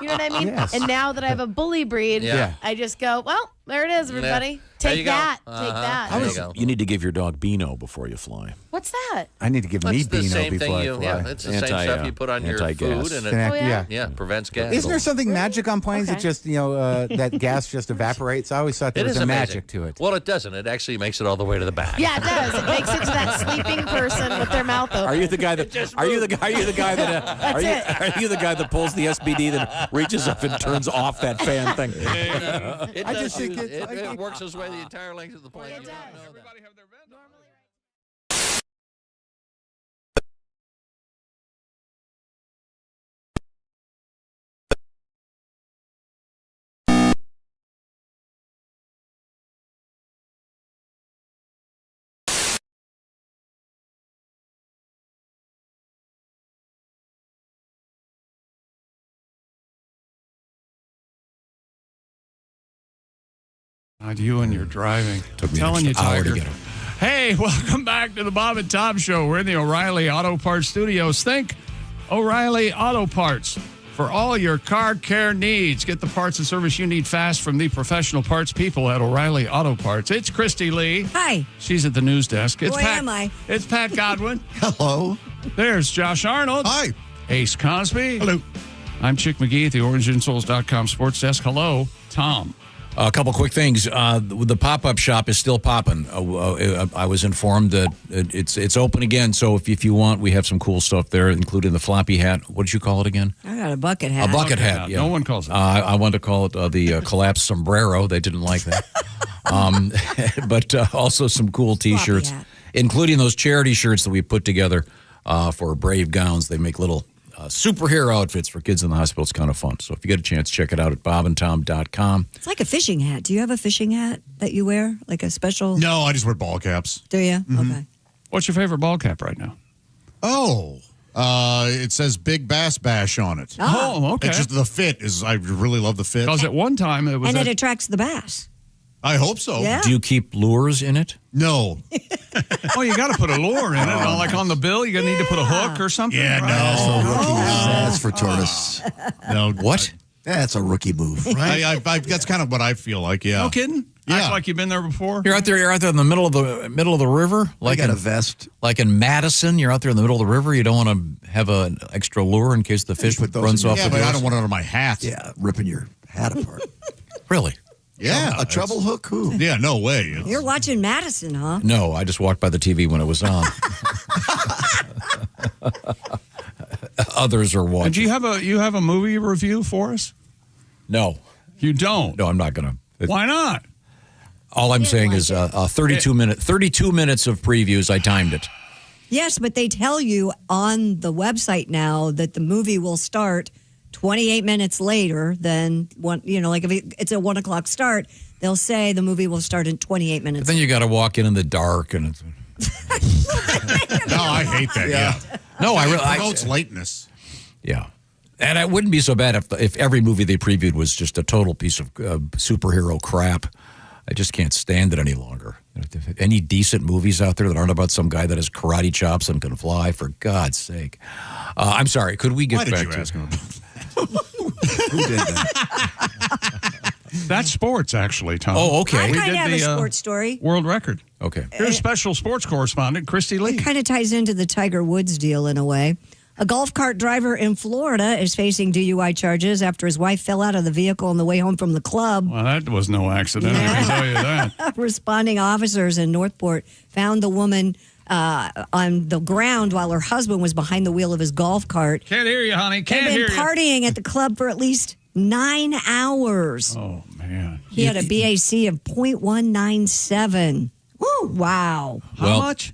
you know what I mean? Yes. And now that I have a bully breed, Yeah. I just go, well, there it is, everybody. There Take you go. that. Take that. There you go. You need to give your dog Beano before you fly. What's that? I need to give me It's the Beano same before thing I you, fly. yeah, it's the same stuff you put on your anti-gas. food, and it, Yeah. prevents gas. Isn't there something magic on planes that Okay. just that gas just evaporates? I always thought there It was is a amazing. magic to it. Well, it doesn't. It actually makes it all the way to the back. Yeah, it does. It makes it to that sleeping person with their mouth open. Are you the guy that? Are you the guy that? Are you the guy that pulls the SBD that reaches up and turns off that fan thing? It I does just think use- it's- it works its way the entire length of the plane. You don't know that. Not you and your driving. Took me Telling you, an hour to Tiger. get him. Hey, welcome back to the Bob and Tom Show. We're in the O'Reilly Auto Parts Studios. Think O'Reilly Auto Parts for all your car care needs. Get the parts and service you need fast from the professional parts people at O'Reilly Auto Parts. It's Christy Lee. Hi. She's at the news desk. It's Boy, Pat, am I. It's Pat Godwin. Hello. There's Josh Arnold. Hi. Ace Cosby. Hello. I'm Chick McGee at the OriginSouls.com sports desk. Hello, Tom. A couple quick things. The pop-up shop is still popping. I was informed that it's open again. So if you want, we have some cool stuff there, including the floppy hat. What did you call it again? I got a bucket hat. A bucket hat. Yeah. No one calls it. I wanted to call it the collapsed sombrero. They didn't like that. But also some cool T-shirts, including those charity shirts that we put together for Brave Gowns. They make little superhero outfits for kids in the hospital. It's kind of fun. So if you get a chance, check it out at bobandtom.com. It's like a fishing hat. Do you have a fishing hat that you wear? Like a special? No, I just wear ball caps. Do you? Mhm. Okay. What's your favorite ball cap right now? Oh, it says Big Bass Bash on it. Oh, okay. It's just the fit is. I really love the fit. Because at one time it was. And it attracts the bass. I hope so. Yeah. Do you keep lures in it? No. Oh, you got to put a lure in it. Like on the bill, you need to put a hook or something. Yeah, right? That's for tourists. No. What? That's a rookie move, right? That's kind of what I feel like. Yeah. No kidding. Yeah. Act like you've been there before. You're out there in the middle of the river, like got a vest, like in Madison. You're out there in the middle of the river. You don't want to have an extra lure in case the fish runs off. Yeah, but I don't want it on my hat. Yeah, ripping your hat apart. Really? Yeah, a treble hook. Who? Yeah, no way. You're watching Madison, huh? No, I just walked by the TV when it was on. Others are watching. And do you have a movie review for us? No, you don't. No, I'm not going to. Why not? All I'm saying is 32 minutes of previews. I timed it. Yes, but they tell you on the website now that the movie will start 28 minutes later than one. You know, like if it's a 1:00 start, they'll say the movie will start in 28 minutes. But then you got to walk in the dark, and it's. No, I hate that. Yeah. No, I really. It promotes lateness. Yeah. And it wouldn't be so bad if every movie they previewed was just a total piece of superhero crap. I just can't stand it any longer. Any decent movies out there that aren't about some guy that has karate chops and can fly, for God's sake. I'm sorry, could we get back to... ask him? Who did that? That's sports, actually, Tom. Oh, okay. I We kind did of have the, a sports story. World record. Okay. Here's special sports correspondent, Christy Lee. It kind of ties into the Tiger Woods deal in a way. A golf cart driver in Florida is facing DUI charges after his wife fell out of the vehicle on the way home from the club. Well, that was no accident, I can tell you that. Responding officers in Northport found the woman on the ground while her husband was behind the wheel of his golf cart. Can't hear you, honey. Can't They'd hear been you. partying at the club for at least 9 hours. Oh, man. He had a BAC of .197. Woo, wow. How much?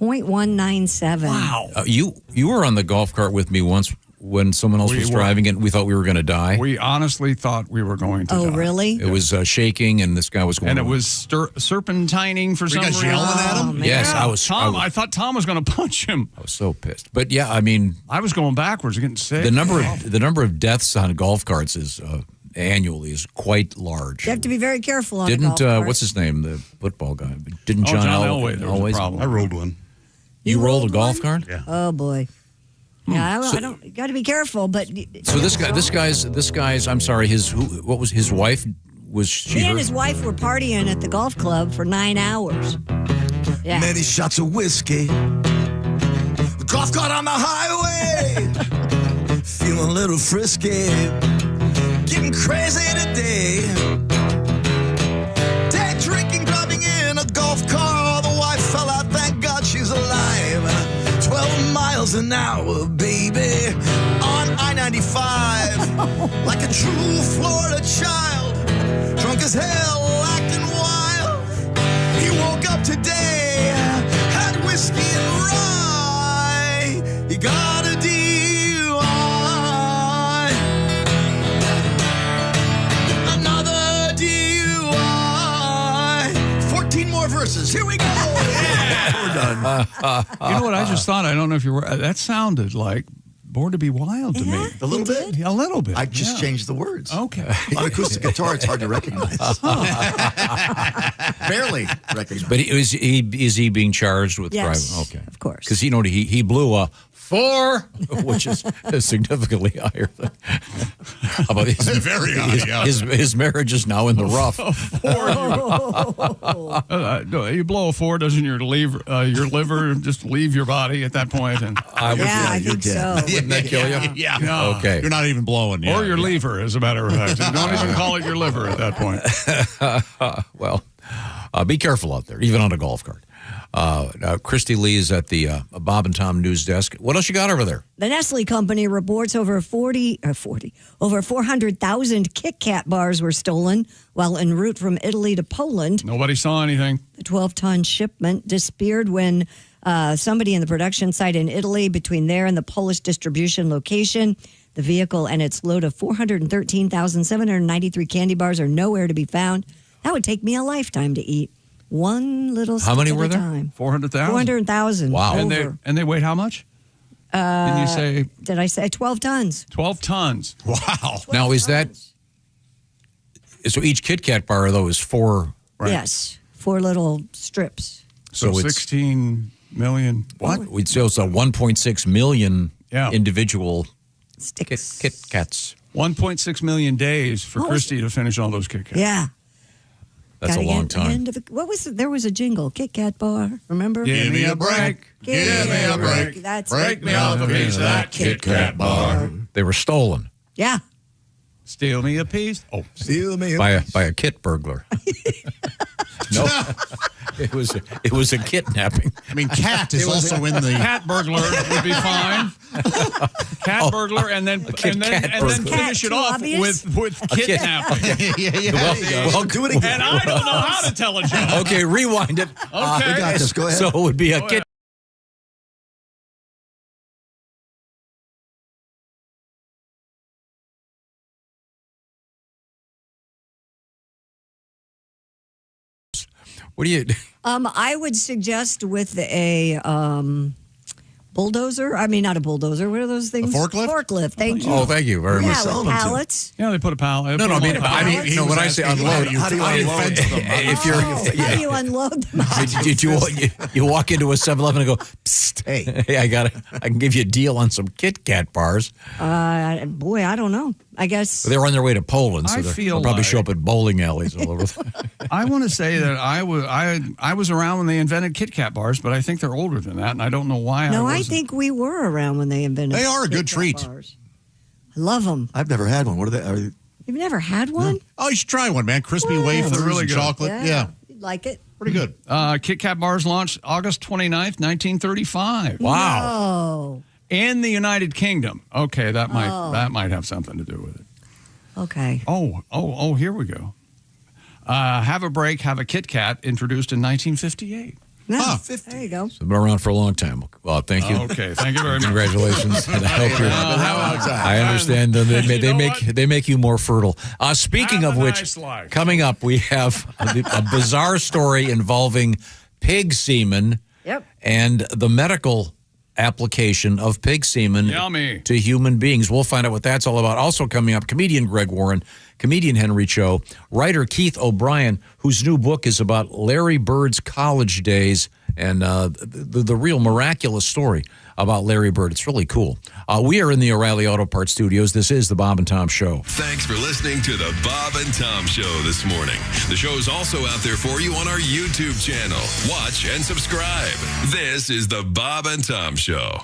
.197. Wow. You were on the golf cart with me once when someone else was driving it, and we thought we were going to die. We honestly thought we were going to die. Oh, really? It was shaking, and this guy was going. And it was serpentining for some guys reason. yelling at him? man. Yes, Yeah, I was. I thought Tom was going to punch him. I was so pissed. But yeah, I mean, I was going backwards, getting sick. the number of deaths on golf carts is annually is quite large. You have to be very careful on a Didn't golf cart. what's his name, the football guy? Didn't John John Elway, there was a always? problem. I rolled one. You rolled a golf cart? Yeah. Oh, boy. Yeah, I don't. You got to be careful, but So this guy's. I'm sorry. What was his wife? Was she? he and his wife were partying at the golf club for 9 hours. Yeah. Many shots of whiskey. The golf cart on the highway. Feeling a little frisky. Getting crazy today. Day drinking, driving in a golf car. The wife fell out. Thank God she's alive. 12 miles an hour, baby. On I-95. Like a true Florida child. Drunk as hell, acting wild. He woke up today. Had whiskey and rye. He got a DUI. Another DUI. 14 more verses. Here we go. Yeah, we're done. You know what I just thought? I don't know if you were. That sounded like Born to Be Wild to me. A little bit? Yeah, a little bit. I just changed the words. Okay. On acoustic guitar, it's hard to recognize. Barely recognize. But is he being charged with Yes, driving? Okay, of course. Because he blew a 4, which is significantly higher than. How about Very high, his marriage is now in the rough. You blow a 4, doesn't your liver just leave your body at that point? And I think so. Wouldn't that kill you? Yeah. No. Okay. You're not even blowing yet. Or your lever, as a matter of fact. Don't even call it your liver at that point. Well, be careful out there, even on a golf cart. Christy Lee is at the Bob and Tom news desk. What else you got over there? The Nestle company reports over 400,000 Kit Kat bars were stolen while en route from Italy to Poland. Nobody saw anything. The 12-ton shipment disappeared when somebody in the production site in Italy, between there and the Polish distribution location, the vehicle and its load of 413,793 candy bars are nowhere to be found. That would take me a lifetime to eat. One little How many stick were at a there? time. 400,000? 400,000. Wow. And they weighed how much? Did you say? Did I say 12 tons? 12 tons. Wow. Now, is that so? Each Kit Kat bar, though, is 4. Right. Yes, 4 little strips. So it's 16 million. What? So it's a 1.6 million Yeah. individual Sticks. Kit Kats. 1.6 million days for Oh, Christy to finish all those Kit Kats. Yeah. That's Gotta a long get the time. end of it. What was it? There was a jingle, Kit Kat bar. Remember? Give me a break. Give me a break. That's Break me off a piece of that Kit Kat bar. They were stolen Yeah. Steal me a piece. Oh, Steal me by a kit burglar. No, it was a kidnapping. I mean, cat is also in the cat burglar would be fine. Cat burglar, and then finish it off with kidnapping. Well, do it again. And I don't know how to tell a joke. Okay, rewind it. Okay. We got this. Go ahead. So it would be a kid. What do you? I would suggest with a bulldozer. I mean, not a bulldozer. What are those things? A forklift? Forklift. Thank you. Oh, thank you very much. Yeah, with pallets. Yeah, they put a pallet. No, I mean, He was when I asking say unload, how do you fence them? if you're, How do you unload them? did you walk into a 7-Eleven and go, Psst, hey, I can give you a deal on some Kit Kat bars. Boy, I don't know. I guess They're on their way to Poland, so I they'll feel probably like- show up at bowling alleys all over. I want to say that I was around when they invented Kit Kat bars, but I think they're older than that, and I don't know why. No, I I wasn't. think we were around when they invented. They are a Kit good Kat treat. bars. I love them. I've never had one. What are they? Are they You've never had one? Oh, you should try one, man. Crispy wafers They're really and good. chocolate. Yeah. You'd like it. Pretty good. Kit Kat bars launched August 29th, 1935. Wow. In the United Kingdom. Okay, that might have something to do with it. Okay. Oh, here we go. Have a break, have a Kit Kat, introduced in 1958. No, there you go. They've been around for a long time. Well, thank you. Okay, thank you very much. Congratulations. And I hope you're. I understand that they make you more fertile. Speaking Have of a which, nice life. coming up we have a bizarre story involving pig semen. Yep. And the medical application of pig semen Yummy. to human beings. We'll find out what that's all about. Also coming up, comedian Greg Warren, comedian Henry Cho, writer Keith O'Brien, whose new book is about Larry Bird's college days and the real miraculous story about Larry Bird. It's really cool. We are in the O'Reilly Auto Parts studios. This is the Bob and Tom Show. Thanks for listening to the Bob and Tom Show this morning. The show is also out there for you on our YouTube channel. Watch and subscribe. This is the Bob and Tom Show.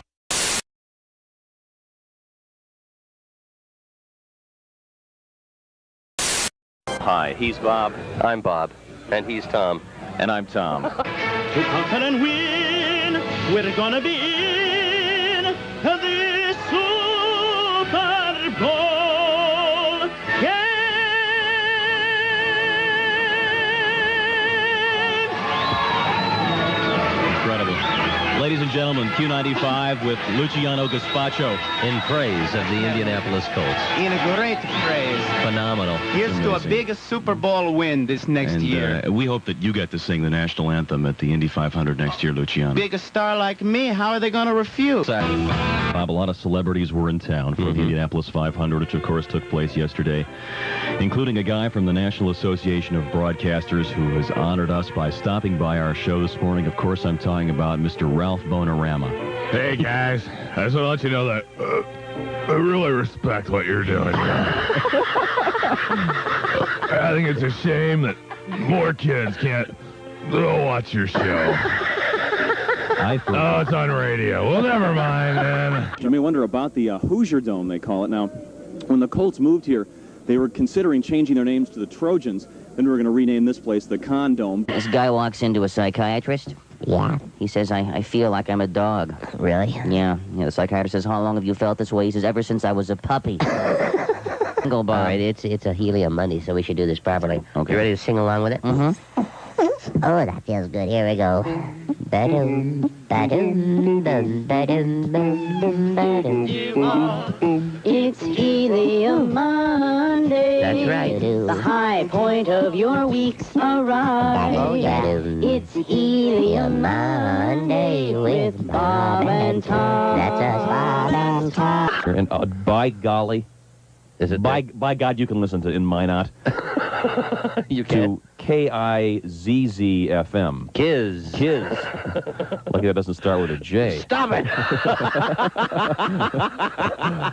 Hi, he's Bob. I'm Bob. And he's Tom. And I'm Tom. To conquer and win, we're gonna be in the Super Bowl game. Incredible. Ladies and gentlemen, Q95 with Luciano Gaspacho in praise of the Indianapolis Colts. In a great praise. Phenomenal. Here's to a big Super Bowl win this next year. We hope that you get to sing the national anthem at the Indy 500 next year, Luciano. Big a star like me, how are they going to refuse? Bob, a lot of celebrities were in town for the Indianapolis 500, which of course took place yesterday, including a guy from the National Association of Broadcasters who has honored us by stopping by our show this morning. Of course, I'm talking about Mr. Ralph Ralph Bonorama. Hey guys, I just want to let you know that I really respect what you're doing here. I think it's a shame that more kids can't watch your show. It's on radio. Well, never mind, man. You may wonder about the Hoosier Dome, they call it. Now, when the Colts moved here, they were considering changing their names to the Trojans. Then we were going to rename this place the Condome. This guy walks into a psychiatrist. Yeah. He says, I feel like I'm a dog. Really? Yeah. The psychiatrist says, how long have you felt this way? He says, ever since I was a puppy. All right, it's a Helium Monday, so we should do this properly. Okay. You ready to sing along with it? Mm-hmm. Oh, that feels good. Here we go. Ba-doom, ba-doom, dum, ba-doom, dum, dum, ba-doom. It's Helium Monday. That's right. The high point of your week's arrived. Oh, yeah. It's Helium Monday with Bob and Tom. That's us, Bob and Tom. And by golly, is it by God, you can listen to In Minot. You can. To KIZZ-FM. Kiz. Lucky that doesn't start with a J. Stop it!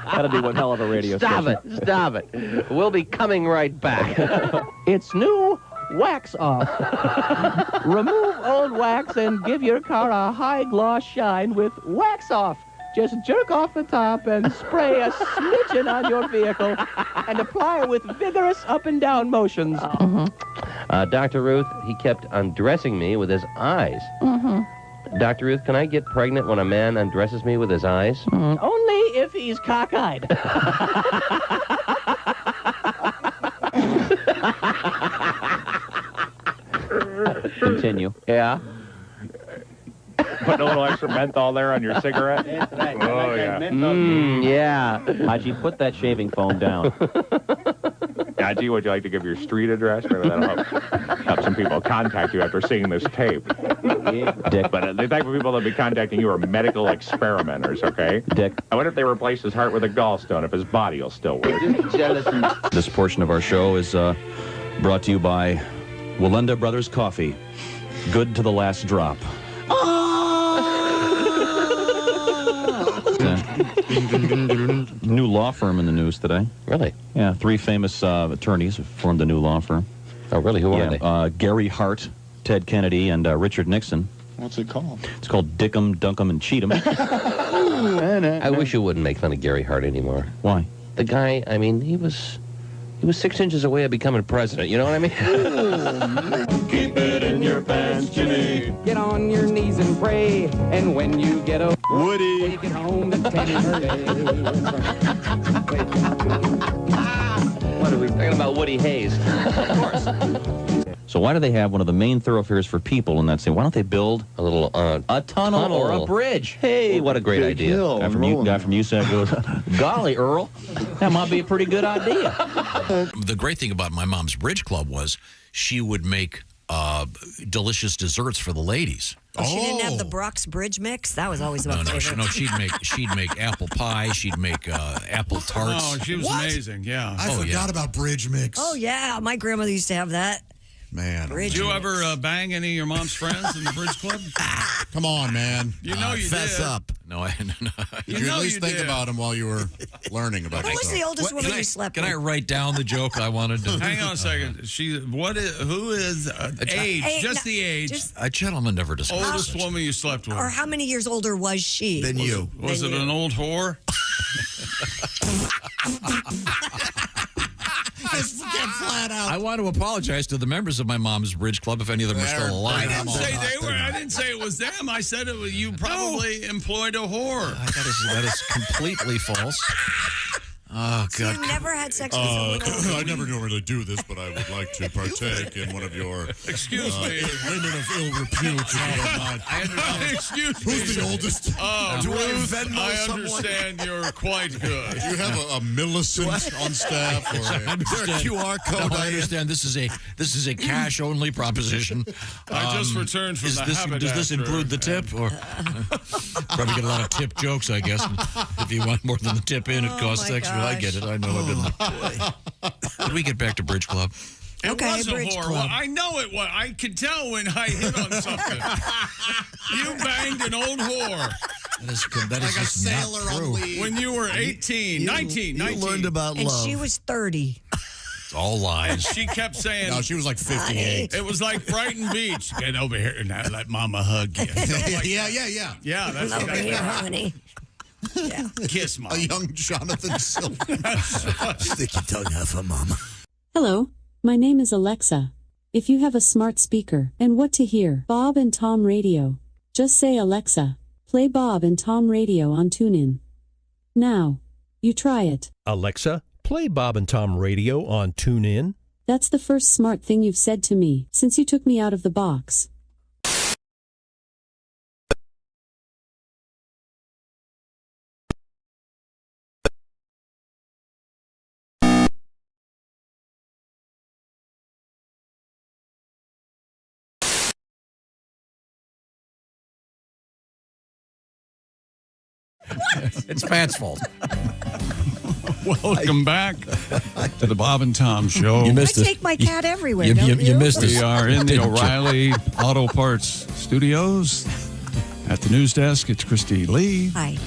That'd be one hell of a radio station. Stop it. We'll be coming right back. It's new Wax Off. Remove old wax and give your car a high gloss shine with Wax Off. Just jerk off the top and spray a smidgen on your vehicle and apply with vigorous up and down motions. Dr. Ruth, he kept undressing me with his eyes. Dr. Ruth, can I get pregnant when a man undresses me with his eyes? Only if he's cockeyed. Continue. Yeah. Put a little extra menthol there on your cigarette. That's right. Oh, yeah. Yeah. Haji, put that shaving foam down. Haji, would you like to give your street address? Maybe that'll help some people contact you after seeing this tape. Dick. But the type of people that'll be contacting you are medical experimenters, okay? Dick. I wonder if they replace his heart with a gallstone, if his body will still work. This portion of our show is brought to you by Walenda Brothers Coffee. Good to the last drop. New law firm in the news today. Really? Yeah, 3 famous attorneys have formed a new law firm. Oh, really? Who are they? Gary Hart, Ted Kennedy, and Richard Nixon. What's it called? It's called Dickum, Dunkum, and Cheatham. I wish you wouldn't make fun of Gary Hart anymore. Why? The guy, I mean, he was 6 inches away of becoming president. You know what I mean? Keep it in your pants, Jimmy. Get on your knees and pray. And when you get a Woody, take it home to Teddy Hurley. What are we talking about? Woody Hayes. Of course. So why do they have one of the main thoroughfares for people in that city? Why don't they build a little a tunnel or a bridge? Hey, what a great idea! Guy from USAC goes, golly, Earl, that might be a pretty good idea. The great thing about my mom's bridge club was she would make delicious desserts for the ladies. She didn't have the Brock's Bridge mix. That was always my favorite. No, she'd make apple pie. She'd make apple tarts. Oh, she was amazing. Yeah, I forgot about bridge mix. Oh yeah, my grandmother used to have that. Man, did you ever bang any of your mom's friends in the bridge club? Come on, man. You know you fess did. up. No, I no. Did you at least think about him while you were learning about Who was yourself? the oldest woman you slept Can with? I write down the joke I wanted to? Hang on a second. Who is age? Just the age. A gentleman never discussed. Oldest woman you slept with. Or how many years older was she? Than you. Was it an old whore? Just get flat out. I want to apologize to the members of my mom's bridge club if any of them are still alive. I didn't say they were. I didn't say it was them. I said it was you. Probably employed a whore. That is completely false. Oh, So God. you never had sex with someone older? I never normally do this, but I would like to partake in one of your Excuse me. women of ill repute, if you don't mind. Excuse me. Who's the oldest? Oh, Do I Ruth, Venmo I someone? understand you're quite good. Do you have a Millicent on staff or is there a QR code? No, I understand this is a cash only proposition. I just returned from the haberdasher. Does this include the tip? Or probably get a lot of tip jokes, I guess. If you want more than the tip in, it costs extra. I get it. I know. I've been. Did we get back to bridge club? It Okay, was a bridge whore. club. Well, I know it was. I could tell when I hit on something. You banged an old whore. That is Like a just sailor not on true. leave. When you were 18, 19. You learned about And love. she was 30. It's all lies. She kept saying. No, she was like 58. It was like Brighton Beach. Get over here and let Mama hug you. Yeah. Yeah, that's Over here, honey. Yeah. Kiss Mom. A young Jonathan Silverman. Stick your tongue out for mama. Hello, my name is Alexa. If you have a smart speaker and what to hear, Bob and Tom Radio, just say Alexa, play Bob and Tom Radio on TuneIn. Now, you try it. Alexa, play Bob and Tom Radio on TuneIn. That's the first smart thing you've said to me since you took me out of the box. It's Pat's fault. Welcome back to the Bob and Tom Show. You I missed it. take my cat everywhere, You don't you? missed We it. are in the Didn't you? O'Reilly Auto Parts Studios. At the news desk, it's Christy Lee. Hi.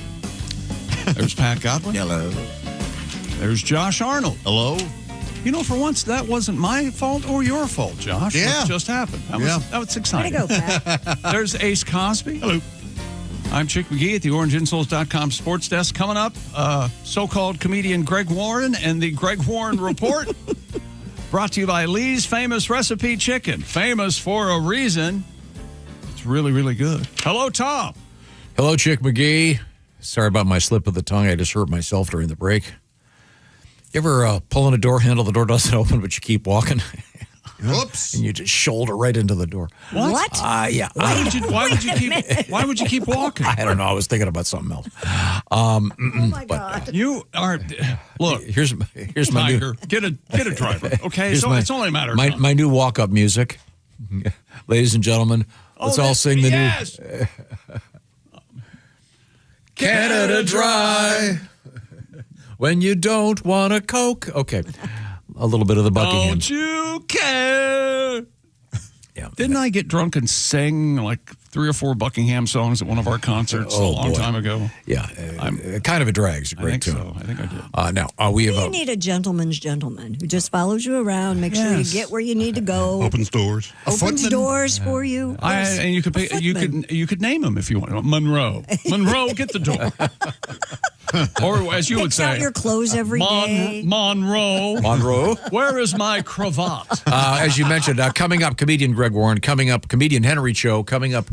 There's Pat Godwin. Hello. There's Josh Arnold. Hello. You know, for once, that wasn't my fault or your fault, Josh. Yeah. It just happened. That was Way to exciting. go, Pat. There's Ace Cosby. Hello. I'm Chick McGee at the OrangeInsoles.com sports desk. Coming up, so-called comedian Greg Warren and the Greg Warren Report. Brought to you by Lee's Famous Recipe Chicken. Famous for a reason. It's really, really good. Hello, Tom. Hello, Chick McGee. Sorry about my slip of the tongue. I just hurt myself during the break. You ever pull on a door handle, the door doesn't open, but you keep walking? Whoops. And you just shoulder right into the door. What? Yeah. Why would you keep walking? I don't know. I was thinking about something else. Oh, my God. You are. Look, Here's my Tiger, new, get a driver. Okay, here's so it's only a matter of time. my new walk-up music. Ladies and gentlemen, let's all sing the new Canada Dry. When you don't want a Coke. Okay. A little bit of the Buckingham. Don't you care? Yeah. Didn't I get drunk and sing like 3 or 4 Buckingham songs at one of our concerts a long time ago? Yeah. Kind of a drag. It's a great tune. So. I think I did. Now, we have You need a gentleman's gentleman who just follows you around, makes sure you get where you need to go. Opens doors. Opens doors for you. And you could pay, you could name him if you want. Monroe. Monroe, get the door. Or as you would Picks say, out your clothes every day. Monroe. Where is my cravat? As you mentioned, coming up, comedian Greg Warren. Coming up, comedian Henry Cho. Coming up,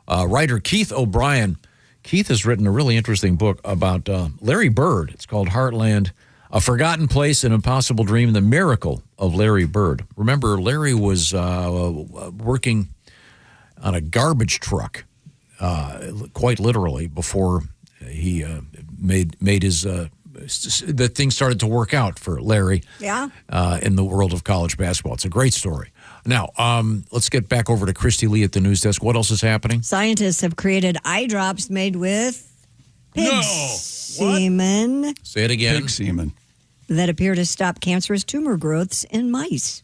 writer Keith O'Brien. Keith has written a really interesting book about Larry Bird. It's called Heartland, A Forgotten Place, An Impossible Dream, The Miracle of Larry Bird. Remember, Larry was working on a garbage truck, quite literally, before he made his the thing started to work out for Larry. Yeah. In the world of college basketball. It's a great story. Now, let's get back over to Christy Lee at the news desk. What else is happening? Scientists have created eye drops made with pig semen. Say it again. Pig semen. That appear to stop cancerous tumor growths in mice.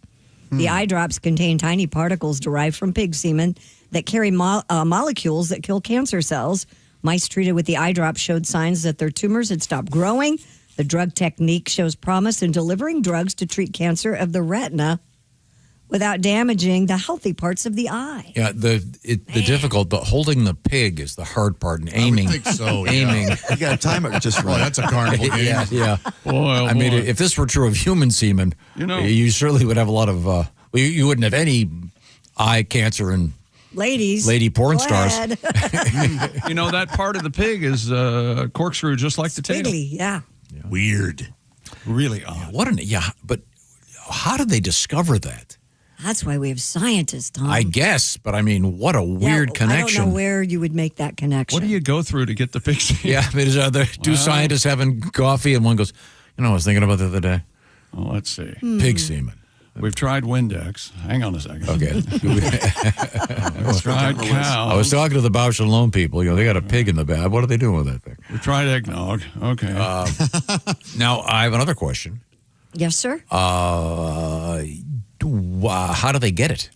The eye drops contain tiny particles derived from pig semen that carry molecules that kill cancer cells. Mice treated with the eye drops showed signs that their tumors had stopped growing. The drug technique shows promise in delivering drugs to treat cancer of the retina without damaging the healthy parts of the eye. Yeah, the holding the pig is the hard part, and aiming. I would think so. Aiming. You got to time it just right. Oh, that's a carnival game. Yeah. Boy, I mean, if this were true of human semen, you certainly would have a lot of. You wouldn't have any eye cancer and lady porn stars. You know, that part of the pig is corkscrew, just like the tail. Wiggly, yeah. Weird. Really odd. But how did they discover that? That's why we have scientists, Tom. I guess, but I mean, what a weird connection. I don't know where you would make that connection. What do you go through to get the pig semen? Yeah, I mean, are there two scientists having coffee, and one goes, I was thinking about the other day. Well, let's see. Pig semen. We've tried Windex. Hang on a second. Okay. We've tried cows. I was talking to the Bausch and Lomb people. They got a pig in the bag. What are they doing with that thing? We've tried eggnog. Okay. Now, I have another question. Yes, sir. how do they get it?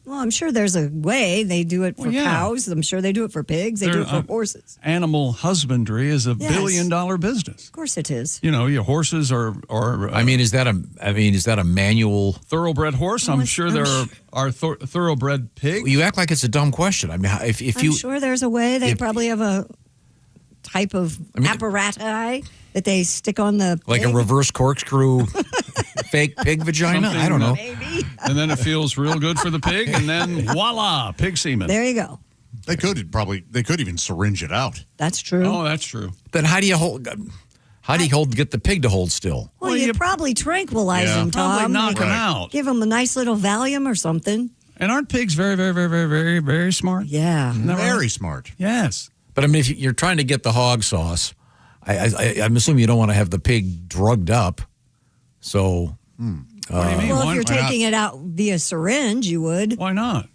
Well, I'm sure there's a way. They do it for Well, yeah. cows. I'm sure they do it for pigs. They do it for horses. Animal husbandry is a Yes. billion-dollar business. Of course it is. You know, your horses are I mean, is that a manual thoroughbred horse? I'm sure there are thoroughbred pigs. You act like it's a dumb question. I mean, if I'm you sure there's a way. They probably have a type of apparatus that they stick on the like a pig. reverse corkscrew fake pig vagina. I don't know. Maybe. And then it feels real good for the pig, and then voila, pig semen. There you go. They could even syringe it out. That's true. Oh, that's true. Then how do you get the pig to hold still? Well, you probably tranquilize Yeah. him, Tom. Probably knock Like, him out. Give him a nice little Valium or something. And aren't pigs very, very, very, very, very, very smart? Yeah. Very smart. Yes. But I mean, if you're trying to get the hog sauce, I'm assuming you don't want to have the pig drugged up. So, What do you mean? Well, Why- if you're why not? taking it out via syringe, you would. Why not?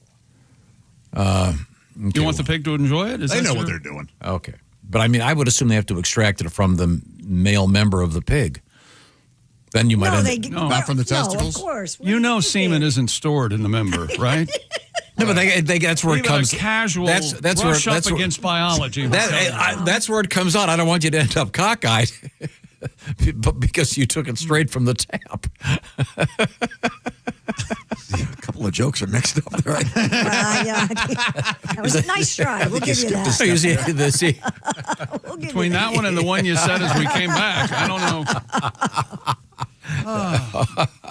You want the pig to enjoy it? They know what they're doing. Okay. But I mean, I would assume they have to extract it from the male member of the pig. Then you might not from the testicles. of course. You know, semen isn't stored in the member, right? No, but that's where it Even comes. A casual That's brush where up against biology. That's where it comes out. I don't want you to end up cockeyed, but because you took it straight from the tap. A couple of jokes are mixed up there. Yeah. That was a nice try. We'll give you that. You see, Between that one and the one you said as we came back, I don't know.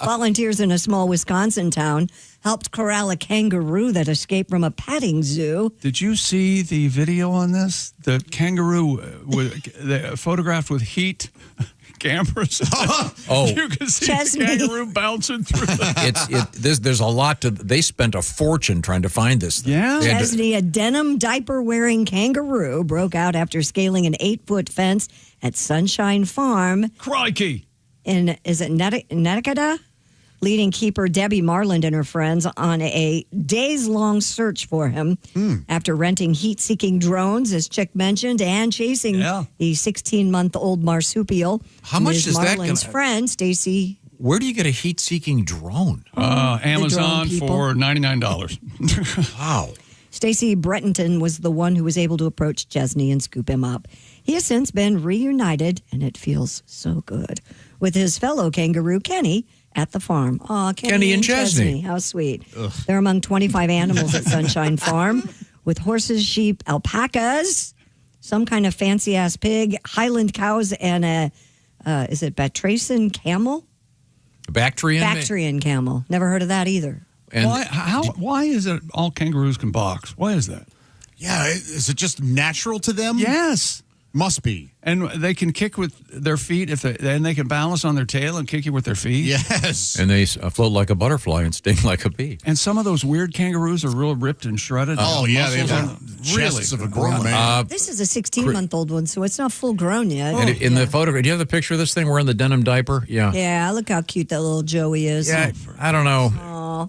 Volunteers in a small Wisconsin town helped corral a kangaroo that escaped from a petting zoo. Did you see the video on this? The kangaroo photographed with heat cameras. Oh. You can see Chesney. the kangaroo bouncing through. There's a lot to. They spent a fortune trying to find this thing. Yeah. Chesney, a denim diaper-wearing kangaroo, broke out after scaling an 8-foot fence at Sunshine Farm. Crikey. Is it Netticada? Leading keeper Debbie Marland and her friends on a days-long search for him after renting heat-seeking drones, as Chick mentioned, and chasing the 16-month-old marsupial. How much Ms. is that Marland's gonna- friend, Stacy. Where do you get a heat-seeking drone? Amazon people. for $99. Wow. Stacy Brettenton was the one who was able to approach Chesney and scoop him up. He has since been reunited, and it feels so good, with his fellow kangaroo, Kenny, at the farm. Aw, Kenny and Chesney. How sweet. They're among 25 animals at Sunshine Farm, with horses, sheep, alpacas, some kind of fancy-ass pig, Highland cows, and is it Batracian camel? Bactrian? Bactrian camel. Never heard of that either. And Why is it all kangaroos can box? Why is that? Yeah, is it just natural to them? Yes. Must be. And they can kick with their feet and they can balance on their tail and kick you with their feet. Yes. And they float like a butterfly and sting like a bee. And some of those weird kangaroos are real ripped and shredded. Oh, yeah, they Muscles have on- chests of a grown man. This is a 16-month-old one, so it's not full grown yet. And in the photograph, do you have the picture of this thing wearing the denim diaper? Yeah. Yeah, look how cute that little Joey is. Yeah, I don't know. Aw.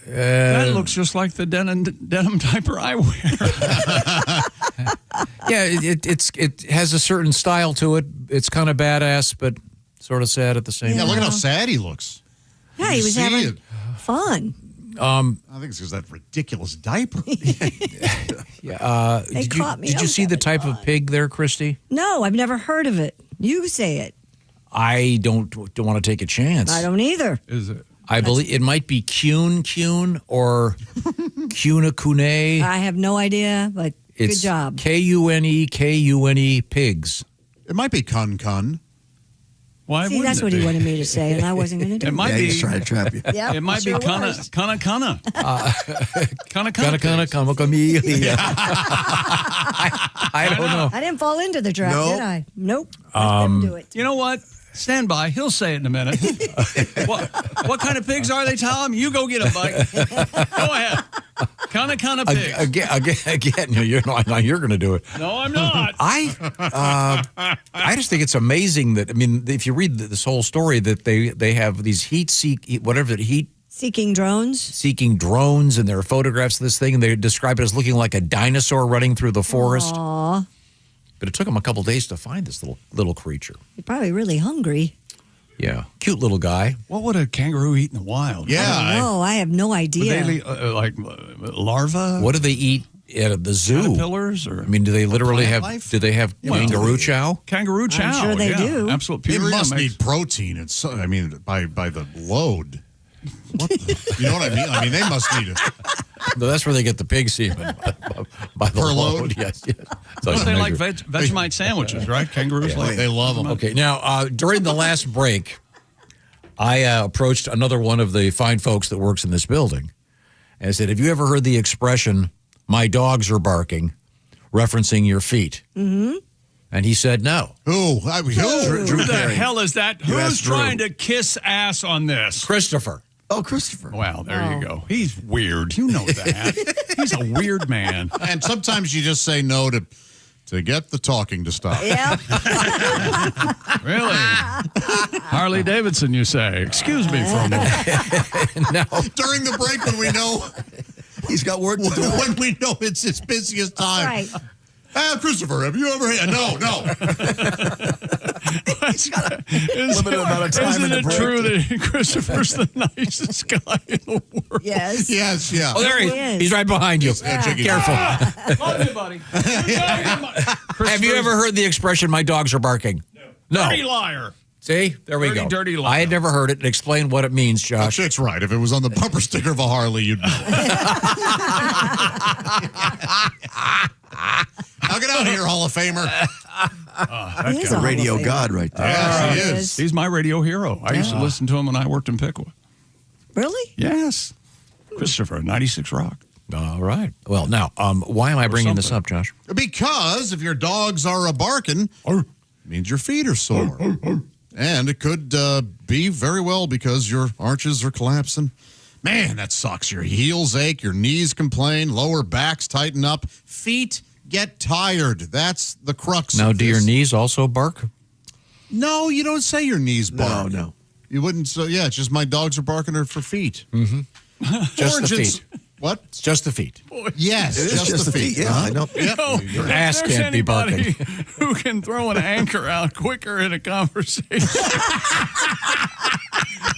That looks just like the denim diaper I wear. Yeah, it has a certain style to it. It's kind of badass, but sort of sad at the same Yeah, time. look at how sad he looks. Yeah, he was See having it? fun. I think it's because that ridiculous diaper. Yeah. They caught me. Did I you was see the having type of pig there, Christy? No, I've never heard of it. You say it. I don't want to take a chance. I don't either. Is it? I believe it might be Kuhn or Kuna. I have no idea, but good It's job. Kune pigs. It might be kun. Why See, wouldn't that's it what he be? wanted me to say, and I wasn't going to do It might Yeah, be. he's trying to trap you. Yep, It might sure be kana. was. Kana. Kana Camelia. I don't know. I didn't fall into the trap, Nope. did I? Nope. Let them do it. You know what? Stand by. He'll say it in a minute. What kind of pigs are they, Tom? You go get them, Mike. Go ahead. Kana pigs. Again, you're going to do it. No, I'm not. I just think it's amazing that, I mean, if you read this whole story, that they have these heat-seeking drones, and there are photographs of this thing, and they describe it as looking like a dinosaur running through the forest. Aw, But it took them a couple days to find this little creature. you're probably really hungry. Yeah, cute little guy. What would a kangaroo eat in the wild? No, I have no idea. Would they like larvae? What do they eat at the zoo? Caterpillars? Or I mean, do they literally plant have? life? Do they have kangaroo chow? Kangaroo chow. I'm sure they do. Absolute They puree. must That makes- need protein. It's by the load. You know what I mean? I mean, they must need it. No, that's where they get the pig semen by the Per load. load? Yes, yes. So Don't they like measure- Vegemite sandwiches, right? Kangaroos like They love them. Okay, now during the last break, I approached another one of the fine folks that works in this building and I said, have you ever heard the expression, my dogs are barking, referencing your feet? Mm-hmm. And he said no. Who? Who the hell is that? You Who's asked Drew. trying to kiss ass on this? Christopher. Oh, Christopher. Well, there you go. He's weird. You know that. He's a weird man. And sometimes you just say no to get the talking to stop. Yep. Really? Harley Davidson, you say? Excuse me for a moment. No. During the break when we know he's got work to do. When we know it's his busiest time. Right. Christopher, have you ever had? No. Limited amount of time in Isn't the it break. true that Christopher's the nicest guy in the world? Yes. Yes, yeah. Oh, there He he is. is. He's right behind you. Careful. Love you, buddy. Have you ever heard the expression, my dogs are barking? No. Dirty liar. See? There we Dirty, go. dirty liar. I had never heard it. Explain what it means, The Josh. chick's right. If it was on the bumper sticker of a Harley, you'd know. Now get out of here, Hall of Famer. He is The a radio Hall of Famer. god right there. Yes, he he is. is. He's my radio hero. I used to listen to him when I worked in Pickwood. Really? Yes. Christopher, 96 Rock. All right. Well, now, why am I bringing this up, Josh? Because if your dogs are a barking, it means your feet are sore. And it could be very well because your arches are collapsing. Man, that sucks. Your heels ache, your knees complain, lower backs tighten up, feet get tired. That's the crux Now, of do this. your knees also bark? No, you don't say your knees bark. No. You wouldn't say, yeah, it's just my dogs are barking are for feet. Mm-hmm. Just the Origins- feet. What? It's just the feet. Yes, It is just the feet. Yeah, I know. You know, Your if ass there's can't be barking. anybody who can throw an anchor out quicker in a conversation.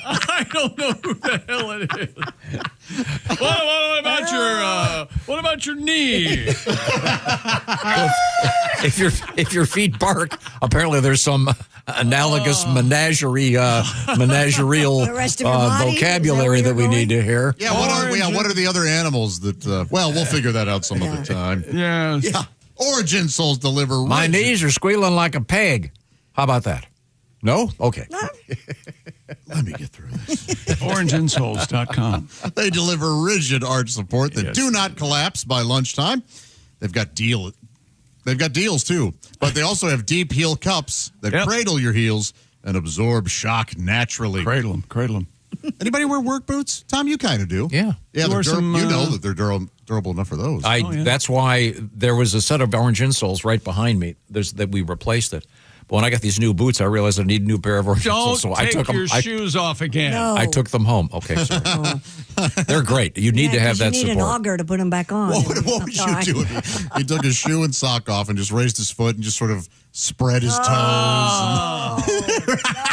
I don't know who the hell it is. What about your knee? If your feet bark, apparently there's some analogous menagerial The rest of your body? vocabulary Is that that where we you're need to hear. Yeah, what are the other animals that, well, we'll figure that out some other time. Yes. Yeah. Origin Souls deliver My rigid- knees are squealing like a peg. How about that? No? Okay. Let me get through this. Origins.com. They deliver rigid arch support that Yes. do not collapse by lunchtime. They've got deals too, but they also have deep heel cups that cradle your heels and absorb shock naturally. Cradle them. Anybody wear work boots? Tom, you kind of do. Yeah. Yeah, You wear some, you know that they're durable enough for those. That's why there was a set of orange insoles right behind me. That we replaced it. But when I got these new boots, I realized I need a new pair of orange Don't insoles. So I take took them. your shoes off again. No. I took them home. Okay, sorry. They're great. You need to have that You need support. an auger to put them back on. What would you do? He took his shoe and sock off and just raised his foot and just sort of spread his toes.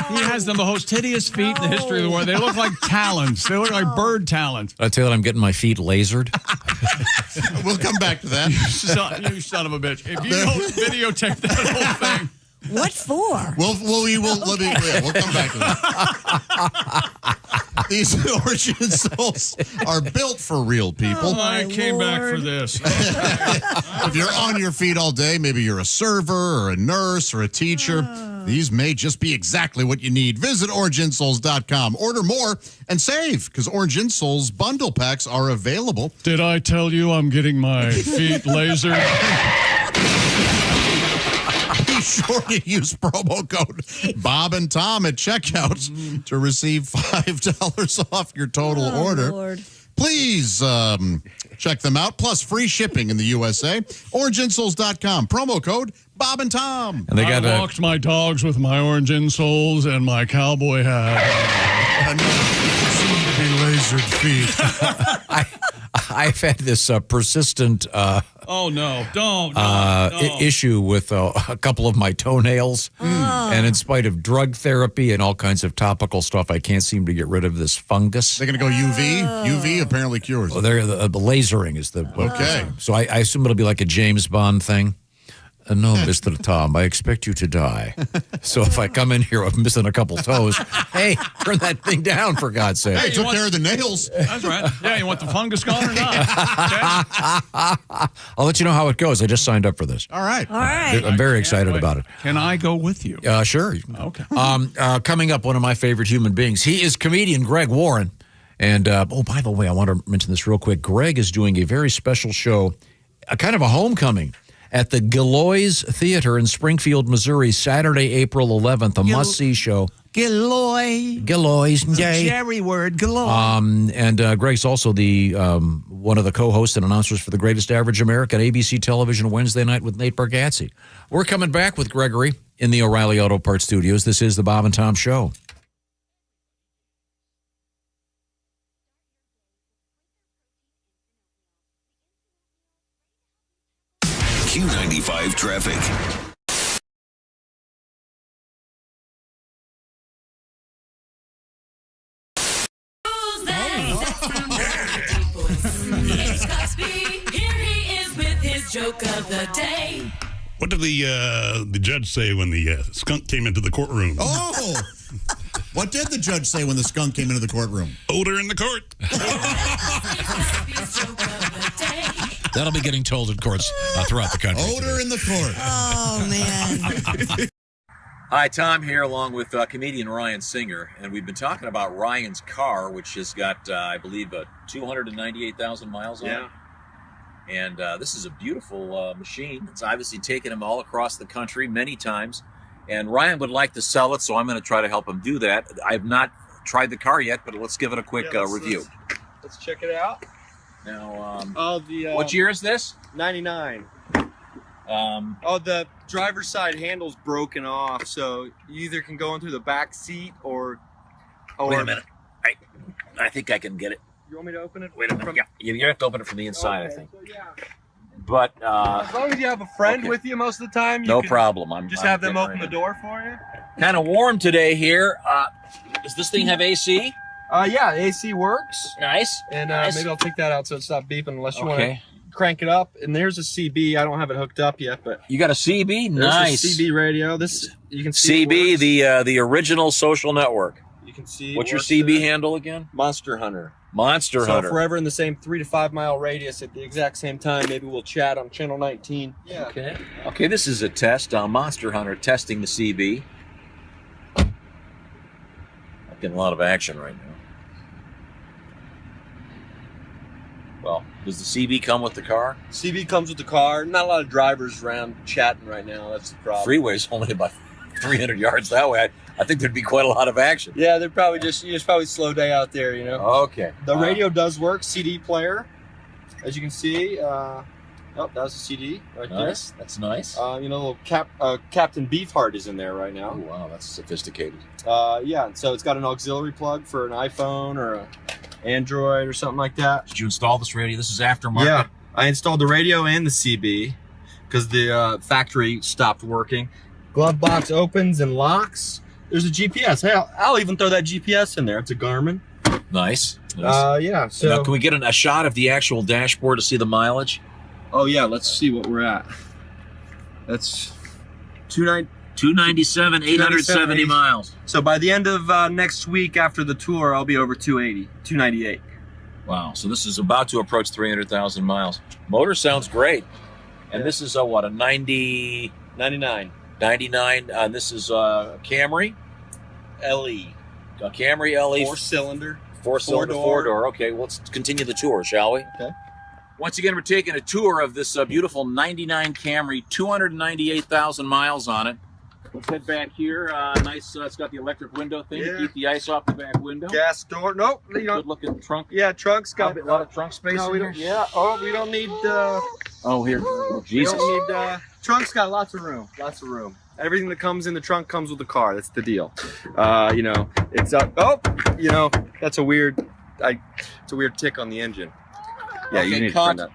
He has the most hideous feet in the history of the world. They look like talons. They look like bird talons. I tell you that I'm getting my feet lasered. We'll come back to that. You son of a bitch. If you don't videotape that whole thing. What for? We'll come back to that. These origin souls are built for real people. Oh, I came back for this. If you're on your feet all day, maybe you're a server or a nurse or a teacher, these may just be exactly what you need. Visit OrangeInsoles.com. Order more and save because Orange Insoles bundle packs are available. Did I tell you I'm getting my feet lasered? Be sure to use promo code Bob and Tom at checkout to receive $5 off your total order. Lord. Please check them out, plus free shipping in the USA. OrangeInsoles.com. Promo code Bob and Tom. And they got I walked my dogs with my orange insoles and my cowboy hat. And soon to be lasered feet. I've had this persistent Oh, no. Don't. Issue with a couple of my toenails. And in spite of drug therapy and all kinds of topical stuff, I can't seem to get rid of this fungus. They're going to go UV? UV apparently cures. Well, the lasering is the... Okay. So I assume it'll be like a James Bond thing. No, Mr. Tom, I expect you to die. So if I come in here, I'm missing a couple toes. Hey, turn that thing down, for God's sake. Hey, took care of the nails. That's right. Yeah, you want the fungus gone or not? I'll let you know how it goes. I just signed up for this. All right. All right. I'm very excited about it. Can I go with you? Sure. Okay. Coming up, one of my favorite human beings. He is comedian Greg Warren. And, by the way, I want to mention this real quick. Greg is doing a very special show, a kind of a homecoming, at the Gilloy's Theater in Springfield, Missouri, Saturday, April 11th, a must-see show. Gilloy's. Jerry word, Gilloy. And Greg's also the one of the co-hosts and announcers for The Greatest Average American, ABC Television Wednesday night with Nate Bargatze. We're coming back with Gregory in the O'Reilly Auto Parts Studios. This is the Bob and Tom Show. Q95 traffic. It's Cosby. Here he is with his joke of the day. What did the judge say when the skunk came into the courtroom? Oh! What did the judge say when the skunk came into the courtroom? Odor in the court. That'll be getting told in courts throughout the country. Odor in the court. Oh, man. Hi, Tom here, along with comedian Ryan Singer, and we've been talking about Ryan's car, which has got, I believe, 298,000 miles on it. And this is a beautiful machine. It's obviously taken him all across the country many times, and Ryan would like to sell it, so I'm going to try to help him do that. I've not tried the car yet, but let's give it a quick review. Let's check it out. Now, what year is this? 99. The driver's side handle's broken off, so you either can go in through the back seat or Wait a minute. I think I can get it. You want me to open it? Wait a minute. You have to open it from the inside, I think. So, yeah. But as long as you have a friend with you most of the time, you no can problem. Just I'm have them getting open the door for you. Kind of warm today here. Does this thing have AC? Yeah, AC works. Nice. And nice. Maybe I'll take that out so it stops beeping unless you want to crank it up. And there's a CB. I don't have it hooked up yet, but you got a CB? Nice. There's a CB radio. This you can see. CB, the original social network. You can see. What's your CB handle again? Monster Hunter. Monster Hunter. So if we're ever in the same 3 to 5 mile radius at the exact same time, maybe we'll chat on channel 19. Yeah. Okay. This is a test. Monster Hunter testing the CB. I'm getting a lot of action right now. Well, does the CB come with the car? CB comes with the car. Not a lot of drivers around chatting right now. That's the problem. Freeway's only about 300 yards that way. I think there'd be quite a lot of action. Yeah, they're probably it's probably a slow day out there, you know. Okay. The radio does work. CD player, as you can see. That was a CD right there. Nice. That's nice. Little Captain Beefheart is in there right now. Oh, wow, that's sophisticated. Yeah. So it's got an auxiliary plug for an iPhone or a Android or something like that. Did you install this radio? This is aftermarket? Yeah, I installed the radio and the CB because the factory stopped working. Glove box opens and locks. There's a GPS. Hey, I'll even throw that GPS in there. It's a Garmin. Nice. Yeah. So now, can we get a shot of the actual dashboard to see the mileage? Oh yeah, let's see what we're at. That's 297, 870 miles. So by the end of next week after the tour, I'll be over 298. Wow. So this is about to approach 300,000 miles. Motor sounds great. And this is a 99. 99. This is a Camry LE. A Camry LE. Four-cylinder. Four-cylinder, four-door. Okay, well, let's continue the tour, shall we? Okay. Once again, we're taking a tour of this beautiful 99 Camry, 298,000 miles on it. Let's head back here. Nice. It's got the electric window thing to keep the ice off the back window. Gas door. Nope. Good-looking trunk. Yeah, trunk's got a lot of trunk space in here. Yeah. Oh, we don't need... Oh, here. Oh, Jesus. We don't need... Trunk's got lots of room. Lots of room. Everything that comes in the trunk comes with the car. That's the deal. It's up. That's a weird... it's a weird tick on the engine. Yeah, okay, you need to turn that.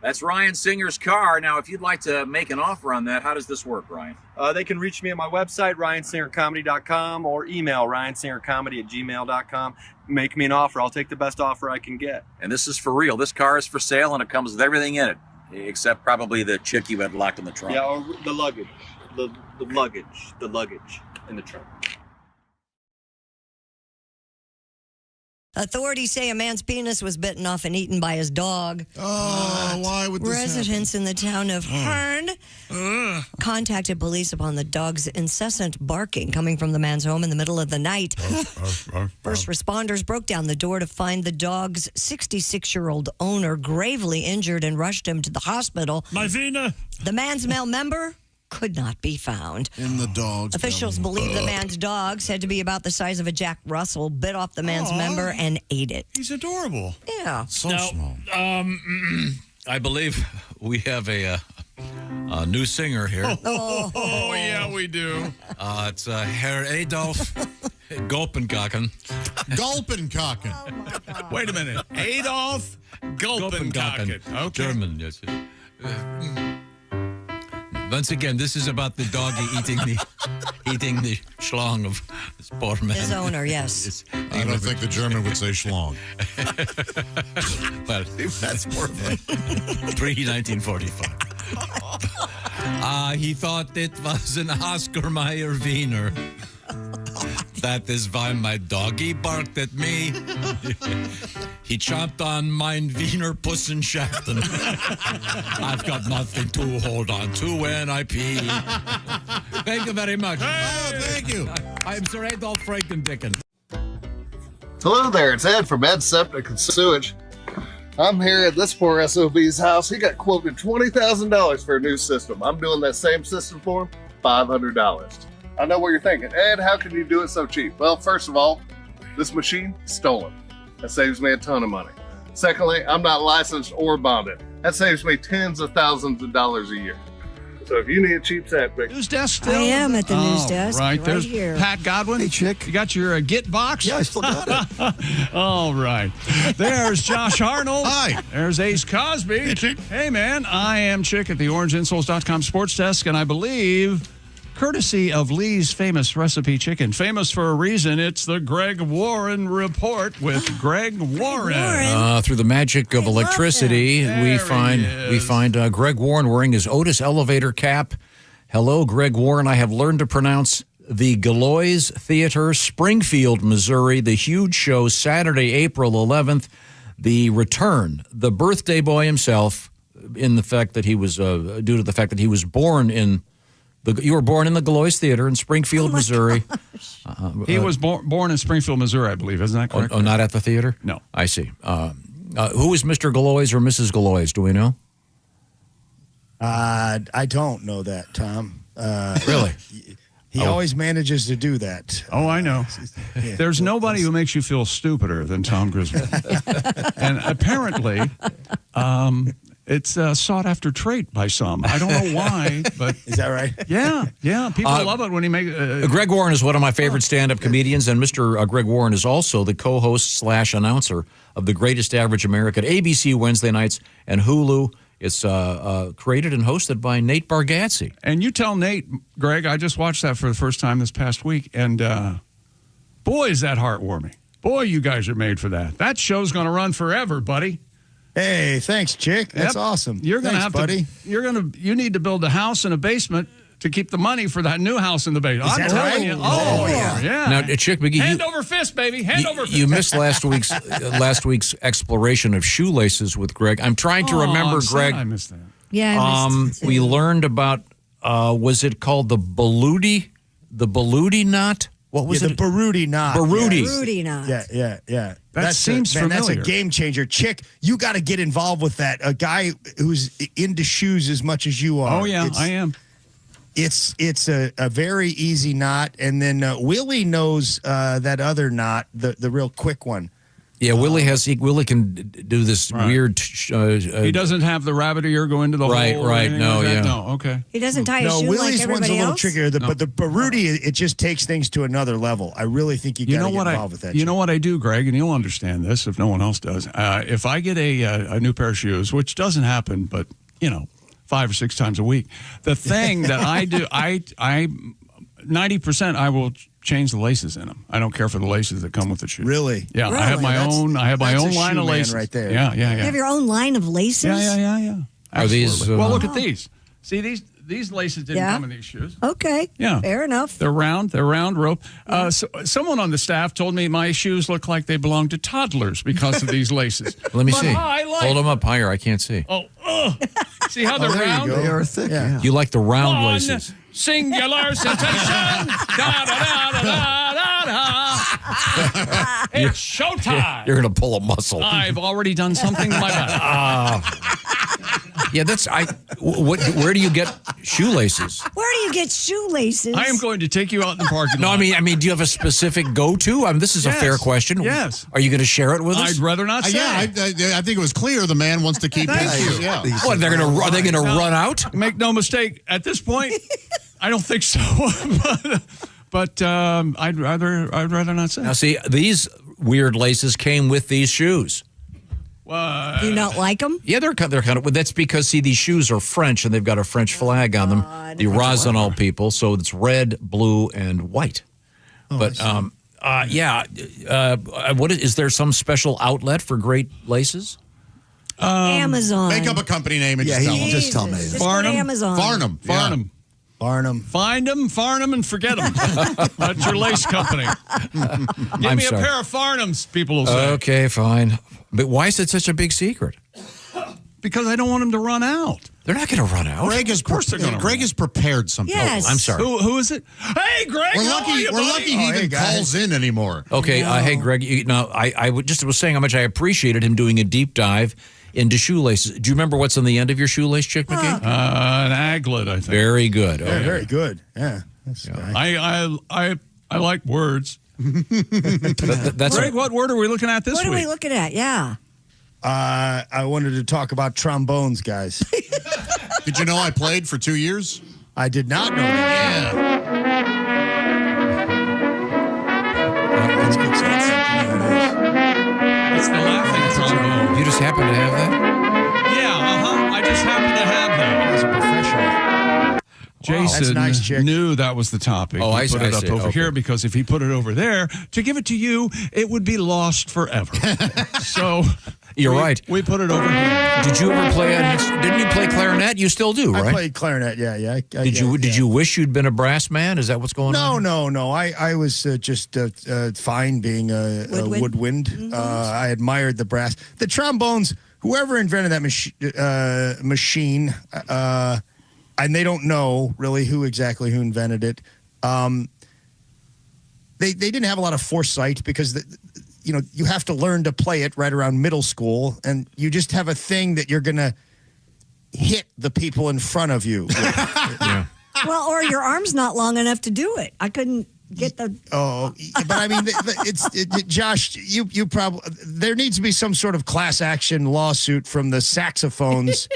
That's Ryan Singer's car. Now, if you'd like to make an offer on that, how does this work, Ryan? They can reach me at my website, ryansingercomedy.com, or email ryansingercomedy@gmail.com. Make me an offer. I'll take the best offer I can get. And this is for real. This car is for sale, and it comes with everything in it, except probably the chick you had locked in the trunk. Yeah, or the luggage. The luggage in the trunk. Authorities say a man's penis was bitten off and eaten by his dog. Oh, why would this Residents in the town of Hearn contacted police upon the dog's incessant barking coming from the man's home in the middle of the night. First responders broke down the door to find the dog's 66-year-old owner gravely injured and rushed him to the hospital. My Vina. The man's male member could not be found. In the dog's Officials believe the man's dog, said to be about the size of a Jack Russell, bit off the man's member and ate it. He's adorable. Yeah. So small. I believe we have a new singer here. Oh, yeah, we do. It's Herr Adolf Gulpenkaken. Gulpenkaken. Wait a minute. Adolf Gulpenkaken. Okay. German, yes. Once again, this is about the doggy eating the schlong of this poor man. His owner, yes. I don't think the German would say schlong. Well, That's more fun. 1945. He thought it was an Oscar Mayer Wiener. That is why my doggy barked at me. He chomped on mine Wiener Pussenschachten. I've got nothing to hold on to when I pee. Thank you very much. Oh, thank you. I'm Sir Adolf Frankendicken. Hello there, it's Ed from Ed Septic and Sewage. I'm here at this poor SOB's house. He got quoted $20,000 for a new system. I'm doing that same system for him, $500. I know what you're thinking. Ed, how can you do it so cheap? Well, first of all, this machine, stolen. That saves me a ton of money. Secondly, I'm not licensed or bonded. That saves me tens of thousands of dollars a year. So if you need a cheap septic... News desk still? I am at the news desk. Right, there's here. Pat Godwin. Hey, chick. You got your Git box? Yeah, I still got it. All right. There's Josh Arnold. Hi. There's Ace Cosby. Hey, Chick. Hey, man. I am Chick at the OrangeInsoles.com sports desk, and I believe... courtesy of Lee's Famous Recipe Chicken. Famous for a reason. It's the Greg Warren Report with Greg Warren. Through the magic of electricity, we find Greg Warren wearing his Otis elevator cap. Hello, Greg Warren. I have learned to pronounce the Galois Theater, Springfield, Missouri. The huge show Saturday, April 11th. The return, the birthday boy himself, in the fact that he was due to the fact that he was born in. You were born in the Galois Theater in Springfield, Missouri. He was born in Springfield, Missouri, I believe. Isn't that correct? Oh, not at the theater? No. I see. Who is Mr. Galois or Mrs. Galois? Do we know? I don't know that, Tom. Really? He always manages to do that. Oh, I know. Yeah. There's nobody who makes you feel stupider than Tom Griswold. And apparently, it's a sought-after trait by some. I don't know why, but... Is that right? Yeah. People love it when he makes... Greg Warren is one of my favorite stand-up comedians, and Mr. Greg Warren is also the co-host/announcer of The Greatest Average American, ABC Wednesday nights, and Hulu. It's created and hosted by Nate Bargatze. And you tell Nate, Greg, I just watched that for the first time this past week, and boy, is that heartwarming. Boy, you guys are made for that. That show's going to run forever, buddy. Hey, thanks, Chick. That's awesome. You're going to Thanks, have buddy. You need to build a house and a basement to keep the money for that new house in the basement. Is I'm that telling right? you. Oh, yeah. Now, Chick McGee, Hand over fist, baby. Hand over fist. You missed last week's exploration of shoelaces with Greg. I'm trying to remember, Greg. I missed that. Yeah, I missed it. We learned about, was it called the Beluti knot? What was it? The Baruti knot. Baruti. Baruti knot. Yeah. That seems familiar. That's a game changer. Chick, you got to get involved with that. A guy who's into shoes as much as you are. Oh, yeah, I am. It's a very easy knot. And then Willie knows that other knot, the real quick one. Yeah, Willie can do this weird. He doesn't have the rabbit ear go into the hole. Right. Like No, that? yeah. No, okay. He doesn't tie his No, shoe Willie's like one's a everybody little else. trickier, but Rudy, it just takes things to another level. I really think you got to get involved with that. You know what I do, Greg, and you'll understand this if no one else does. If I get a new pair of shoes, which doesn't happen, but 5 or 6 times a week, the thing that I do, I 90% I will change the laces in them. I don't care for the laces that come with the shoe. Really? Yeah, I have my own. I have my own line of laces right there. Yeah. You have your own line of laces? Yeah. Are these? Absolutely. Well, look at these. See these laces didn't come in these shoes. Okay. Yeah. Fair enough. They're round rope. So, someone on the staff told me my shoes look like they belong to toddlers because of these laces. Let me But see. I like Hold them up higher. I can't see. See how they're there you round? go. They are thick. Yeah. You like the round One laces? singular citation. Da, da, da, da, da, da. It's showtime. You're going to pull a muscle. I've already done something to my body. Yeah, where do you get shoelaces? Where do you get shoelaces? I am going to take you out in the parking No, lot. I mean, do you have a specific go-to? This is a fair question. Yes. Are you going to share it with us? I'd rather not say. I think it was clear the man wants to keep his. Yeah. What, are they going to run out? Make no mistake, at this point, I don't think so. but I'd rather not say. Now, see, these weird laces came with these shoes. Do you not like them? Yeah, they're kind of. That's because these shoes are French and they've got a French flag on them. The Rossignol people, so it's red, blue, and white. But is there some special outlet for great laces? Amazon. Make up a company name and just tell me. Just go to Amazon. Farnham. Find them, Farnham, and forget them. That's your lace company. Give I'm me sorry. a pair of Farnhams, people will say. Okay, fine. But why is it such a big secret? Because I don't want them to run out. They're not going to run out. Greg is prepared something. Yes. Oh, I'm sorry. Who is it? Hey, Greg. We're how lucky. are you, We're buddy? lucky he even calls in anymore. Okay, hey, Greg. I was saying how much I appreciated him doing a deep dive into shoelaces. Do you remember what's on the end of your shoelace, Chick McGee? An aglet, I think. Very good. Yeah, very good. Yeah. That's nice. I like words. That's Greg, what word are we looking at this What week? are we looking at? Yeah. I wanted to talk about trombones, guys. Did you know I played for 2 years? I did not know that. It's the laughing trombone. You just happen to have that? Yeah, I just happen to have that. As a professional. Jason That's nice, Chick. knew that was the topic. Oh, He I see- put it I up see. over Okay. here because if he put it over there, to give it to you, it would be lost forever. So You're right. We put it over here. Did you ever play? Didn't you play clarinet? You still do, right? I played clarinet. Yeah. Did you wish you'd been a brass man? Is that what's going on? No. I was just fine being a woodwind. Mm-hmm. I admired the brass. The trombones, whoever invented that machine, and they don't know really who invented it. They didn't have a lot of foresight because you have to learn to play it right around middle school, and you just have a thing that you're gonna hit the people in front of you. Yeah. Well, or your arm's not long enough to do it. I couldn't get the. Oh, but I mean, Josh, you probably there needs to be some sort of class action lawsuit from the saxophones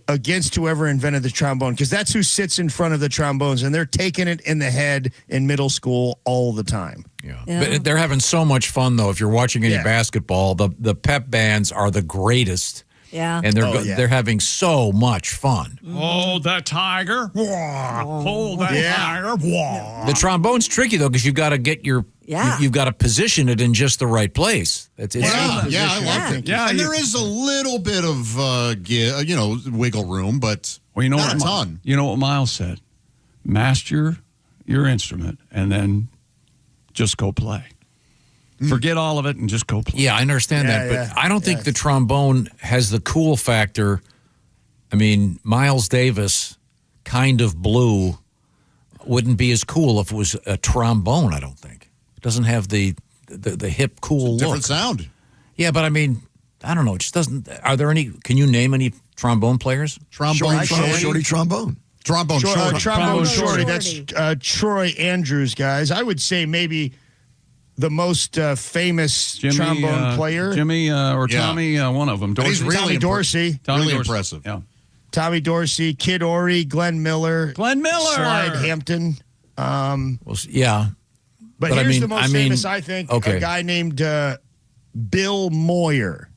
against whoever invented the trombone, because that's who sits in front of the trombones, and they're taking it in the head in middle school all the time. Yeah. But they're having so much fun though. If you're watching any basketball, the pep bands are the greatest. Yeah. And they're having so much fun. Hold that tiger. Hold that tiger. The trombone's tricky though, because you've got to get you've got to position it in just the right place. I love it. Yeah, and there is a little bit of wiggle room, but not a ton. You know what Miles said? Master your instrument and then just go play. Forget all of it and just go play. Yeah, I understand that, but I don't think the trombone has the cool factor. I mean, Miles Davis, Kind of Blue, wouldn't be as cool if it was a trombone, I don't think. It doesn't have the hip, cool look. Different sound. Yeah, but I mean, I don't know. It just doesn't. Are there any? Can you name any trombone players? Shorty trombone. Trombone shorty. Trombone shorty. That's Troy Andrews, guys. I would say maybe the most famous trombone player. Jimmy or Yeah. Tommy, one of them. But he's Dorsey. Tommy Dorsey. Tommy really Dorsey. impressive. Yeah. Tommy Dorsey, Kid Ory, Glenn Miller. Slide Hampton. Yeah. But I here's mean- the most I mean- famous, I think, okay. a guy named Bill Moyer.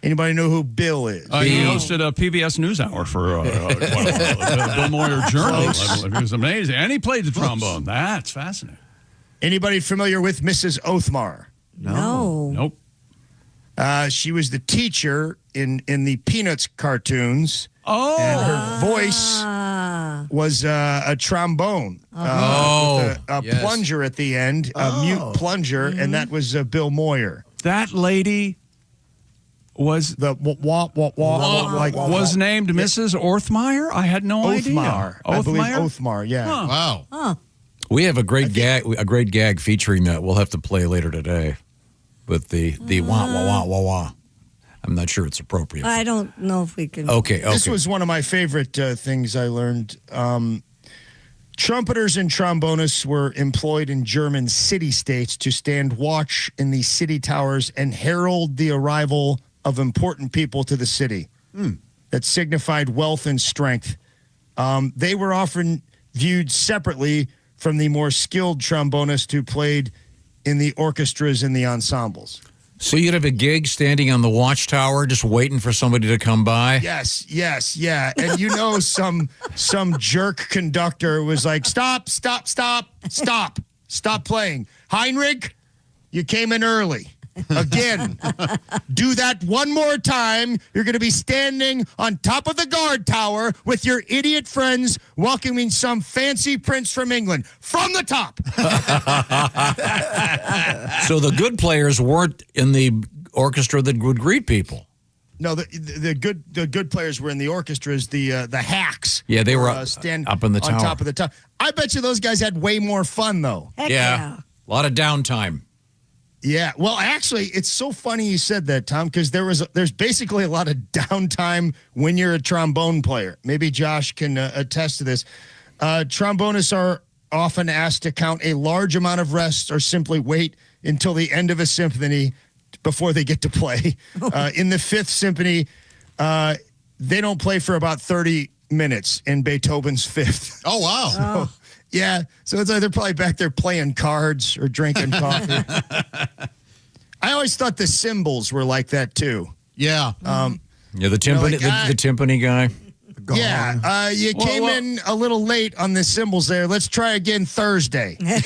Anybody know who Bill is? He hosted a PBS NewsHour for quite a while. Bill Moyer Journal. I believe. He was amazing. And he played the trombone. That's fascinating. Anybody familiar with Mrs. Othmar? No. Nope. She was the teacher in the Peanuts cartoons. Oh. And her voice was a trombone. Oh. With a Yes. plunger at the end, a mute plunger, and that was Bill Moyer. That lady was the was named Mrs. Orthmeyer? I had no idea. Othmar. I believe Othmar, yeah. Huh. Wow. We have a great gag featuring that we'll have to play later today with the wah wah wah wah wah. I'm not sure it's appropriate. I don't know if we can. Okay. This was one of my favorite things I learned. Trumpeters and trombonists were employed in German city-states to stand watch in the city towers and herald the arrival of important people to the city. That signified wealth and strength. They were often viewed separately from the more skilled trombonists who played in the orchestras and the ensembles. So you'd have a gig standing on the watchtower just waiting for somebody to come by? Yes, yeah. And you know some jerk conductor was like, stop playing. Heinrich, you came in early. Again, do that one more time. You're going to be standing on top of the guard tower with your idiot friends welcoming some fancy prince from England. From the top. So the good players weren't in the orchestra that would greet people. No, the good players were in the orchestras. The hacks. Yeah, they were up in the on tower. Top of the tower. I bet you those guys had way more fun though. Heck Yeah. A lot of downtime. Yeah, well, actually, it's so funny you said that, Tom, because there's basically a lot of downtime when you're a trombone player. Maybe Josh can attest to this. Trombonists are often asked to count a large amount of rest or simply wait until the end of a symphony before they get to play. In the Fifth Symphony, they don't play for about 30 minutes in Beethoven's Fifth. Oh, wow. Yeah, so it's like they're probably back there playing cards or drinking coffee. I always thought the cymbals were like that too. Yeah. Yeah, the timpani, the timpani guy. Yeah, you came in a little late on the cymbals there. Let's try again Thursday. Well,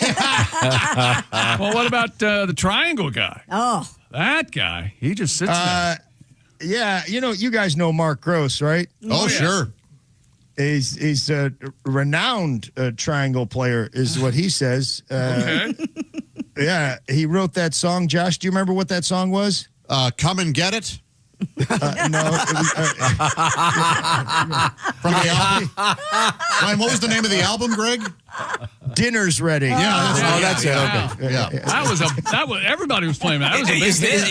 what about the triangle guy? Oh. That guy. He just sits there. Yeah, you guys know Mark Gross, right? Oh, sure. He's a renowned triangle player, is what he says. Okay. Yeah, he wrote that song. Josh, do you remember what that song was? Come and Get It? No. It was, From the album? Ryan, what was the name of the album, Greg? Dinner's Ready. Yeah, that's it. Okay. Yeah. That was everybody was playing that. That was a big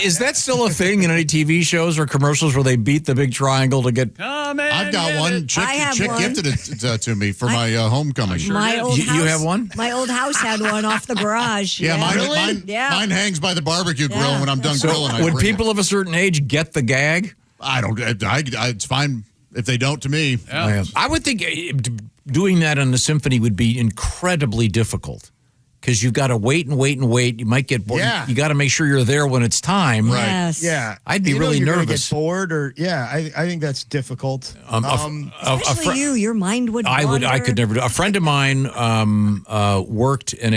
Is that still a thing in any TV shows or commercials where they beat the big triangle to get? I've got one. Chick one. gifted it to me for my homecoming. My old house, you have one? My old house had one off the garage. Yeah, mine, Really? mine hangs by the barbecue grill Yeah. when I'm done grilling. I Would bring people of a certain age get the gag? I don't. It's fine if they don't to me. Yeah. I would think doing that on the symphony would be incredibly difficult because you've got to wait and wait and wait. You might get bored. Yeah. You got to make sure you're there when it's time. Right. Yes. Yeah. I'd be You know really you're gonna nervous. Get bored or I think that's difficult. Especially you, your mind would I wander. could never do. A friend of mine worked in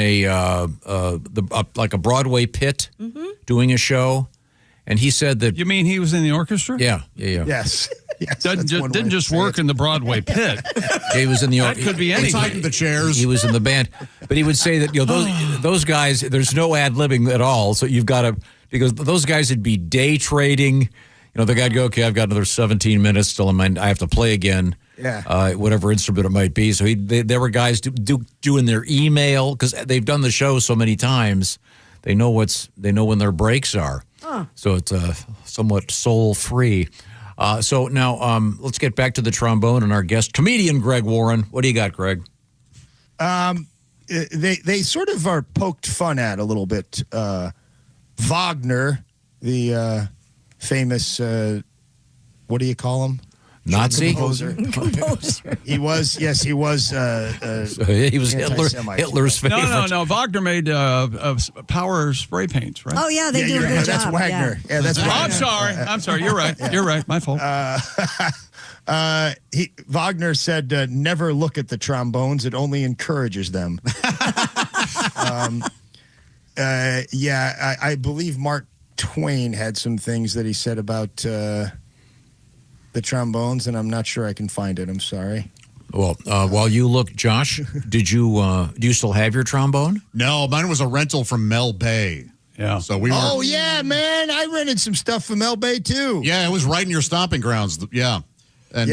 like a Broadway pit doing a show, and he said that. You mean he was in the orchestra? Yeah. Yes. Didn't just work in the Broadway pit. He was in the. That could be They anything. tightened the chairs. He was in the band, but he would say that those guys. There's no ad-libbing at all, so you've got to because those guys would be day trading. The guy'd go, okay, I've got another 17 minutes till I have to play again. Yeah. Whatever instrument it might be. So there were guys doing their email because they've done the show so many times. They know when their breaks are. So it's somewhat soul free. So now let's get back to the trombone and our guest comedian Greg Warren. What do you got, Greg? they sort of are poked fun at a little bit. Wagner, the famous, what do you call him? Nazi? Composer. He was, yes, he was. He was Hitler's favorite. No. Wagner made power spray paints, right? Oh, yeah, they do a good job. That's Wagner. Yeah, that's Wagner. I'm sorry. You're right. You're right. My fault. Wagner said, never look at the trombones. It only encourages them. I believe Mark Twain had some things that he said about the trombones, and I'm not sure I can find it. I'm sorry. Well, while you look, Josh, do you still have your trombone? No, mine was a rental from Mel Bay. Yeah. So we were. Oh, yeah, man. I rented some stuff from Mel Bay, too. Yeah, it was right in your stomping grounds. Yeah. And,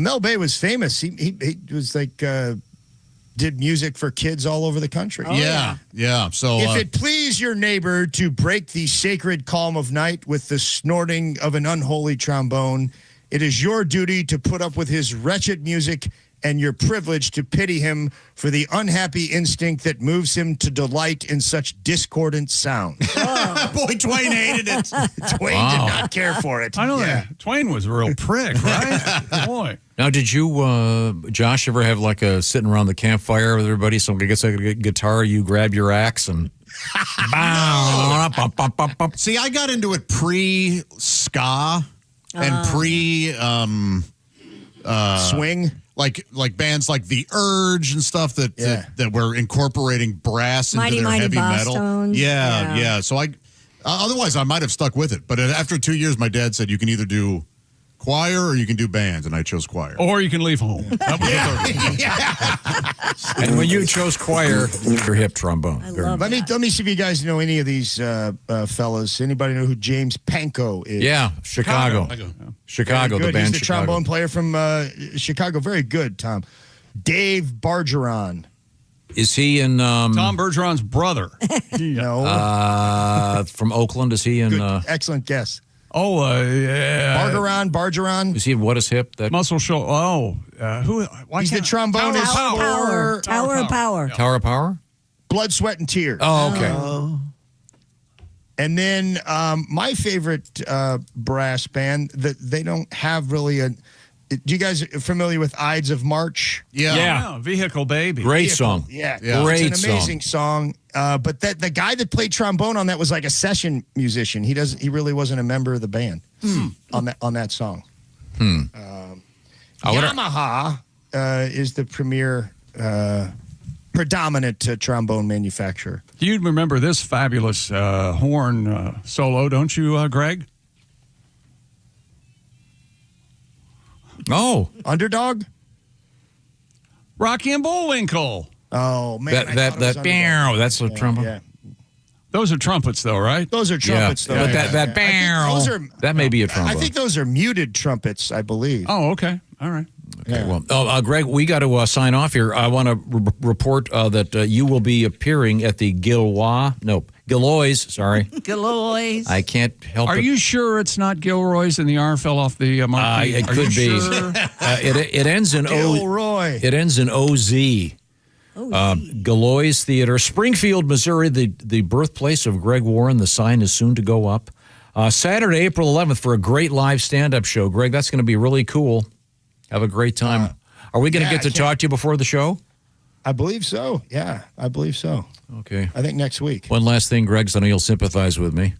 Mel Bay was famous. He was like, did music for kids all over the country. Oh, yeah. So if it please your neighbor to break the sacred calm of night with the snorting of an unholy trombone, it is your duty to put up with his wretched music and your privilege to pity him for the unhappy instinct that moves him to delight in such discordant sound. Boy, Twain hated it. Twain did not care for it. I know that. Twain was a real prick, right? Boy. Now, did you, Josh, ever have like a sitting around the campfire with everybody? Somebody gets a guitar, you grab your axe and... See, I got into it pre-ska and swing. Like bands like The Urge and stuff that were incorporating brass into their Mighty heavy metal. Bosstones. Yeah. So otherwise I might have stuck with it. But after 2 years, my dad said you can either do choir or you can do bands, and I chose choir. Or you can leave home. That was the third. And when you chose choir, your hip trombone. Let me see if you guys know any of these fellas. Anybody know who James Pankow is? Yeah, Chicago, the band. He's the trombone player from Chicago. Very good, Tom. Dave Bargeron. Is he in... Tom Bergeron's brother. No. From Oakland, is he in... Good, excellent guess. Oh, yeah. Bargeron. Is he in What Is Hip? That Muscle Show. Oh, who? He's the trombonist. Tower of Power. Tower of Power? Blood, Sweat, and Tears. Oh, okay. And then my favorite brass band that they don't have really a. Do you guys familiar with Ides of March? Yeah. Vehicle Baby. Great song. Yeah. Great It's an amazing song. But the guy that played trombone on that was like a session musician. He really wasn't a member of the band on that song. Yamaha is the premier predominant trombone manufacturer. You remember this fabulous horn solo, don't you, Greg? Oh. Underdog? Rocky and Bullwinkle. Oh, man. That's a trumpet. Yeah. Those are trumpets, though, right? Those are trumpets, though. But that may be a trombone. I think those are muted trumpets, I believe. Oh, okay. All right. Okay, well, Greg, we got to sign off here. I want to report that you will be appearing at the Gillois. I can't help it. Are you sure it's not Gilroy's and the R fell off the marquee? It could be. Sure? It ends in Gilroy. It ends in OZ. Gilloy's Theater, Springfield, Missouri, the birthplace of Greg Warren. The sign is soon to go up. Saturday, April 11th, for a great live stand-up show. Greg, that's going to be really cool. Have a great time. Are we going to get to talk to you before the show? I believe so. Yeah, I believe so. Okay. I think next week. One last thing, Greg, so I know you'll sympathize with me.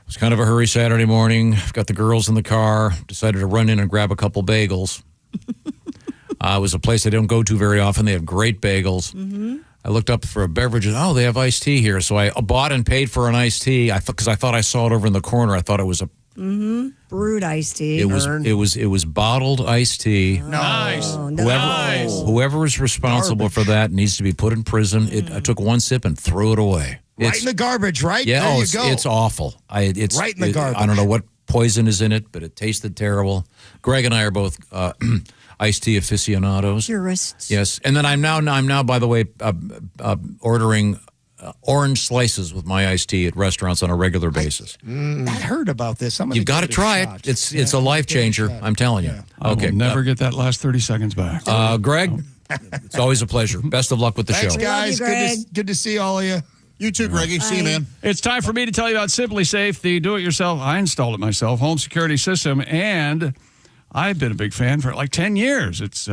It's kind of a hurry Saturday morning. I've got the girls in the car. Decided to run in and grab a couple bagels. It was a place I don't go to very often. They have great bagels. Mm-hmm. I looked up for beverages. Oh, they have iced tea here. So I bought and paid for an iced tea because I thought I saw it over in the corner. I thought it was a brewed iced tea. It was bottled iced tea. Nice. Whoever is responsible for that needs to be put in prison. I took one sip and threw it away. Right in the garbage, right? Yeah, there you go. It's awful. It's right in the garbage. I don't know what poison is in it, but it tasted terrible. Greg and I are both iced tea aficionados. Purists. Yes, and then I'm now by the way ordering orange slices with my iced tea at restaurants on a regular basis. I heard about this. You've got to try it. It's a life changer. I'm telling you. I will never get that last 30 seconds back. Greg, it's always a pleasure. Best of luck with the Thanks, show. guys. Good to see all of you. You too, Greggy. See you, man. It's time for me to tell you about Simply Safe, the do-it-yourself, I installed it myself, home security system, and I've been a big fan for like 10 years. It's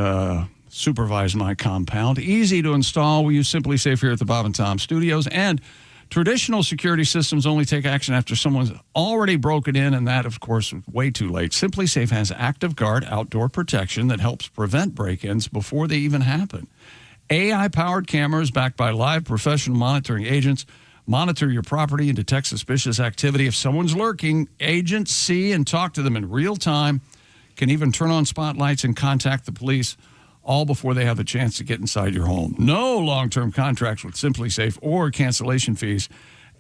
supervised my compound. Easy to install. We use Simply Safe here at the Bob and Tom Studios, and traditional security systems only take action after someone's already broken in, and that, of course, is way too late. Simply Safe has Active Guard outdoor protection that helps prevent break-ins before they even happen. AI-powered cameras backed by live professional monitoring agents monitor your property and detect suspicious activity. If someone's lurking, agents see and talk to them in real time, can even turn on spotlights and contact the police, all before they have a chance to get inside your home. No long-term contracts with Simply Safe or cancellation fees,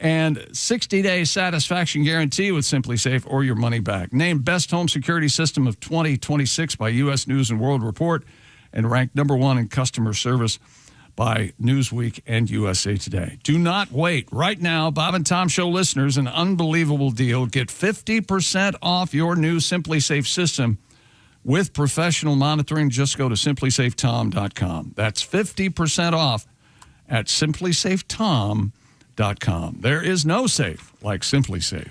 and 60-day satisfaction guarantee with Simply Safe or your money back. Named Best Home Security System of 2026 by U.S. News & World Report, and ranked #1 in customer service by Newsweek and USA Today. Do not wait. Right now, Bob and Tom Show listeners, an unbelievable deal. Get 50% off your new Simply Safe system with professional monitoring. Just go to simplysafetom.com. That's 50% off at simplysafetom.com. There is no safe like Simply Safe.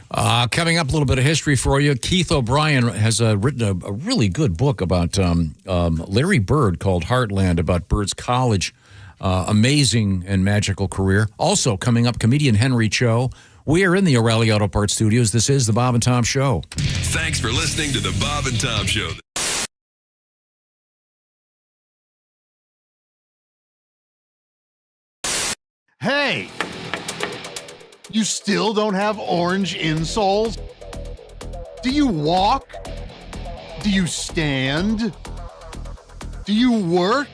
Coming up, a little bit of history for you. Keith O'Brien has written a really good book about Larry Bird called Heartland, about Bird's college amazing and magical career. Also coming up, comedian Henry Cho. We are in the O'Reilly Auto Parts Studios. This is the Bob and Tom Show. Thanks for listening to the Bob and Tom Show. Hey! You still don't have orange insoles? Do you walk? Do you stand? Do you work?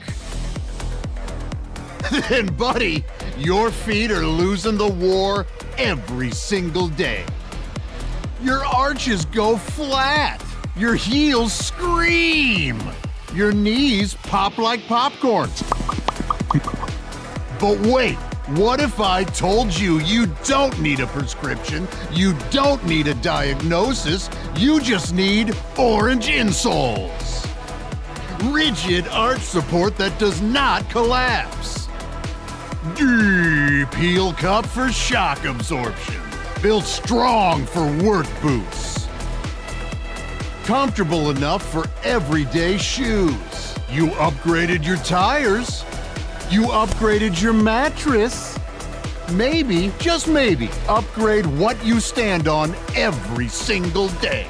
Then, buddy, your feet are losing the war every single day. Your arches go flat. Your heels scream. Your knees pop like popcorn. But wait. What if I told you you don't need a prescription, you don't need a diagnosis, you just need orange insoles? Rigid arch support that does not collapse. Deep heel cup for shock absorption. Built strong for work boots. Comfortable enough for everyday shoes. You upgraded your tires. You upgraded your mattress. Maybe, just maybe, upgrade what you stand on every single day.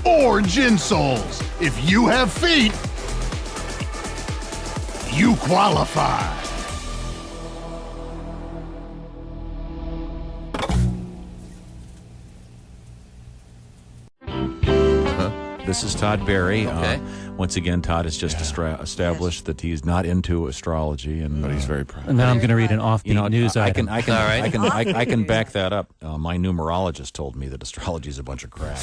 Orange insoles. If you have feet, you qualify. This is Todd Barry. Okay. Once again, Todd has just established that he's not into astrology, and but he's very proud. And now I'm going to read an offbeat news item. I can back that up. My numerologist told me that astrology is a bunch of crap.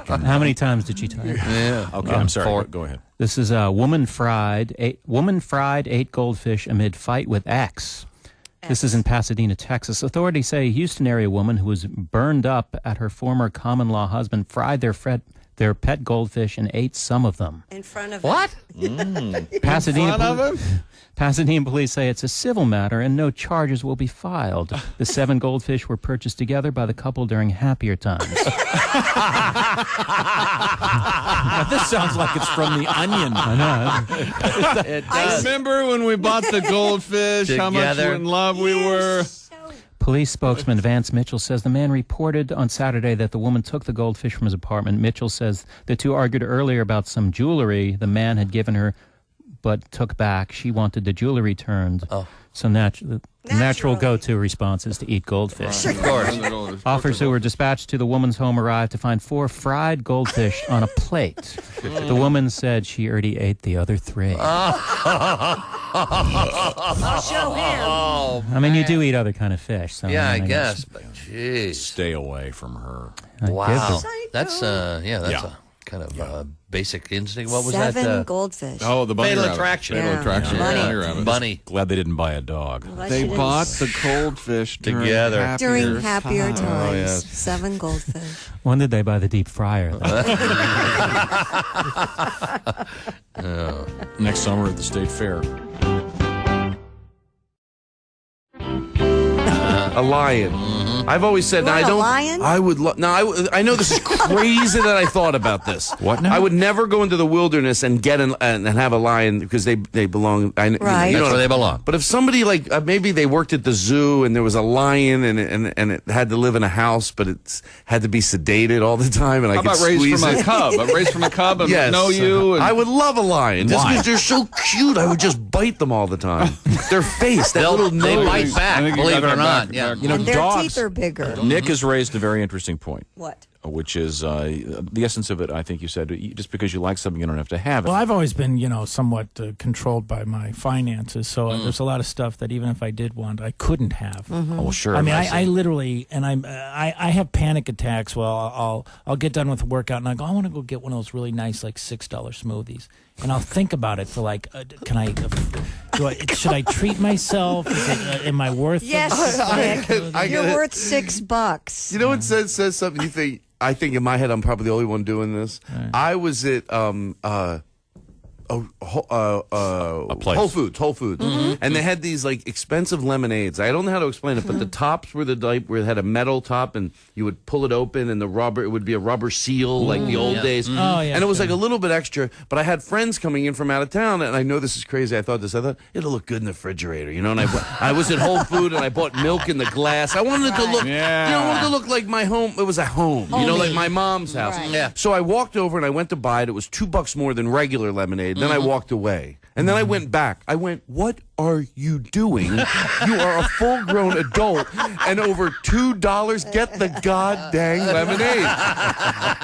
How many times did she tell you? Yeah. Okay, I'm sorry. Go ahead. This is a woman fried 8 goldfish amid fight with ex. This is in Pasadena, Texas. Authorities say a Houston area woman who was burned up at her former common-law husband fried their pet goldfish and ate some of them. In front of what? Pasadena police say it's a civil matter and no charges will be filed. The 7 goldfish were purchased together by the couple during happier times. Now, this sounds like it's from The Onion. I know. I remember when we bought the goldfish, how much in love we were. Police spokesman Vance Mitchell says the man reported on Saturday that the woman took the goldfish from his apartment. Mitchell says the two argued earlier about some jewelry the man had given her but took back. She wanted the jewelry returned. Oh. So natural go-to response is to eat goldfish. Of course. Officers who were dispatched to the woman's home arrived to find 4 fried goldfish on a plate. The woman said she already ate the other 3. I'll show him. Oh, I mean, you do eat other kind of fish. So yeah, I guess. But jeez. Stay away from her. Wow. That's kind of basic instinct. What was Seven that? goldfish. Oh, the bunny Fatal rabbit. Attraction. Fatal Attraction. Bunny. Bunny rabbit. Bunny. Glad they didn't buy a dog. They bought the goldfish Together. During happier times. Oh, yes. 7 goldfish. When did they buy the deep fryer? Next summer at the state fair. A lion. I've always said You want I a don't. lion? I would. I know this is crazy that I thought about this. What now? I would never go into the wilderness and get and have a lion because they belong. Right. You know That's where they belong. But if somebody like maybe they worked at the zoo and there was a lion and it had to live in a house, but it had to be sedated all the time, and I How could about raised squeeze from it. a cub? I'm raised from a cub and Yes. know you. And I would love a lion just Why? because they're so cute. I would just bite them all the time. Their face, that little They nose. bite back, I think you believe it got or that not. back. Yeah. You know, And their dogs. teeth are bigger. Nick has raised a very interesting point. What? Which is the essence of it, I think you said, just because you like something, you don't have to have it. Well, I've always been, somewhat controlled by my finances, so there's a lot of stuff that even if I did want, I couldn't have. Oh, sure. I mean, I literally, and I have panic attacks. Well, I'll get done with the workout and I go, I want to go get one of those really nice like $6 smoothies, and I'll think about it for like, should I treat myself? Am I worth? Yes, Nick. You're worth $6. You know what says something you think? I think in my head I'm probably the only one doing this. Right. I was at Whole Foods, and they had these like expensive lemonades. I don't know how to explain it, but the tops were where it had a metal top, and you would pull it open, and it would be a rubber seal like the old days. Oh, yeah, and it was like a little bit extra. But I had friends coming in from out of town, and I know this is crazy. I thought it'll look good in the refrigerator, And I was at Whole Foods, and I bought milk in the glass. I wanted it to look, I wanted it to look like my home. It was a home, like my mom's house. Right. Yeah. So I walked over and I went to buy it. It was $2 more than regular lemonade. Then I walked away. And then I went back. I went, what are you doing? You are a full-grown adult, and over $2, get the goddamn lemonade.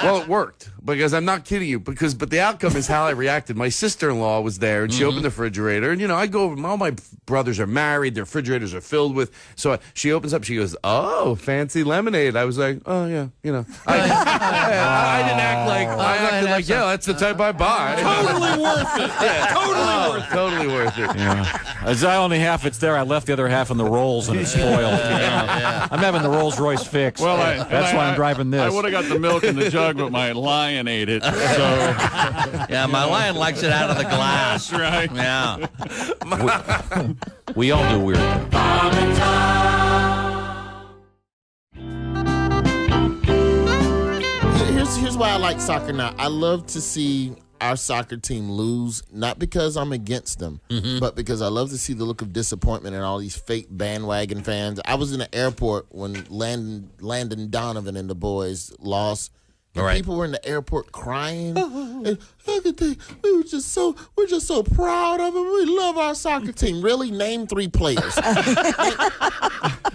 Well, it worked, because I'm not kidding you, but the outcome is how I reacted. My sister-in-law was there, and she opened the refrigerator, and, I go over, all my brothers are married, their refrigerators are filled with, so she opens up, she goes, oh, fancy lemonade. I was like, oh, yeah, I didn't act like, I acted like, yeah, that's the type I buy. totally worth it. Yeah, totally worth it. Yeah. As I only half it's there, I left the other half in the Rolls and it's spoiled. I'm having the Rolls Royce fixed. Well, that's why I'm driving this. I would have got the milk in the jug, but my lion ate it. So Yeah, my lion likes it out of the glass. That's right. Yeah. We all do weird things. Bob and Tom. Here's why I like soccer now. I love to see our soccer team lose, not because I'm against them, but because I love to see the look of disappointment in all these fake bandwagon fans. I was in the airport when Landon Donovan and the boys lost. And people were in the airport crying. And we're just so proud of them. We love our soccer team. Really, name 3 players.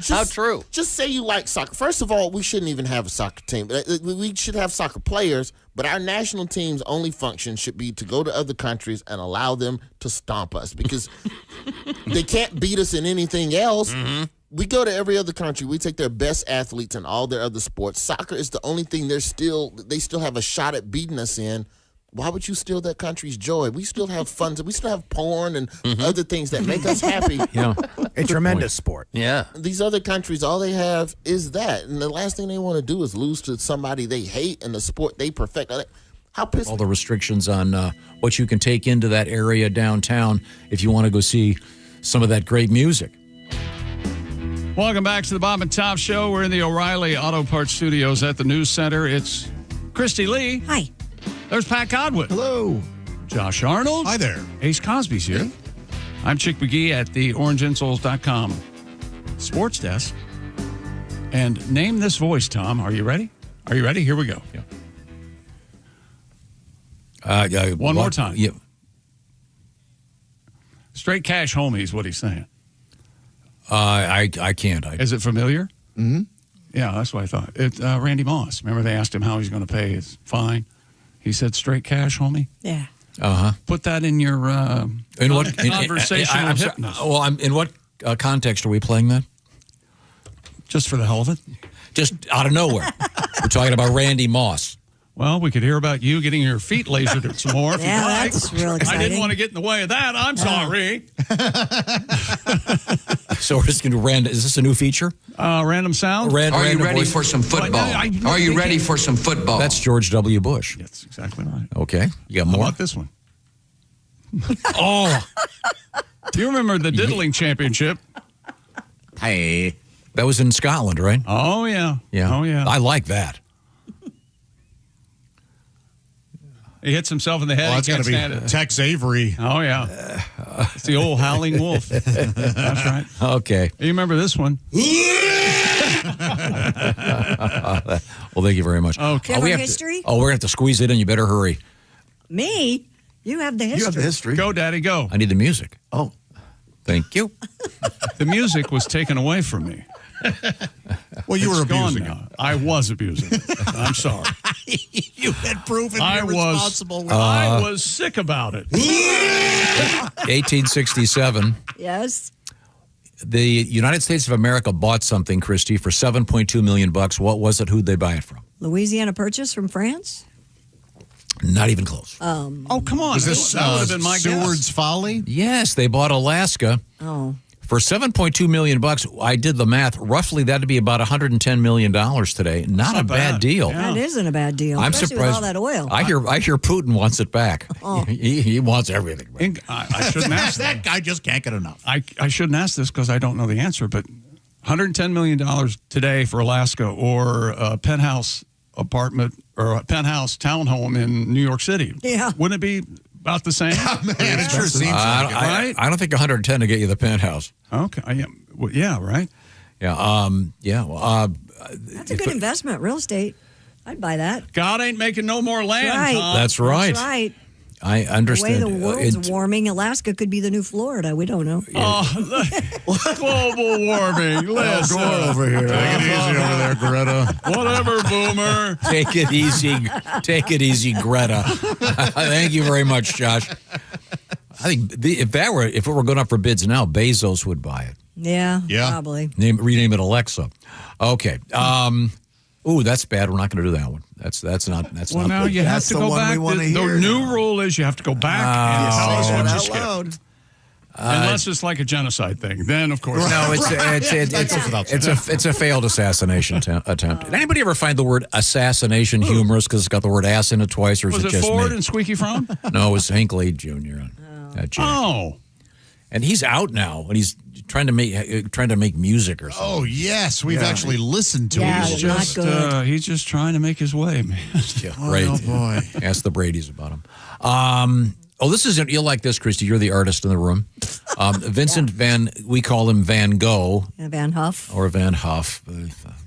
How true? Just say you like soccer. First of all, we shouldn't even have a soccer team. We should have soccer players, but our national team's only function should be to go to other countries and allow them to stomp us, because they can't beat us in anything else. We go to every other country. We take their best athletes in all their other sports. Soccer is the only thing they still have a shot at beating us in. Why would you steal that country's joy? We still have fun. We still have porn and other things that make us happy. A tremendous sport. Yeah. These other countries, all they have is that. And the last thing they want to do is lose to somebody they hate in the sport they perfect. How pissed? All the restrictions on what you can take into that area downtown if you want to go see some of that great music. Welcome back to the Bob and Tom Show. We're in the O'Reilly Auto Parts Studios at the News Center. It's Christy Lee. Hi. There's Pat Godwin. Hello. Josh Arnold. Hi there. Ace Cosby's here. Hey. I'm Chick McGee at the orangeinsoles.com sports desk. And name this voice, Tom. Are you ready? Are you ready? Here we go. One more time. Yeah. Straight cash homie is what he's saying. I can't. Is it familiar? Mm-hmm. Yeah, that's what I thought. It's Randy Moss. Remember they asked him how he's going to pay his fine? He said, straight cash, homie. Yeah. Uh-huh. Put that in your conversational hypness. In what context are we playing that? Just for the hell of it? Just out of nowhere. We're talking about Randy Moss. Well, we could hear about you getting your feet lasered some more if Yeah, you'd like. that's real I exciting. didn't want to get in the way of that. I'm sorry. So we're just going to random. Is this a new feature? Random sound? Are you ready for some football? Are you ready for some football? That's George W. Bush. That's exactly right. Okay. You got How more? about this one? Oh. Do you remember the diddling championship? Hey. That was in Scotland, right? Oh, yeah. Yeah. Oh, yeah. I like that. He hits himself in the head. Well, that's He got can't to stand be it. Tex Avery. Oh, yeah. It's the old howling wolf. That's right. Okay. You remember this one? Well, thank you very much. Do Okay. you have we a have history? we're going to have to squeeze it in. You better hurry. Me? You have the history. You have the history. Go, Daddy, go. I need the music. Oh. Thank you. The music was taken away from me. Well, you were It's gone abusing it. now. I was abusing it. I'm sorry. You had proven I you're was, responsible. I was sick about it. 1867. Yes. The United States of America bought something, Christy, for $7.2 million. What was it? Who'd they buy it from? Louisiana Purchase from France? Not even close. Oh, come on. Was this that would have been my Seward's guess. Folly? Yes, they bought Alaska. Oh. For $7.2 million, I did the math. Roughly, that'd be about $110 million today. Not a bad deal. That isn't a bad deal. I'm especially surprised. with all that oil. I hear Putin wants it back. Oh. He wants everything back. I shouldn't ask That guy just can't get enough. I shouldn't ask this because I don't know the answer, but $110 million today for Alaska or a penthouse apartment or a penthouse townhome in New York City. Yeah. Wouldn't it be about the same? Man, it sure seems like it. right? I don't think 110 to get you the penthouse. Okay. Yeah, right. Yeah. Yeah. Well, That's a good investment, real estate. I'd buy that. God ain't making no more land, Right. Tom. That's right. That's right. I understand. The way the world's warming, Alaska could be the new Florida. We don't know. Global warming. Listen. Go over here. Take it easy over there, Greta. Whatever, boomer. Take it easy. Take it easy, Greta. Thank you very much, Josh. I think if it were going up for bids now, Bezos would buy it. Yeah. Probably. Rename it Alexa. Okay. Ooh, that's bad. We're not going to do that one. That's not. Well, now you have to go back. The new rule is you have to go back and tell us what you skipped. Unless it's like a genocide thing, then of course. No, it's a failed assassination attempt. Did anybody ever find the word assassination humorous because it's got the word ass in it twice, or is Was it it just Ford me? and Squeaky Fromm? No, it was Hank Lade Jr. Oh, and he's out now, and he's trying to make music or something. Oh yes, we've actually listened to Yeah, it. he's just trying to make his way, man. Great. Oh boy. Ask the Bradys about him. This isn't. You'll like this, Christy. You're the artist in the room. Vincent we call him Van Gogh. Van Huff. Or Van Huff.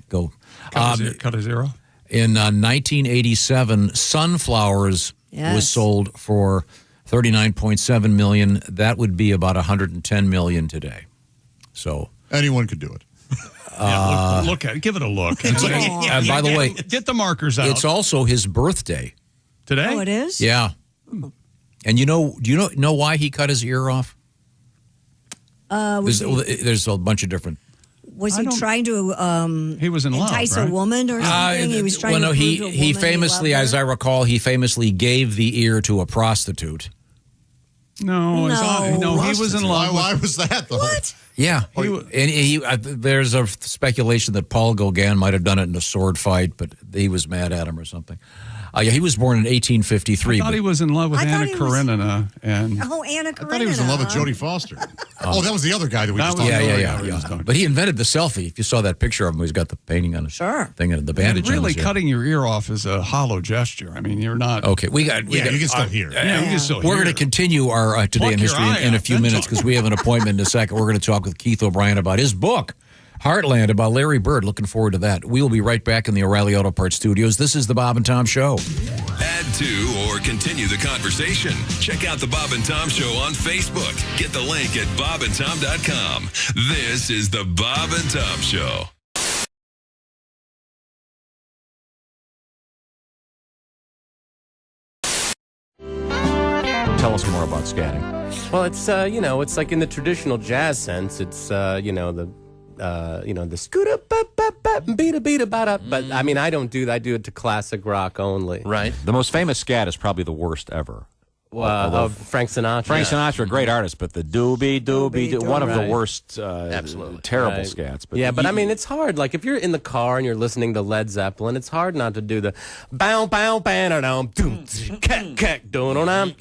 Go. Cut a zero. In 1987, Sunflowers was sold for $39.7 million. That would be about $110 million today. So anyone could do it. Look at it. Give it a look. And by the way, get the markers out. it's also his birthday today. Oh, it is? Yeah. And do you know why he cut his ear off? There's a bunch of different. Was he trying to he was in love, entice right? a woman or something? He was trying to prove to a woman he famously, as I recall, he famously gave the ear to a prostitute. No, he was in love. Why was that? What? Yeah, there's a speculation that Paul Gauguin might have done it in a sword fight, but he was mad at him or something. He was born in 1853. I thought he was in love with Anna Karenina. Anna Karenina. I thought he was in love with Jodie Foster. that was the other guy that we just talked about. Yeah. But he invented the selfie. If you saw that picture of him, he's got the painting on his thing and the bandage on really his ear. Cutting your ear off is a hollow gesture. I mean, you're not. Okay, you can still hear. Yeah, you can still hear. We're going to continue our Today in History in a few minutes because we have an appointment in a second. We're going to talk with Keith O'Brien about his book, Heartland, about Larry Bird. Looking forward to that. We will be right back in the O'Reilly Auto Parts studios. This is the Bob and Tom Show. Add to or continue the conversation. Check out the Bob and Tom Show on Facebook. Get the link at bobandtom.com. This is the Bob and Tom Show. Tell us more about scatting. Well, it's it's like in the traditional jazz sense. It's the the scooter beat but I mean I don't do that. I do it to classic rock only. Right. The most famous scat is probably the worst ever. Of Frank Sinatra. Frank Sinatra, a great artist, but the doobie, one of the worst, absolutely terrible Right. scats. But yeah, but I mean, it's hard. Like if you're in the car and you're listening to Led Zeppelin, it's hard not to do the bow bow bam doom cat cat doom bam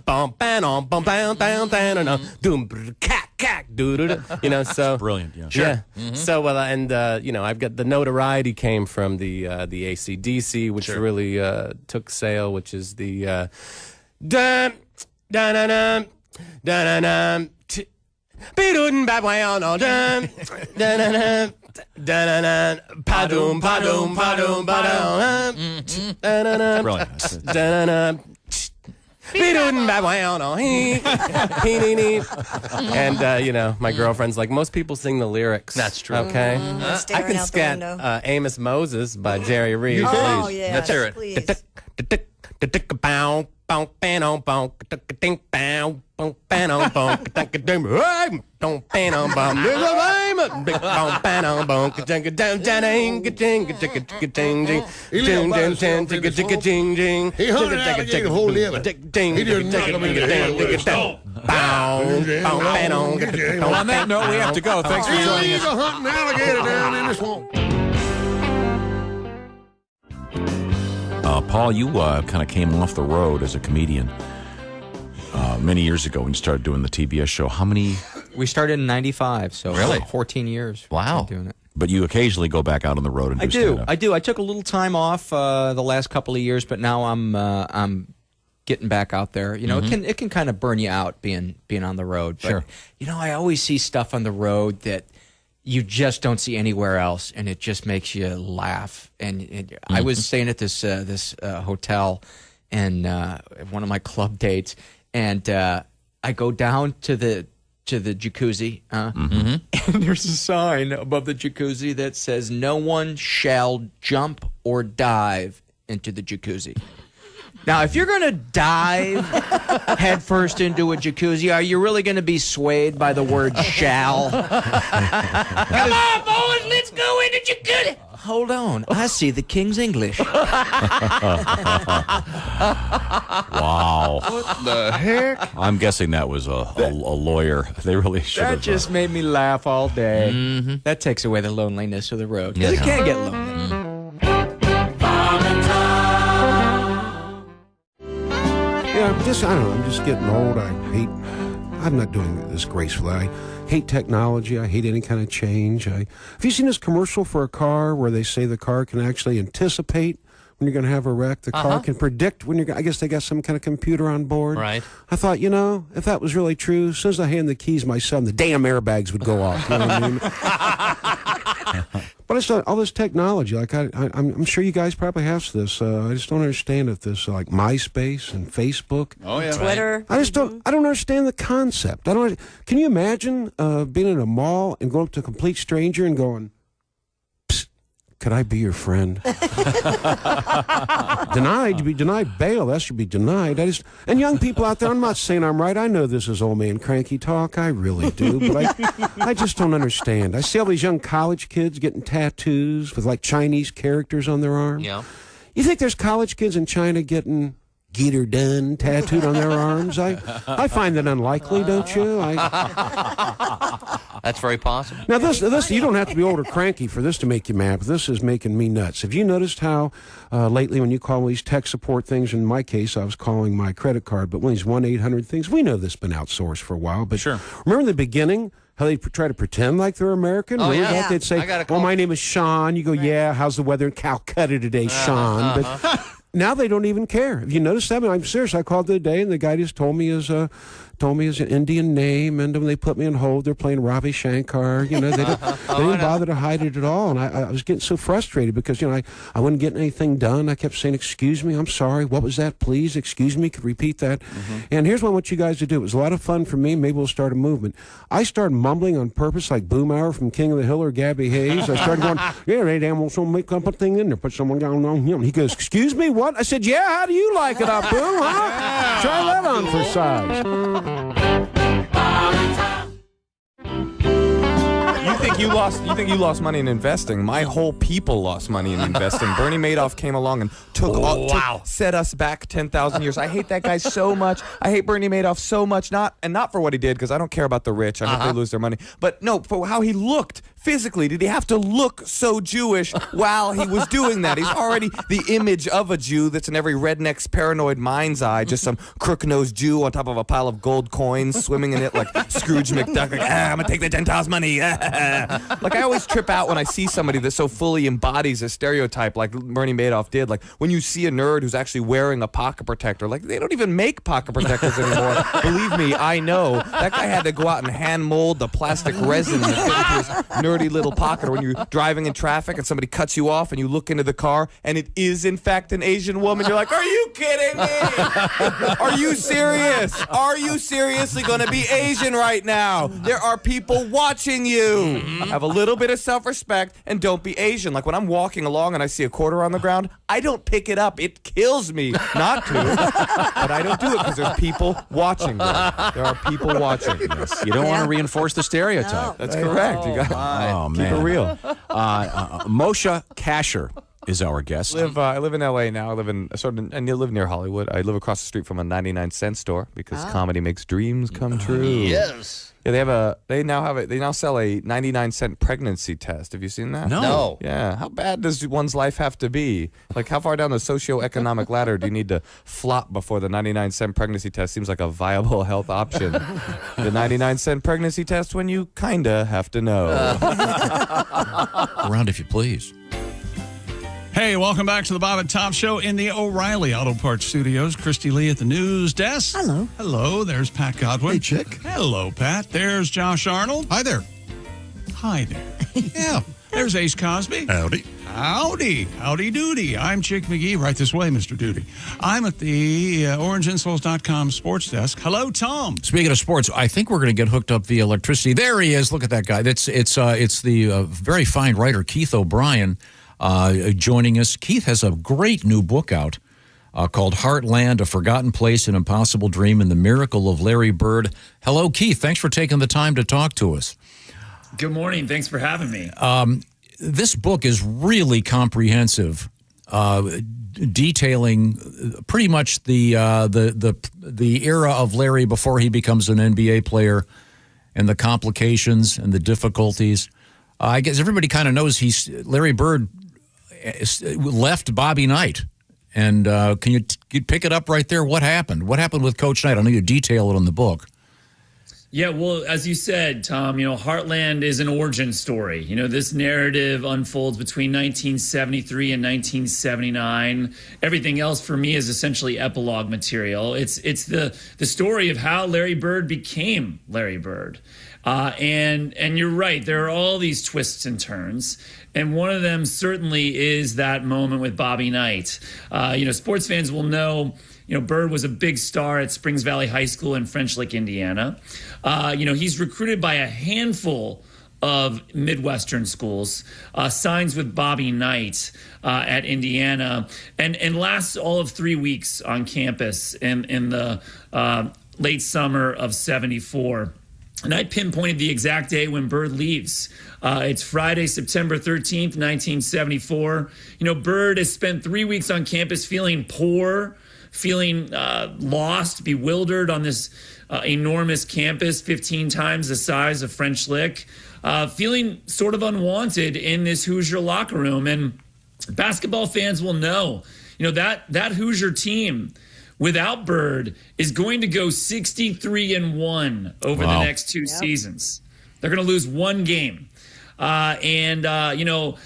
bum bam bum bam down down doom cat cat doo. So brilliant. Yeah, sure. Yeah. So I've got the notoriety came from the AC/DC, which really took sale, which is the. Dum dum dum dum dum be-doo bad way on all dum dum dum dum pa-doom pa-doom pa-doom pa-doom brilliant. be-doo bad way on all and my girlfriend's like, most people sing the lyrics. That's true. Okay, I Staring can out the scat window. Amos Moses by Jerry Reed. Oh, Please. yeah. Let's hear it. Please. Bow, bow, bow, bow, ding, bow, bow, bow, bow, ding, bow, bow, bow, Well, on that note, we have to go. Thanks for joining us. hunting alligator down in the swamp. Paul, you kind of came off the road as a comedian many years ago when you started doing the TBS show. How many? We started in '95, so Really? 14 years. Wow. Doing it. But you occasionally go back out on the road and do stand-up. I do. I took a little time off the last couple of years, but now I'm getting back out there. It can kind of burn you out being on the road. But, Sure. I always see stuff on the road that you just don't see anywhere else, and it just makes you laugh. And I was staying at this hotel, and one of my club dates, and I go down to the jacuzzi, and there's a sign above the jacuzzi that says, "No one shall jump or dive into the jacuzzi." Now, if you're going to dive headfirst into a jacuzzi, are you really going to be swayed by the word shall? Come on, boys, let's go into jacuzzi. Hold on, I see the King's English. Wow. What the heck? I'm guessing that was a lawyer. They really should have. That just made me laugh all day. That takes away the loneliness of the road. Because it can get lonely. Yeah, I don't know. I'm just getting old. I'm not doing this gracefully. I hate technology. I hate any kind of change. Have you seen this commercial for a car where they say the car can actually anticipate when you're going to have a wreck? The car can predict when I guess they got some kind of computer on board. Right. I thought, if that was really true, as soon as I hand the keys to my son, the damn airbags would go off. You know what I mean? But it's not all this technology. Like I'm sure you guys probably have this. I just don't understand if this like MySpace and Facebook. Oh yeah, Twitter. I just don't. I don't understand the concept. Can you imagine being in a mall and going up to a complete stranger and going, "Psst, could I be your friend?" Denied. You be denied bail. That should be denied. And young people out there, I'm not saying I'm right. I know this is old man cranky talk. I really do. But I just don't understand. I see all these young college kids getting tattoos with like Chinese characters on their arm. Yeah. You think there's college kids in China getting "Get her done" tattooed on their arms? I find that unlikely, don't you? That's very possible. Now, this you don't have to be old or cranky for this to make you mad, but this is making me nuts. Have you noticed how lately when you call these tech support things, in my case, I was calling my credit card, but one of these 1-800 things, we know this has been outsourced for a while, but sure. Remember in the beginning, how they try to pretend like they're American? Oh, Remember yeah. that? They'd say, "Well, my name is Sean." You go, "Yeah, how's the weather in Calcutta today, Sean?" But now they don't even care. Have you noticed that? I mean, I'm serious. I called the other day, and the guy just told me his an Indian name, and when they put me on hold, they're playing Ravi Shankar. They didn't bother to hide it at all, and I was getting so frustrated because I wasn't getting anything done. I kept saying, "Excuse me, I'm sorry. What was that? Please, excuse me." Could repeat that. And here's what I want you guys to do. It was a lot of fun for me. Maybe we'll start a movement. I started mumbling on purpose, like Boomhauer from King of the Hill or Gabby Hayes. I started going, "Yeah, they damn well some make up a thing in there, put someone down on him." He goes, "Excuse me, what?" I said, "Yeah, how do you like it, up, Boom? Huh? Try that on for size." You think you lost money in investing. My whole people lost money in investing. Bernie Madoff came along and set us back 10,000 years. I hate that guy so much. I hate Bernie Madoff so much. Not for what he did, because I don't care about the rich. I hope they lose their money. But no, for how he looked physically. Did he have to look so Jewish while he was doing that? He's already the image of a Jew that's in every redneck's paranoid mind's eye, just some crook-nosed Jew on top of a pile of gold coins, swimming in it like Scrooge McDuck. Like, I'm going to take the Gentiles' money. Like, I always trip out when I see somebody that so fully embodies a stereotype like Bernie Madoff did. Like, when you see a nerd who's actually wearing a pocket protector, like, they don't even make pocket protectors anymore. Believe me, I know. That guy had to go out and hand mold the plastic resin that fit into his nerdy little pocket. Or when you're driving in traffic and somebody cuts you off and you look into the car and it is, in fact, an Asian woman, you're like, are you kidding me? Are you serious? Are you seriously going to be Asian right now? There are people watching you. Have a little bit of self-respect and don't be Asian. Like when I'm walking along and I see a quarter on the ground, I don't pick it up. It kills me not to, but I don't do it because there's people watching. There are people watching. Yes. You don't want to reinforce the stereotype. That's correct. You got keep it real. Moshe Kasher is our guest. I live in L.A. now. I live in and you live near Hollywood. I live across the street from a 99-cent store because comedy makes dreams come true. Yes. Yeah, they now sell a 99-cent pregnancy test. Have you seen that? No. Yeah. How bad does one's life have to be? Like, how far down the socioeconomic ladder do you need to flop before the 99-cent pregnancy test seems like a viable health option? The 99-cent pregnancy test when you kinda have to know. Around if you please. Hey, welcome back to the Bob and Tom Show in the O'Reilly Auto Parts Studios. Christy Lee at the news desk. Hello. Hello. There's Pat Godwin. Hey, Chick. Hello, Pat. There's Josh Arnold. Hi there. Hi there. Yeah. There's Ace Cosby. Howdy. Howdy. Howdy doody. I'm Chick McGee. Right this way, Mr. Doody. I'm at the orangeinsoles.com sports desk. Hello, Tom. Speaking of sports, I think we're going to get hooked up via electricity. There he is. Look at that guy. It's the very fine writer Keith O'Brien joining us. Keith has a great new book out called Heartland, A Forgotten Place, An Impossible Dream, and the Miracle of Larry Bird. Hello, Keith. Thanks for taking the time to talk to us. Good morning. Thanks for having me. This book is really comprehensive, detailing pretty much the era of Larry before he becomes an NBA player and the complications and the difficulties. I guess everybody kind of knows Larry Bird left Bobby Knight. And can you pick it up right there? What happened? What happened with Coach Knight? I know you detail it in the book. Yeah, well, as you said, Tom, Heartland is an origin story. This narrative unfolds between 1973 and 1979. Everything else for me is essentially epilogue material. It's the story of how Larry Bird became Larry Bird. And you're right, there are all these twists and turns. And one of them certainly is that moment with Bobby Knight. Sports fans will know, Bird was a big star at Springs Valley High School in French Lick, Indiana. He's recruited by a handful of Midwestern schools, signs with Bobby Knight at Indiana, and lasts all of 3 weeks on campus in the late summer of '74. And I pinpointed the exact day when Bird leaves. It's Friday, September 13th, 1974. Bird has spent 3 weeks on campus feeling poor, feeling lost, bewildered on this enormous campus, 15 times the size of French Lick, feeling sort of unwanted in this Hoosier locker room. And basketball fans will know, that Hoosier team without Bird is going to go 63-1 over the next two seasons. They're going to lose one game. Bobby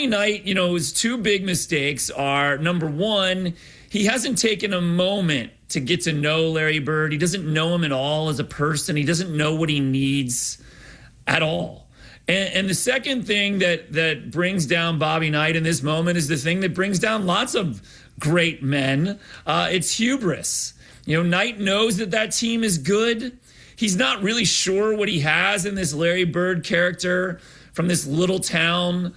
Knight, his two big mistakes are, number one, he hasn't taken a moment to get to know Larry Bird. He doesn't know him at all as a person. He doesn't know what he needs at all. And the second thing that brings down Bobby Knight in this moment is the thing that brings down lots of great men. It's hubris. Knight knows that team is good. He's not really sure what he has in this Larry Bird character from this little town,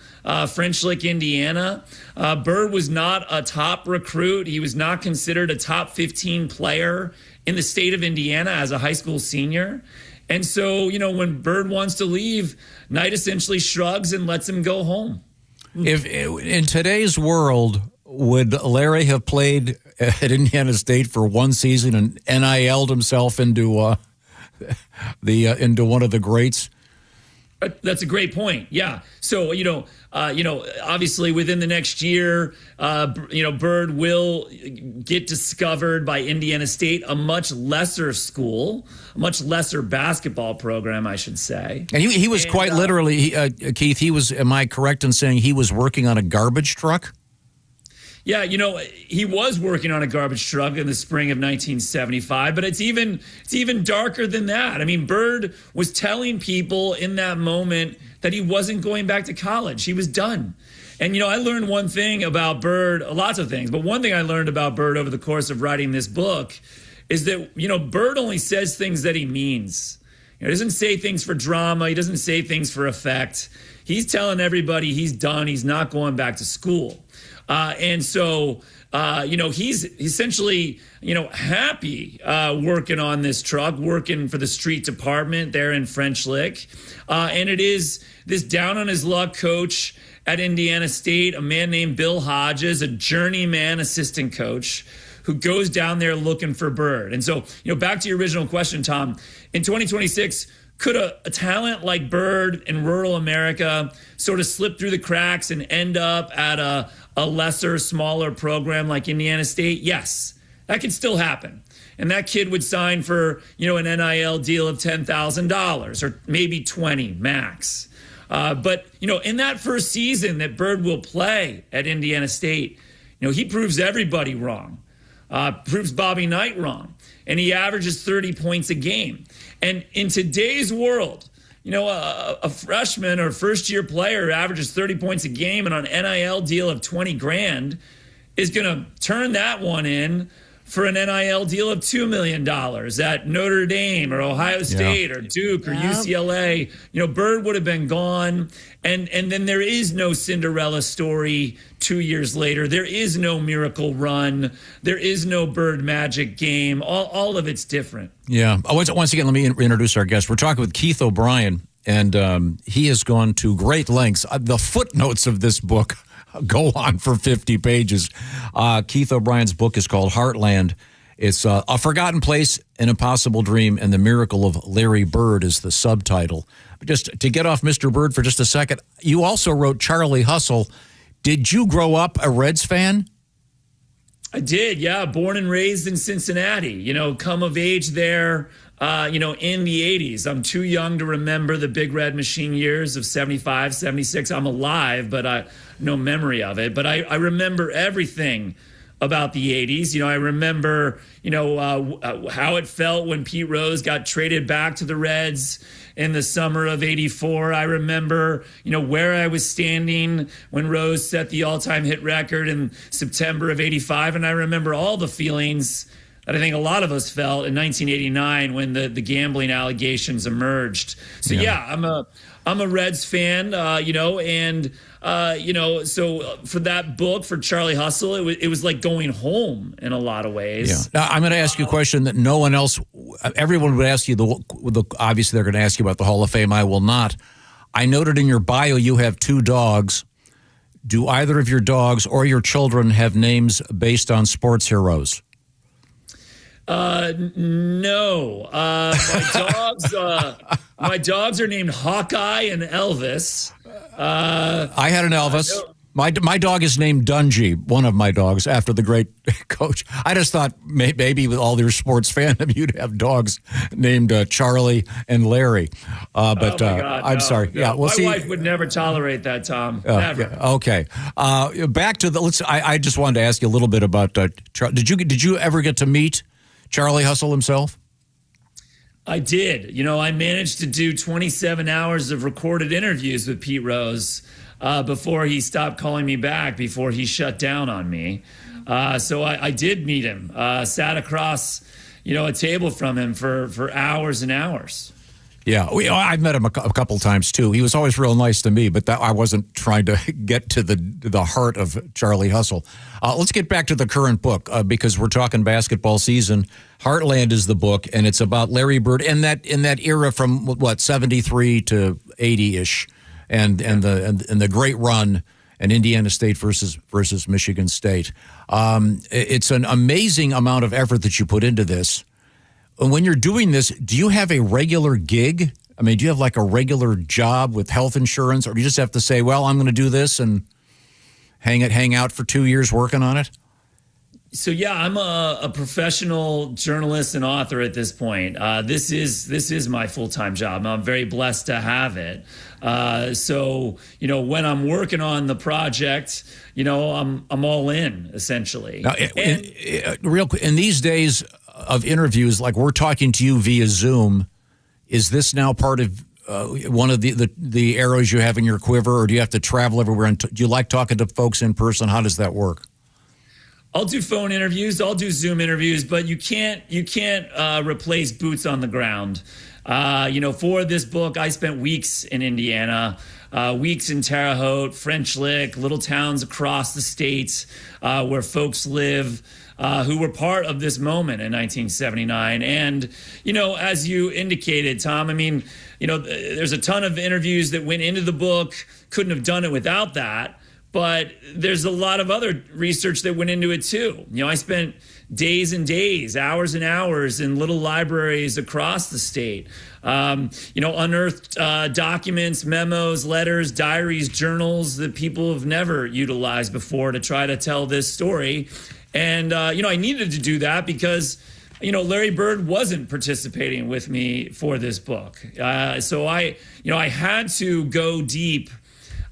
French Lick, Indiana. Bird was not a top recruit. He was not considered a top 15 player in the state of Indiana as a high school senior. And so, when Bird wants to leave, Knight essentially shrugs and lets him go home. If in today's world, would Larry have played at Indiana State for one season and NIL'd himself into into one of the greats? That's a great point. Yeah. So, obviously within the next year, Bird will get discovered by Indiana State, a much lesser school, a much lesser basketball program, I should say. And he was quite literally, Keith, am I correct in saying he was working on a garbage truck? Yeah, he was working on a garbage truck in the spring of 1975, but it's even darker than that. I mean, Bird was telling people in that moment that he wasn't going back to college. He was done. And, I learned one thing about Bird, lots of things, but one thing I learned about Bird over the course of writing this book is that, Bird only says things that he means. He doesn't say things for drama. He doesn't say things for effect. He's telling everybody he's done. He's not going back to school. And so, he's essentially, happy working on this truck, working for the street department there in French Lick. And it is this down on his luck coach at Indiana State, a man named Bill Hodges, a journeyman assistant coach, who goes down there looking for Bird. And so, back to your original question, Tom, in 2026, could a talent like Bird in rural America sort of slip through the cracks and end up at a lesser, smaller program like Indiana State? Yes, that could still happen. And that kid would sign for, an NIL deal of $10,000 or maybe 20 max. But, in that first season that Bird will play at Indiana State, he proves everybody wrong, proves Bobby Knight wrong, and he averages 30 points a game. And in today's world, a freshman or first-year player who averages 30 points a game and on an NIL deal of $20,000 is going to turn that one in for an NIL deal of $2 million at Notre Dame or Ohio State or Duke or UCLA. Bird would have been gone. And then there is no Cinderella story 2 years later. There is no miracle run. There is no Bird magic game. All of it's different. Yeah. Once again, let me introduce our guest. We're talking with Keith O'Brien, and he has gone to great lengths. The footnotes of this book go on for 50 pages. Keith O'Brien's book is called Heartland. It's A Forgotten Place, An Impossible Dream, and the Miracle of Larry Bird is the subtitle. But just to get off Mr. Bird for just a second, you also wrote Charlie Hustle. Did you grow up a Reds fan? I did, yeah. Born and raised in Cincinnati, come of age there, in the 80s. I'm too young to remember the Big Red Machine years of 75, 76. I'm alive, but no memory of it. But I remember everything about the 80s. I remember, how it felt when Pete Rose got traded back to the Reds in the summer of 84. I remember, where I was standing when Rose set the all-time hit record in September of 85. And I remember all the feelings that I think a lot of us felt in 1989 when the gambling allegations emerged. So I'm a Reds fan, so for that book, for Charlie Hustle, it was like going home in a lot of ways. Yeah. Now, I'm going to ask you a question that no one else, everyone would ask you, obviously they're going to ask you about the Hall of Fame. I will not. I noted in your bio you have 2 dogs. Do either of your dogs or your children have names based on sports heroes? No. My dogs are named Hawkeye and Elvis. I had an Elvis. My dog is named Dungy, one of my dogs, after the great coach. I just thought maybe with all your sports fandom, you'd have dogs named Charlie and Larry. But I'm sorry. No. Yeah, my wife would never tolerate that, Tom. Never. Yeah, okay. Back to I just wanted to ask you a little bit about. Did you ever get to meet Charlie Hustle himself? I did. I managed to do 27 hours of recorded interviews with Pete Rose before he stopped calling me back, before he shut down on me. So I did meet him, sat across, a table from him for hours and hours. Yeah, I've met him a couple times too. He was always real nice to me, but I wasn't trying to get to the heart of Charlie Hustle. Let's get back to the current book because we're talking basketball season. Heartland is the book, and it's about Larry Bird in that era from 73 to 80-ish, and the great run and Indiana State versus Michigan State. It's an amazing amount of effort that you put into this. When you're doing this, do you have a regular gig? I mean, do you have like a regular job with health insurance, or do you just have to say, well, I'm going to do this and hang out for 2 years working on it? So yeah, I'm a professional journalist and author at this point. This is my full-time job. I'm very blessed to have it. So when I'm working on the project, I'm all in essentially. Now, real quick, in these days of interviews, like we're talking to you via Zoom, is this now part of one of the arrows you have in your quiver, or do you have to travel everywhere? And do you like talking to folks in person? How does that work? I'll do phone interviews. I'll do Zoom interviews, but you can't replace boots on the ground. For this book, I spent weeks in Indiana, weeks in Terre Haute, French Lick, little towns across the states where folks live who were part of this moment in 1979. And, as you indicated, Tom, I mean, there's a ton of interviews that went into the book, couldn't have done it without that. But there's a lot of other research that went into it too. I spent days and days, hours and hours in little libraries across the state. Unearthed documents, memos, letters, diaries, journals that people have never utilized before to try to tell this story. And, I needed to do that because, Larry Bird wasn't participating with me for this book. So I had to go deep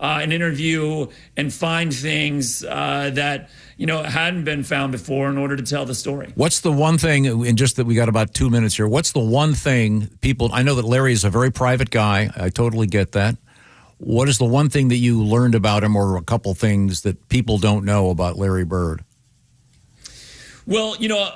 an interview and find things that hadn't been found before in order to tell the story. What's the one thing, and just that we got about 2 minutes here, what's the one thing I know that Larry is a very private guy. I totally get that. What is the one thing that you learned about him, or a couple things that people don't know about Larry Bird? Well,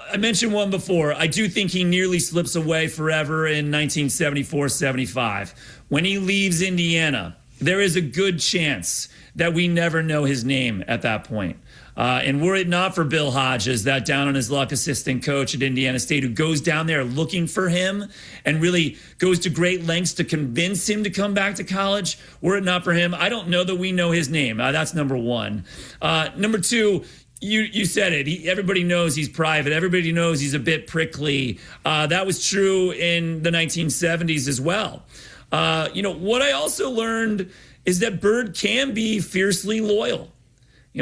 I mentioned one before. I do think he nearly slips away forever in 1974-75. When he leaves Indiana, there is a good chance that we never know his name at that point. And were it not for Bill Hodges, that down-on-his-luck assistant coach at Indiana State, who goes down there looking for him and really goes to great lengths to convince him to come back to college, were it not for him, I don't know that we know his name. That's number one. Number two, you said it. Everybody knows he's private. Everybody knows he's a bit prickly. That was true in the 1970s as well. What I also learned is that Bird can be fiercely loyal.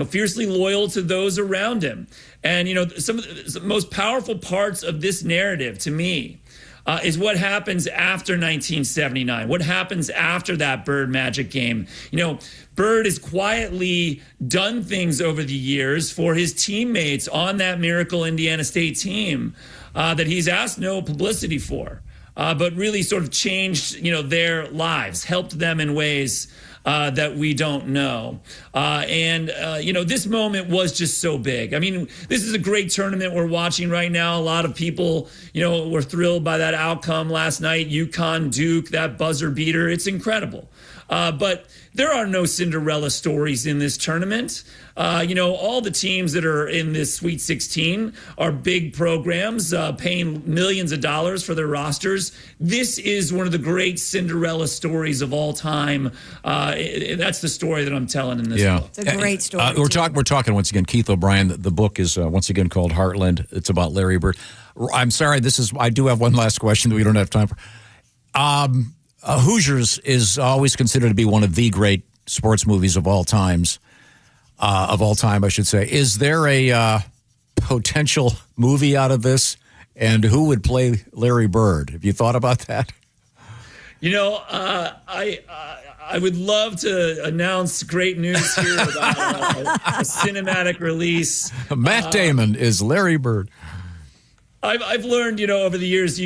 Fiercely loyal to those around him. And, some of the most powerful parts of this narrative to me is what happens after 1979, what happens after that Bird Magic game. Bird has quietly done things over the years for his teammates on that Miracle Indiana State team that he's asked no publicity for, but really sort of changed, their lives, helped them in ways that we don't know. This moment was just so big. I mean, this is a great tournament we're watching right now. A lot of people, were thrilled by that outcome last night. UConn, Duke, that buzzer beater. It's incredible. But there are no Cinderella stories in this tournament. All the teams that are in this Sweet 16 are big programs paying millions of dollars for their rosters. This is one of the great Cinderella stories of all time. That's the story that I'm telling in this book. It's a great story. We're talking once again, Keith O'Brien. The book is once again called Heartland. It's about Larry Bird. I'm sorry, I do have one last question that we don't have time for. Hoosiers is always considered to be one of the great sports movies of all times. I should say. Is there a potential movie out of this? And who would play Larry Bird? Have you thought about that? I would love to announce great news here about a cinematic release. Matt Damon is Larry Bird. I've learned, over the years,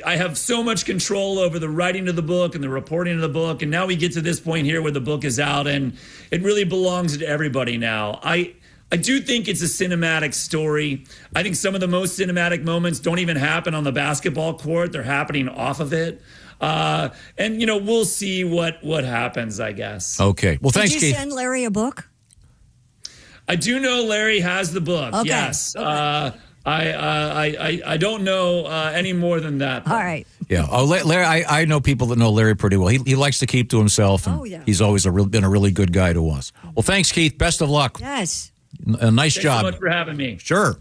I have so much control over the writing of the book and the reporting of the book, and now we get to this point here where the book is out, and it really belongs to everybody now. I do think it's a cinematic story. I think some of the most cinematic moments don't even happen on the basketball court; they're happening off of it. And we'll see what happens, I guess. Okay. Well, thanks, Did you Keith. send Larry a book? I do know Larry has the book. Okay. Yes. I don't know any more than that. All right. Yeah. Oh, Larry. I know people that know Larry pretty well. He likes to keep to himself, and he's always been a really good guy to us. Well, thanks, Keith. Best of luck. Yes. Nice Thanks job. so much for having me. Sure.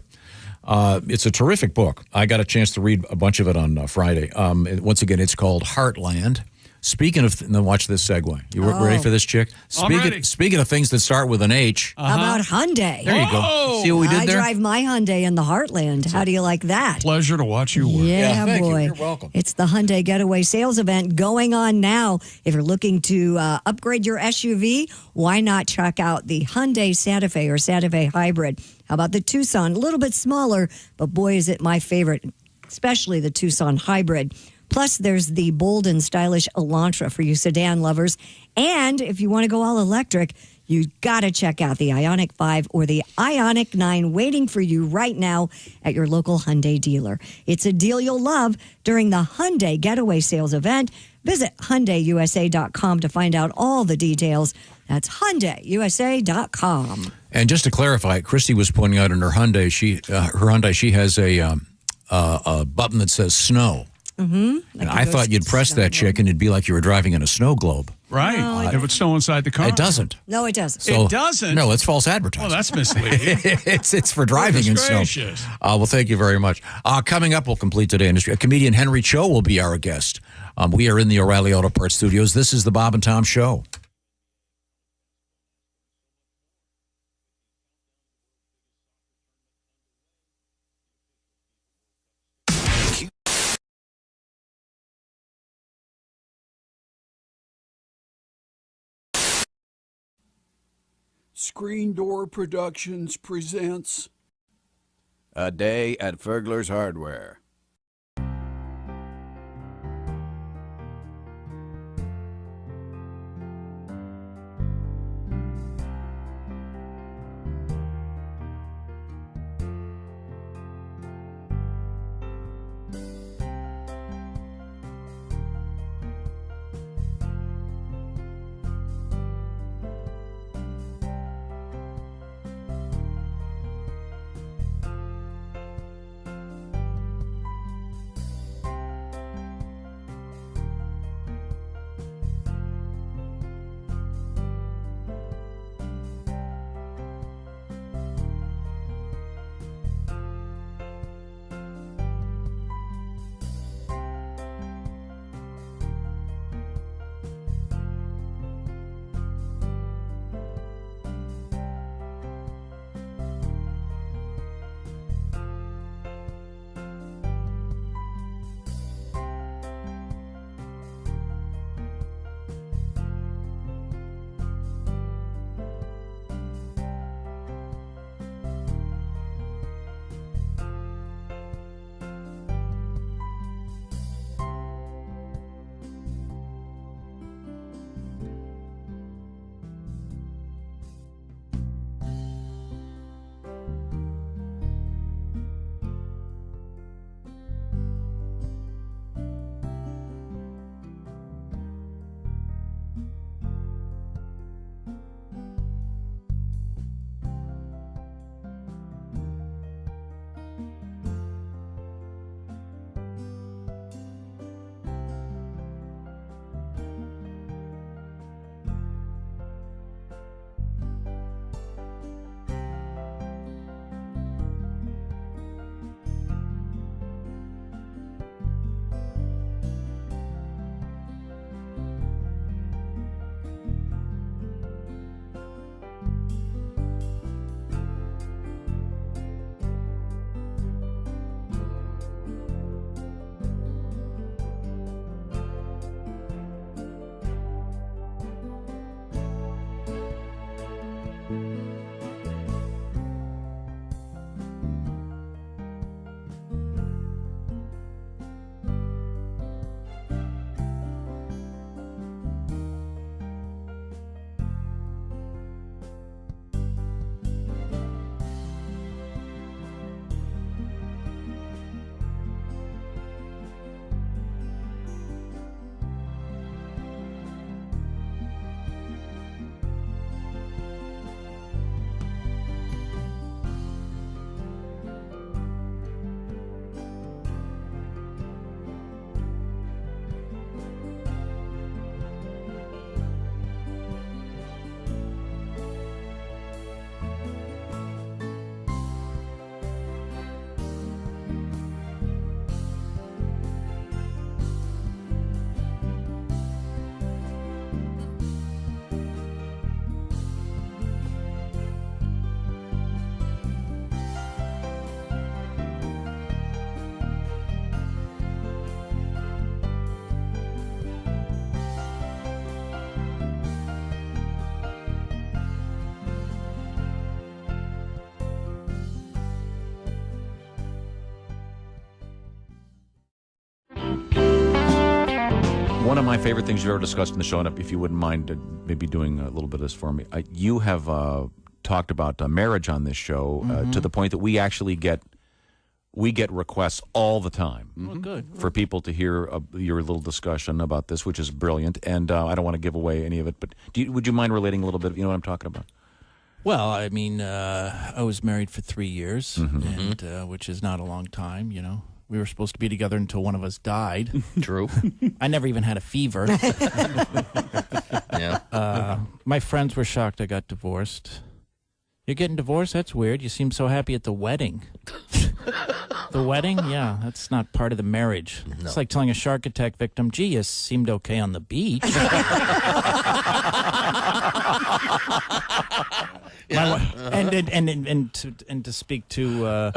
It's a terrific book. I got a chance to read a bunch of it on Friday. Once again, it's called Heartland. Speaking of, now watch this segue. You ready for this, chick? Speaking of things that start with an H. How about Hyundai? There you go. See what we did there? I drive my Hyundai in the Heartland. How do you like that? Pleasure to watch you work. Yeah, thank boy. you. You're welcome. It's the Hyundai Getaway Sales Event going on now. If you're looking to upgrade your SUV, why not check out the Hyundai Santa Fe or Santa Fe Hybrid? How about the Tucson? A little bit smaller, but boy, is it my favorite, especially the Tucson Hybrid. Plus, there's the bold and stylish Elantra for you sedan lovers. And if you want to go all electric, you got to check out the Ioniq 5 or the Ioniq 9 waiting for you right now at your local Hyundai dealer. It's a deal you'll love during the Hyundai Getaway Sales Event. Visit HyundaiUSA.com to find out all the details. That's HyundaiUSA.com. And just to clarify, Christy was pointing out in her Hyundai, she has a button that says snow. Mm-hmm. And I thought you'd press that chick and it'd be like you were driving in a snow globe. Right. No, It would snow inside the car. It doesn't. No, it doesn't. So- It doesn't? No, it's false advertising. Oh, that's misleading. it's for driving in snow. gracious. Well, thank you very much. Coming up, we'll complete today industry. Comedian Henry Cho will be our guest. We are in the O'Reilly Auto Parts Studios. This is the Bob and Tom Show. Screen Door Productions presents A Day at Fergler's Hardware. One of my favorite things you've ever discussed in the show, and if you wouldn't mind maybe doing a little bit of this for me, you have talked about marriage on this show to the point that we actually get requests all the time. Well, good. For people to hear your little discussion about this, which is brilliant. And I don't want to give away any of it, but would you mind relating a little bit? You know what I'm talking about? Well, I mean, I was married for 3 years, and which is not a long time, you know. We were supposed to be together until one of us died. True. I never even had a fever. Yeah. My friends were shocked I got divorced. You're getting divorced? That's weird. You seem so happy at the wedding. The wedding? Yeah, that's not part of the marriage. No. It's like telling a shark attack victim, gee, you seemed okay on the beach. And to speak to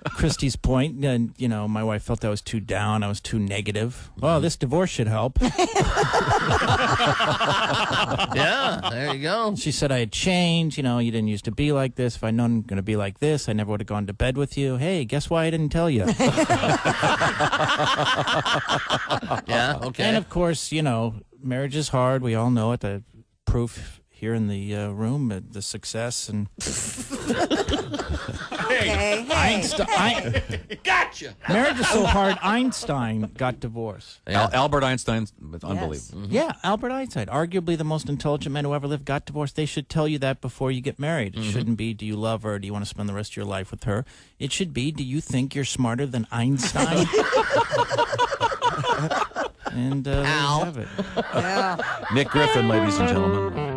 Christy's point, you know, my wife felt I was too down, I was too negative. Oh, this divorce should help. Yeah, there you go. She said I had changed. You know, you didn't used to be like this. If I'd known going to be like this, I never would have gone to bed with you. Hey, guess why I didn't tell you? Yeah, okay. And of course, you know, marriage is hard. We all know it. The proof here in the room, the success and. Hey. Einstein. Gotcha. Marriage is so hard. Einstein got divorced. Yeah. Albert Einstein, it's unbelievable. Yes. Yeah, Albert Einstein, arguably the most intelligent man who ever lived, got divorced. They should tell you that before you get married. It shouldn't be, do you love her? Do you want to spend the rest of your life with her? It should be, do you think you're smarter than Einstein? And there you have it. Yeah. Nick Griffin, ladies and gentlemen.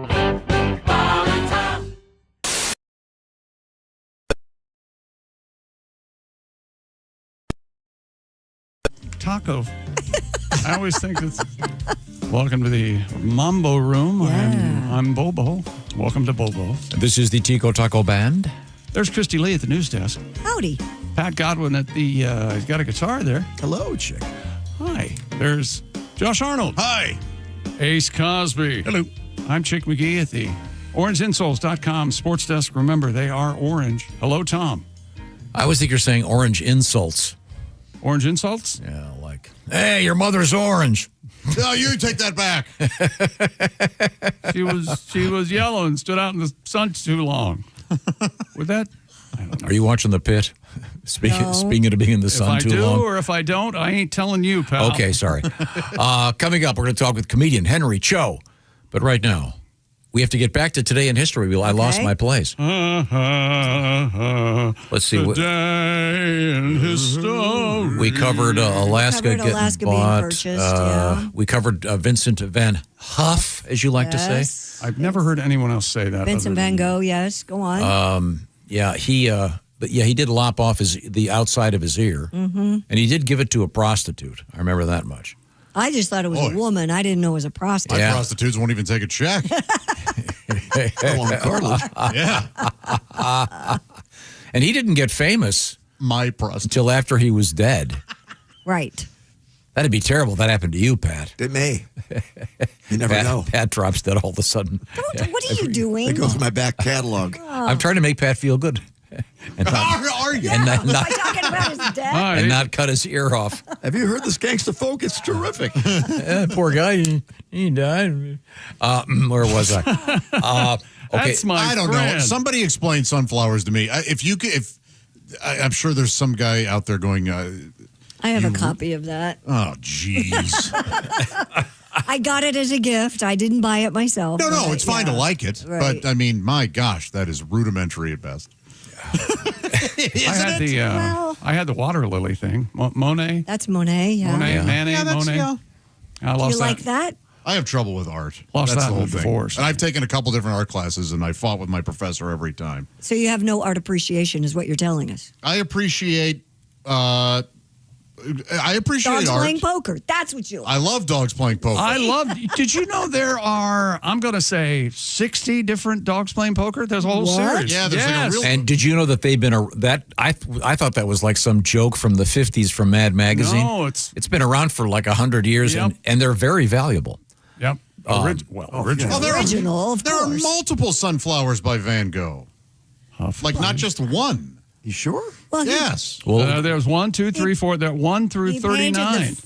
Taco. I always think it's welcome to the Mambo Room. Yeah. I'm Bobo. Welcome to Bobo. This is the Tico Taco Band. There's Christy Lee at the news desk. Howdy. Pat Godwin at the, he's got a guitar there. Hello, chick. Hi. There's Josh Arnold. Hi. Ace Cosby. Hello. I'm Chick McGee at the OrangeInsoles.com sports desk. Remember, they are orange. Hello, Tom. I always think you're saying orange insults. Orange insults? Yeah, like, hey, your mother's orange. No, you take that back. She was yellow and stood out in the sun too long. With that, I don't know. Are you watching The Pit? Speaking of being in the sun too long. If I do or if I don't, I ain't telling you, pal. Okay, sorry. Coming up, we're going to talk with comedian Henry Cho. But right now, we have to get back to Today in History. I lost my place. Let's see. Today in History. We covered Alaska getting Alaska bought. being purchased, We covered Vincent van Huff, as you like to say. I've never heard anyone else say that. Vincent Van Gogh, yes. Go on. He did lop off the outside of his ear, and he did give it to a prostitute. I remember that much. I just thought it was a woman. I didn't know it was a prostitute. My prostitutes won't even take a check. Yeah. And he didn't get famous until after he was dead. Right. That'd be terrible if that happened to you, Pat. It may. You never know. Pat drops dead all of a sudden. What are you doing? It goes in my back catalog. I'm trying to make Pat feel good. And Are you? Am I talking about his death? And not cut his ear off. Have you heard this gangster folk? It's terrific. Poor guy, he died. Where was I? Okay. That's my I don't friend. know. Somebody explain sunflowers to me. I'm sure there's some guy out there going. I have a copy of that. Oh, jeez. I got it as a gift. I didn't buy it myself. No, it's fine to like it. Right. But, I mean, my gosh, that is rudimentary at best. I had the water lily thing. Monet. That's Monet, yeah. Monet, Manet, Monet. I Do lost you like that? I have trouble with art. Lost That's that the whole in thing. divorce. And I've taken a couple different art classes, and I fought with my professor every time. So you have no art appreciation is what you're telling us. I appreciate Dogs art. playing poker. That's what you like. I love dogs playing poker. Did you know there are, I'm going to say, 60 different dogs playing poker? There's a whole series. Yeah, there's like a real... And did you know that they've been I thought that was like some joke from the 50s from Mad Magazine. No, it's been around for like 100 years, Yep. and they're very valuable. Yep. Original. Original, of there course. are multiple sunflowers by Van Gogh. Like, not just one. You sure? Well, Yes. Well, there's 1, 2, 3, 4. There 1 through he 39. painted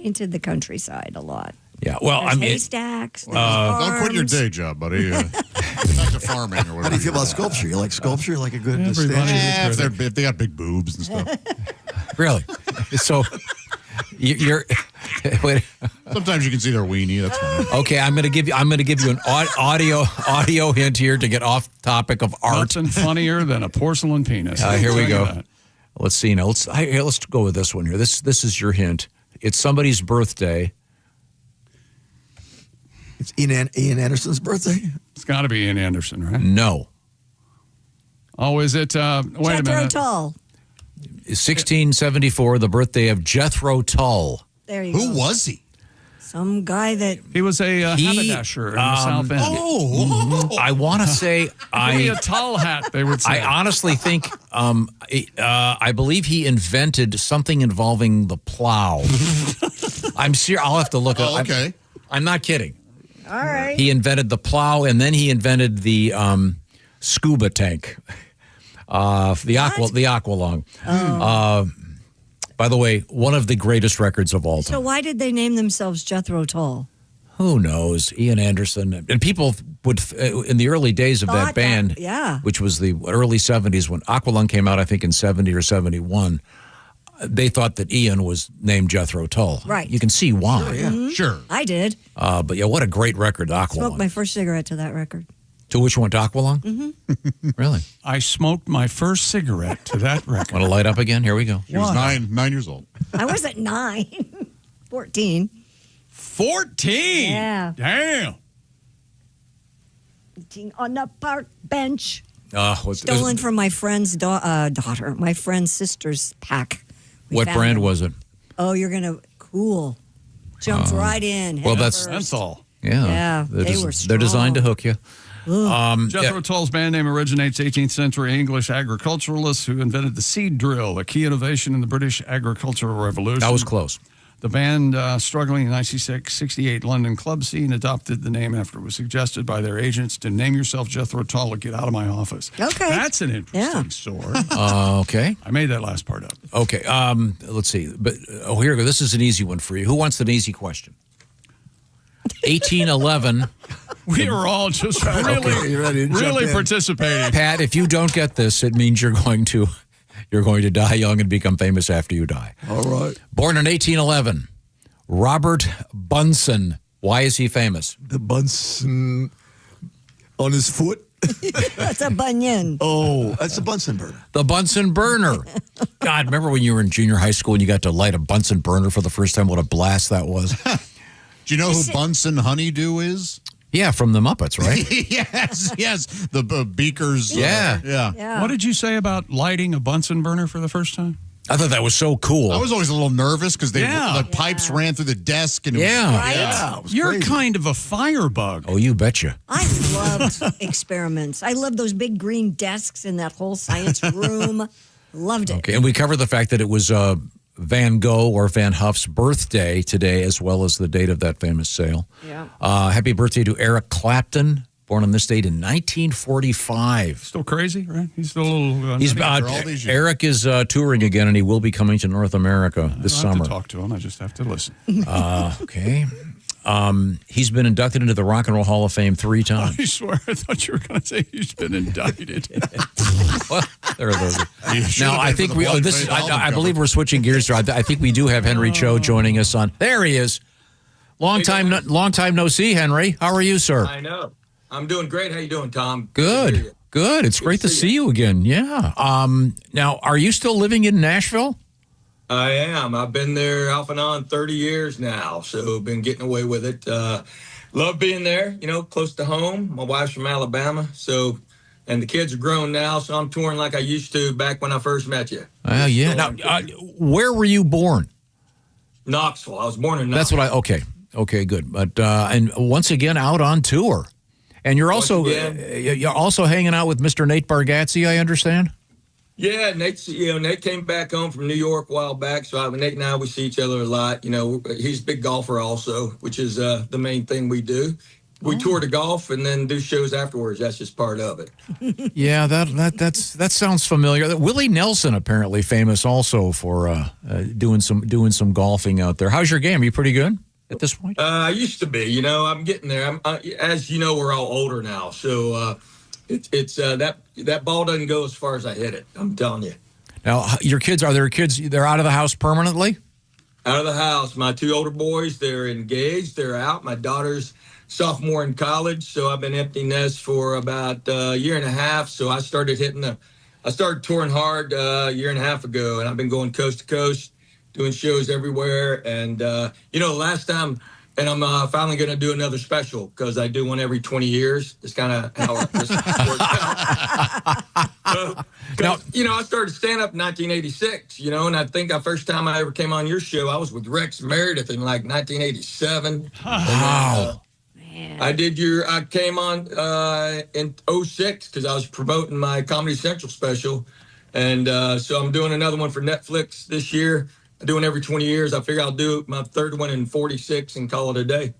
Painted the countryside a lot. Yeah, well, There's I mean, haystacks. There's Don't quit your farms. day job, buddy. Back to farming or whatever. How do you feel about sculpture? You like sculpture? Like a good If they got big boobs and stuff. really. So you're. Wait. Sometimes you can see their weenie. That's fine. Okay, I'm going to give you an audio hint here to get off topic of art. Nothing funnier than a porcelain penis. Here we go. That. Let's see now. Let's go with this one here. This is your hint. It's somebody's birthday. It's Ian Anderson's birthday? It's got to be Ian Anderson, right? No. Oh, is it? Wait a Jethro minute. Tull. 1674, the birthday of Jethro Tull. There you go. Who was he? Some guy that He was a haberdasher in the South End. I want to say Give me a tall hat, they would say. I honestly think I believe he invented something involving the plow. I'm serious. I'll have to look up. Okay. I'm not kidding. All right. He invented the plow, and then he invented the scuba tank, the aqualung. By the way, one of the greatest records of all time. So why did they name themselves Jethro Tull? Who knows? Ian Anderson. And people would, in the early days of that band, which was the early 70s, when Aqualung came out, I think in 70 or 71, they thought that Ian was named Jethro Tull. Right. You can see why. Sure, yeah. Sure. I did. But yeah, what a great record, Aqualung. Smoked my first cigarette to that record. To which one, to Aqualung? Mm-hmm. Really? I smoked my first cigarette to that record. Want to light up again? Here we go. He was 9 years old. I wasn't 9. 14. 14? Yeah. Damn. Eating on the park bench. What's Stolen from my friend's daughter, my friend's sister's pack. What found brand them. was it? Oh, you're going to, cool. Jumps right in. Well, head that's first. Menthol. Yeah, they were They're designed to strong. hook you. Jethro Tull's band name originates 18th century English agriculturalists who invented the seed drill, a key innovation in the British agricultural revolution. That was close. The band, struggling in the 1968 London club scene, adopted the name after it was suggested by their agents to name yourself Jethro Tull or get out of my office. Okay. That's an interesting story. Okay. I made that last part up. Okay. Let's see. But here we go. This is an easy one for you. Who wants an easy question? 1811. We are all just really participating. Pat, if you don't get this, it means you're going to die young and become famous after you die. All right. Born in 1811, Robert Bunsen. Why is he famous? The Bunsen on his foot. That's a bunion. Oh, that's a Bunsen burner. The Bunsen burner. God, remember when you were in junior high school and you got to light a Bunsen burner for the first time? What a blast that was. Do you know who Bunsen Honeydew is? Yeah, from the Muppets, right? yes. The beakers. Yeah. What did you say about lighting a Bunsen burner for the first time? I thought that was so cool. I was always a little nervous because the pipes ran through the desk. And it was You're crazy. kind of a firebug. Oh, you betcha. I loved experiments. I loved those big green desks in that whole science room. Loved it. Okay, and we covered the fact that it was Van Gogh or Van Huff's birthday today, as well as the date of that famous sale. Yeah. Happy birthday to Eric Clapton, born on this date in 1945. Still crazy, right? He's still a little. He's nutty for all these years. Eric is touring again, and he will be coming to North America this I don't summer. have to talk to him. I just have to listen. Okay. He's been inducted into the Rock and Roll Hall of Fame 3 times. I swear, I thought you were going to say he's been indicted. Well, there are those. should Now, have I been think for the Blood this. Faith album I believe cover. we're switching gears here. I think we do have Henry Cho joining us on. There he is. Long time no see, Henry. How are you, sir? I know. I'm doing great. How you doing, Tom? Good. Good. It's great to see you again. Yeah. Now, are you still living in Nashville? I am. I've been there off and on 30 years now, so been getting away with it. Love being there, close to home. My wife's from Alabama, and the kids are grown now, so I'm touring like I used to back when I first met you. Yeah. Now, where were you born? Knoxville. I was born in That's Knoxville. what okay, good. But and once again out on tour. And you're also hanging out with Mr. Nate Bargatze, I understand? Yeah, Nate came back home from New York a while back, so Nate and I, we see each other a lot. He's a big golfer also, which is the main thing we do. we tour to golf and then do shows afterwards. That's just part of it. Yeah, that sounds familiar. Willie Nelson apparently famous also for doing some golfing out there. How's your game? Are you pretty good at this point? I used to be. I'm getting there. As you know, we're all older now, so it's that ball doesn't go as far as I hit it. I'm telling you. Now, your kids, are there kids? They're out of the house permanently? Out of the house. My 2 older boys, they're engaged. They're out. My daughter's sophomore in college, so I've been empty nest for about a year and a half. So I started touring hard a year and a half ago, and I've been going coast to coast, doing shows everywhere. And last time, and I'm finally going to do another special because I do one every 20 years. It's kind of how it just works out. I started stand-up in 1986, and I think the first time I ever came on your show, I was with Rex Meredith in like 1987. Wow. I came on in 06 because I was promoting my Comedy Central special. And so I'm doing another one for Netflix this year. I do one every 20 years. I figure I'll do my third one in 46 and call it a day.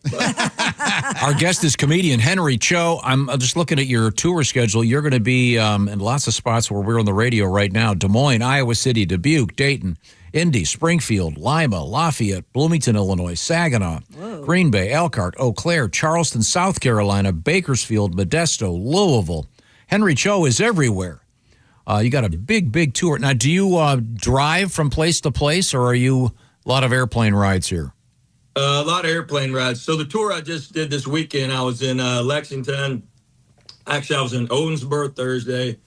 Our guest is comedian Henry Cho. I'm just looking at your tour schedule. You're going to be in lots of spots where we're on the radio right now. Des Moines, Iowa City, Dubuque, Dayton, Indy, Springfield, Lima, Lafayette, Bloomington, Illinois, Saginaw, Green Bay, Elkhart, Eau Claire, Charleston, South Carolina, Bakersfield, Modesto, Louisville. Henry Cho is everywhere. You got a big tour. Now, do you drive from place to place, or are you a lot of airplane rides here? A lot of airplane rides. So the tour I just did this weekend, I was in Lexington. Actually, I was in Owensboro Thursday,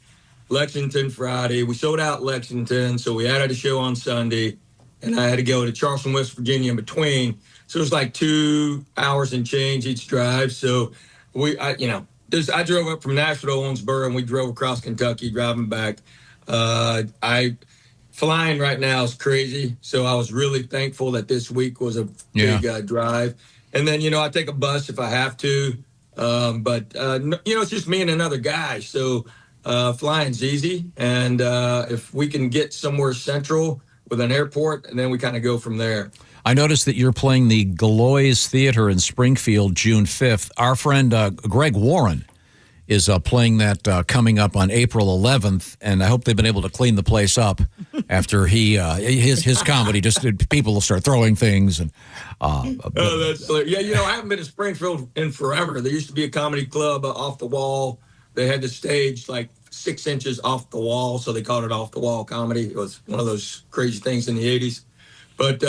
Lexington Friday. We sold out Lexington, so we added a show on Sunday, and I had to go to Charleston, West Virginia in between. So it was like 2 hours and change each drive. So I drove up from Nashville to Owensboro, and we drove across Kentucky, driving back. Flying right now is crazy, so I was really thankful that this week was a big drive. And then, I take a bus if I have to, but it's just me and another guy, so flying's easy. And if we can get somewhere central with an airport, and then we kind of go from there. I noticed that you're playing the Galois Theater in Springfield June 5th. Our friend Greg Warren is playing that coming up on April 11th, and I hope they've been able to clean the place up after his comedy. Just people will start throwing things. And that's hilarious. Yeah, I haven't been to Springfield in forever. There used to be a comedy club off the wall. They had the stage like 6 inches off the wall, so they called it off the wall comedy. It was one of those crazy things in the 80s. But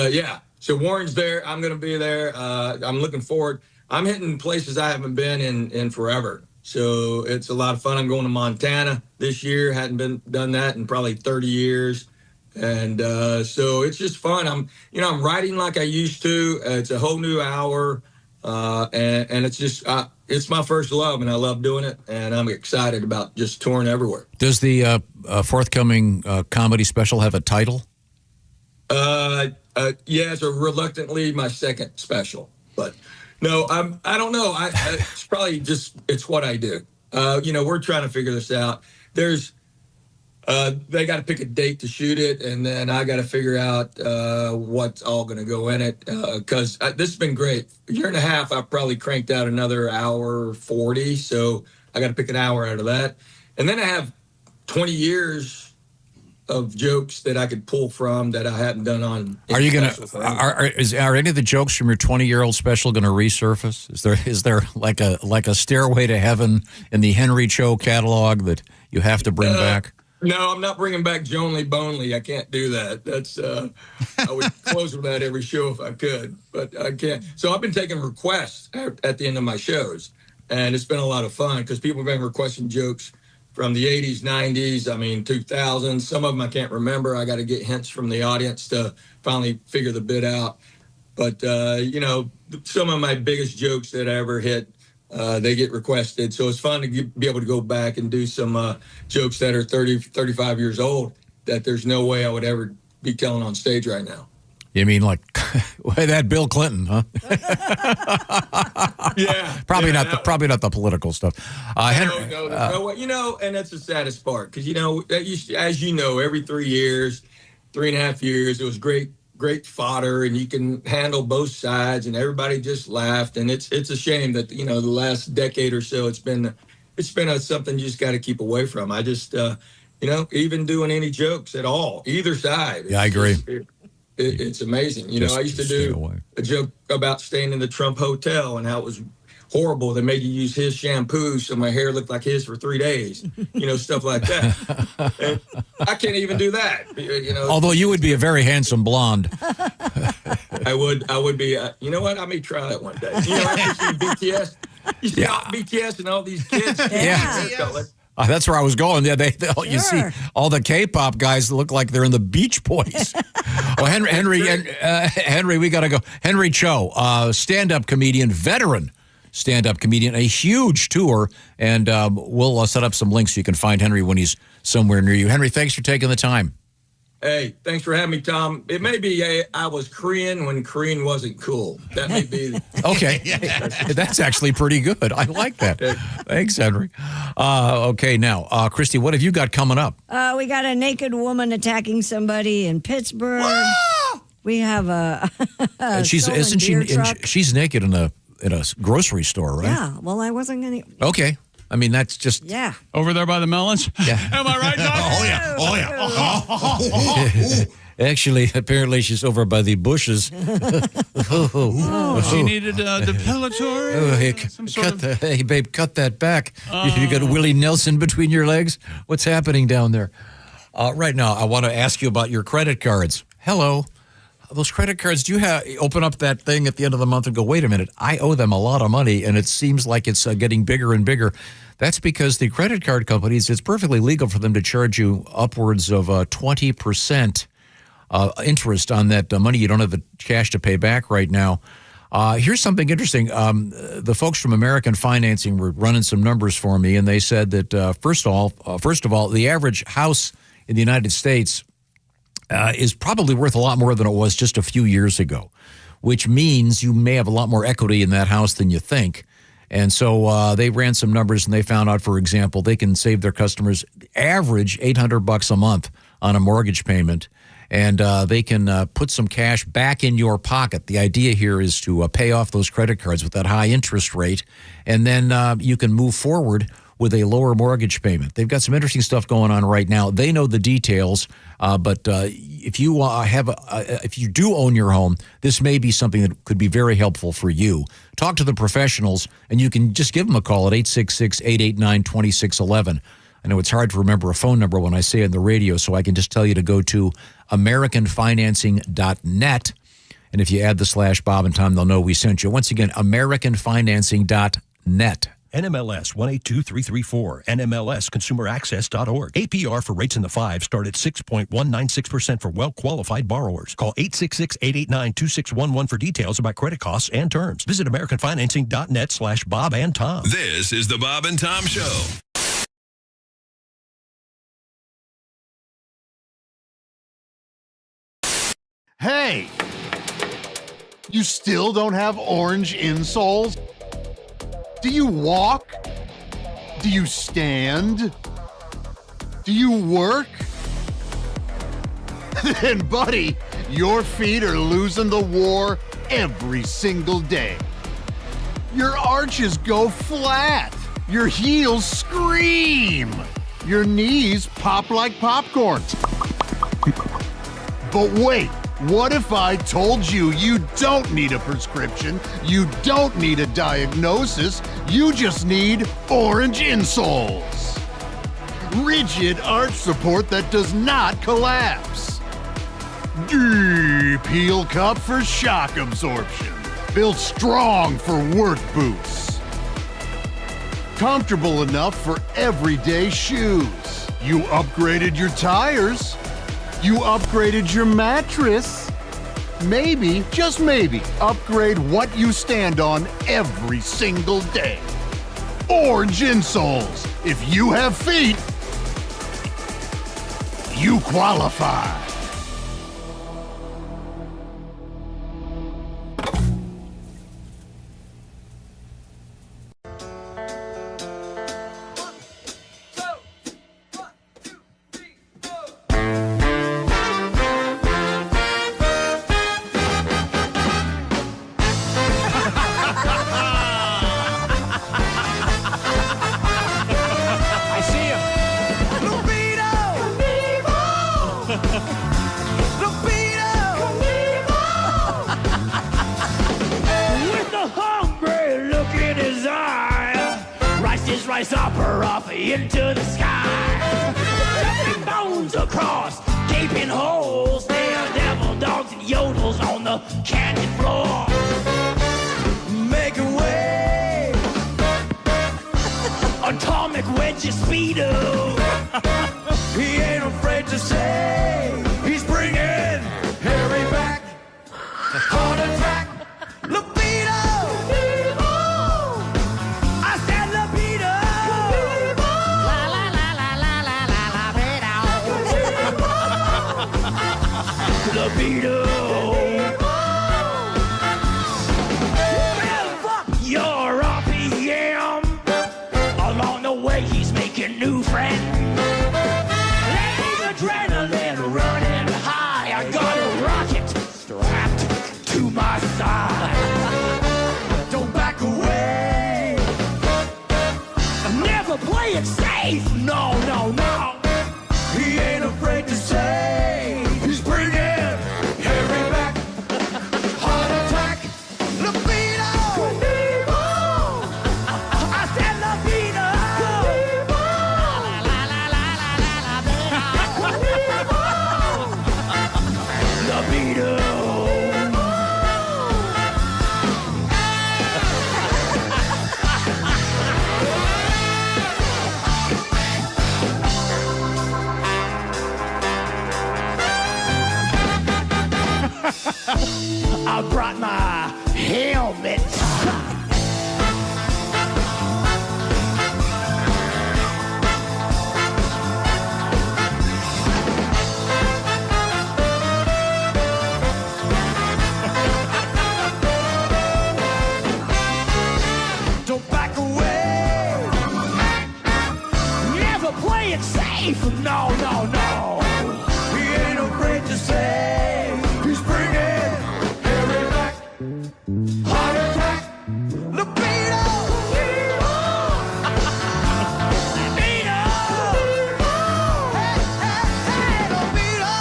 so Warren's there. I'm going to be there. I'm looking forward. I'm hitting places I haven't been in forever. So it's a lot of fun. I'm going to Montana this year. Hadn't done that in probably 30 years. And so it's just fun. I'm writing like I used to. It's a whole new hour. And it's just, it's my first love, and I love doing it. And I'm excited about just touring everywhere. Does the forthcoming comedy special have a title? Yeah, so reluctantly my second special, but no, I don't know. It's probably just, it's what I do. We're trying to figure this out. There's, they got to pick a date to shoot it, and then I got to figure out what's all going to go in it. Because this has been great. A year and a half, I've probably cranked out another hour 40. So I got to pick an hour out of that, and then I have 20 years of jokes that I could pull from that I hadn't done on. Are you gonna? Are any of the jokes from your 20-year-old special going to resurface? Is there like a Stairway to Heaven in the Henry Cho catalog that you have to bring back? No, I'm not bringing back Jonely Bonely. I can't do that. That's I would close with that every show if I could, but I can't. So I've been taking requests at the end of my shows, and it's been a lot of fun because people have been requesting jokes from the 80s, 90s, 2000s. Some of them I can't remember. I got to get hints from the audience to finally figure the bit out. But, some of my biggest jokes that I ever hit, they get requested. So it's fun to be able to go back and do some jokes that are 30, 35 years old that there's no way I would ever be telling on stage right now. You mean like that Bill Clinton, huh? Yeah. Probably not the political stuff. No, and that's the saddest part because, as you know, every 3 years, 3.5 years, it was great great fodder, and you can handle both sides, and everybody just laughed. And it's a shame that the last decade or so it's been something you just got to keep away from. I just even doing any jokes at all, either side. Yeah, I agree. It's amazing. I used to do a joke about staying in the Trump Hotel and how it was horrible. They made you use his shampoo, so my hair looked like his for 3 days. Stuff like that. And I can't even do that. Although you would be a very handsome blonde. I would be. You know what? I may try that one day. After seeing BTS, you see BTS and all these kids. That's where I was going. Yeah, you see all the K-pop guys look like they're in the Beach Boys. Well, Henry, we got to go. Henry Cho, stand-up comedian, veteran stand-up comedian, a huge tour, and we'll set up some links so you can find Henry when he's somewhere near you. Henry, thanks for taking the time. Hey, thanks for having me, Tom. It may be I was Korean when Korean wasn't cool. That may be. Okay. That's actually pretty good. I like that. Thanks, Henry. Okay, now, Christy, what have you got coming up? We got a naked woman attacking somebody in Pittsburgh. Whoa! We have a she's naked in a grocery store, right? Yeah. Well, I wasn't going to. Okay. I mean, that's just... Yeah. Over there by the melons? Yeah. Am I right, Doc? Oh, yeah. Actually, apparently she's over by the bushes. She needed depilatory? Hey, babe, cut that back. You got Willie Nelson between your legs? What's happening down there? Right now, I want to ask you about your credit cards. Hello. Those credit cards, do you open up that thing at the end of the month and go, wait a minute, I owe them a lot of money, and it seems like it's getting bigger and bigger. That's because the credit card companies, it's perfectly legal for them to charge you upwards of 20% interest on that money you don't have the cash to pay back right now. Here's something interesting. The folks from American Financing were running some numbers for me, and they said that, first of all, the average house in the United States is probably worth a lot more than it was just a few years ago, which means you may have a lot more equity in that house than you think. And so they ran some numbers, and they found out, for example, they can save their customers average $800 a month on a mortgage payment, and they can put some cash back in your pocket. The idea here is to pay off those credit cards with that high interest rate, and then you can move forward with a lower mortgage payment. They've got some interesting stuff going on right now. They know the details, but if you if you do own your home, this may be something that could be very helpful for you. Talk to the professionals, and you can just give them a call at 866-889-2611. I know it's hard to remember a phone number when I say it on the radio, so I can just tell you to go to AmericanFinancing.net. And if you add the /Bob and Tom, they'll know we sent you. Once again, AmericanFinancing.net. NMLS 182334, NMLSConsumerAccess.org. APR for rates in the 5 start at 6.196% for well-qualified borrowers. Call 866-889-2611 for details about credit costs and terms. Visit AmericanFinancing.net /Bob and Tom. This is the Bob and Tom Show. Hey, you still don't have orange insoles? Do you walk? Do you stand? Do you work? Then, buddy, your feet are losing the war every single day. Your arches go flat. Your heels scream. Your knees pop like popcorn. But wait. What if I told you you don't need a prescription, you don't need a diagnosis, you just need orange insoles? Rigid arch support that does not collapse. Deep heel cup for shock absorption. Built strong for work boots. Comfortable enough for everyday shoes. You upgraded your tires. You upgraded your mattress. Maybe, just maybe, upgrade what you stand on every single day. Orange insoles. If you have feet, you qualify. flies upper up into the sky. Jumping bones across gaping holes. There are devil dogs and yodels on the canyon floor. Making way. Atomic wedge speedo. He ain't afraid to say he's bringing Harry back. Heart attack. Libido. I said libido. La la la la la la la libido. Well, fuck your RPM. Along the way, he's making new friends. Adrenaline running high. I got a rocket strapped to my side. Don't back away. Never play it safe. No, no, no. He ain't afraid to say he's bringing Harry back. Heart attack. Libido. I said libido. Libido. I brought my helmet. Don't back away. Never play it safe. No, no, no. He ain't afraid to say he's bringing Harry back. Heart attack. Libido. Libido. Hey, hey, hey, libido.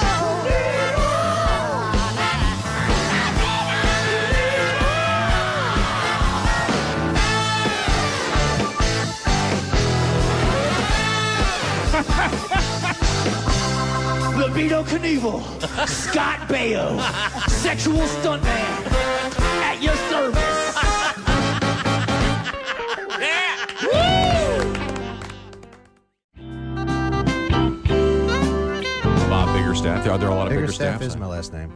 Libido Knievel, Scott Baio, sexual stuntman, at your service. Bob Biggerstaff. Are there a lot of Biggerstaff Biggerstaffs? is my last name.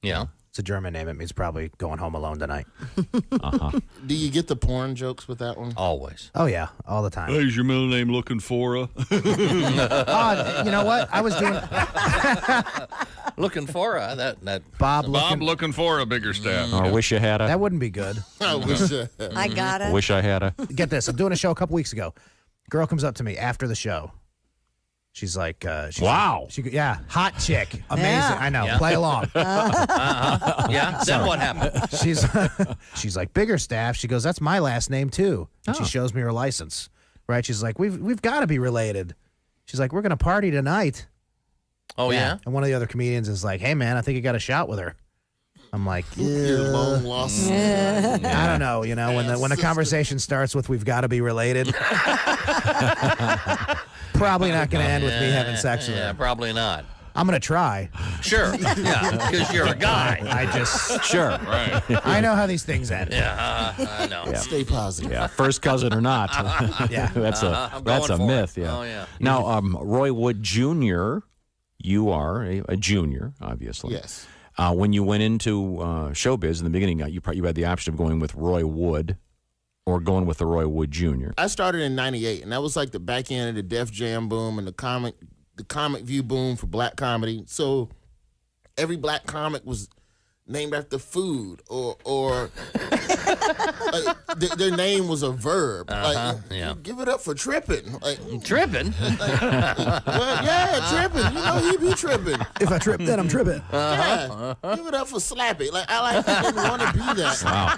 Yeah. It's a German name. It means probably going home alone tonight. Do you get the porn jokes with that one? Always. Oh, yeah. All the time. Is your middle name looking for a? You know what? I was doing... Looking for that Bob looking for a Biggerstaff. Or wish you had a. That wouldn't be good. I wish. I got it. Wish I had a. Get this. I'm doing a show a couple weeks ago. Girl comes up to me after the show. She's like, wow. Yeah, hot chick. Amazing. Yeah. I know. Yeah. Play along. Yeah. Then what happened? She's like, Biggerstaff. She goes, that's my last name too. And she shows me her license. Right? She's like, we've got to be related. She's like, we're gonna party tonight. Oh yeah. And one of the other comedians is like, hey man, I think you got a shot with her. I'm like, Your long lost. I don't know. You know, when the conversation starts with "we've got to be related," probably not going to end with me having sex with her. Yeah, probably not. I'm going to try. Sure. Yeah, because you're a guy. I just Sure. Right. I know how these things end. Yeah, I know. Yeah. Stay positive. Yeah, first cousin or not. Yeah. that's I'm a going for myth. it. Yeah. Oh, yeah. Now, Roy Wood Jr., you are a junior, obviously. Yes. When you went into showbiz in the beginning, you had the option of going with Roy Wood or going with the Roy Wood Jr. I started in '98, and that was like the back end of the Def Jam boom and the comic view boom for black comedy. So every black comic was named after food or like, their name was a verb. Like, yeah. Give it up for tripping. Like, Tripping? yeah, tripping. You know, he be tripping. If I trip, then I'm tripping. Yeah. Give it up for Slappy. Like, I didn't want to be that. Wow.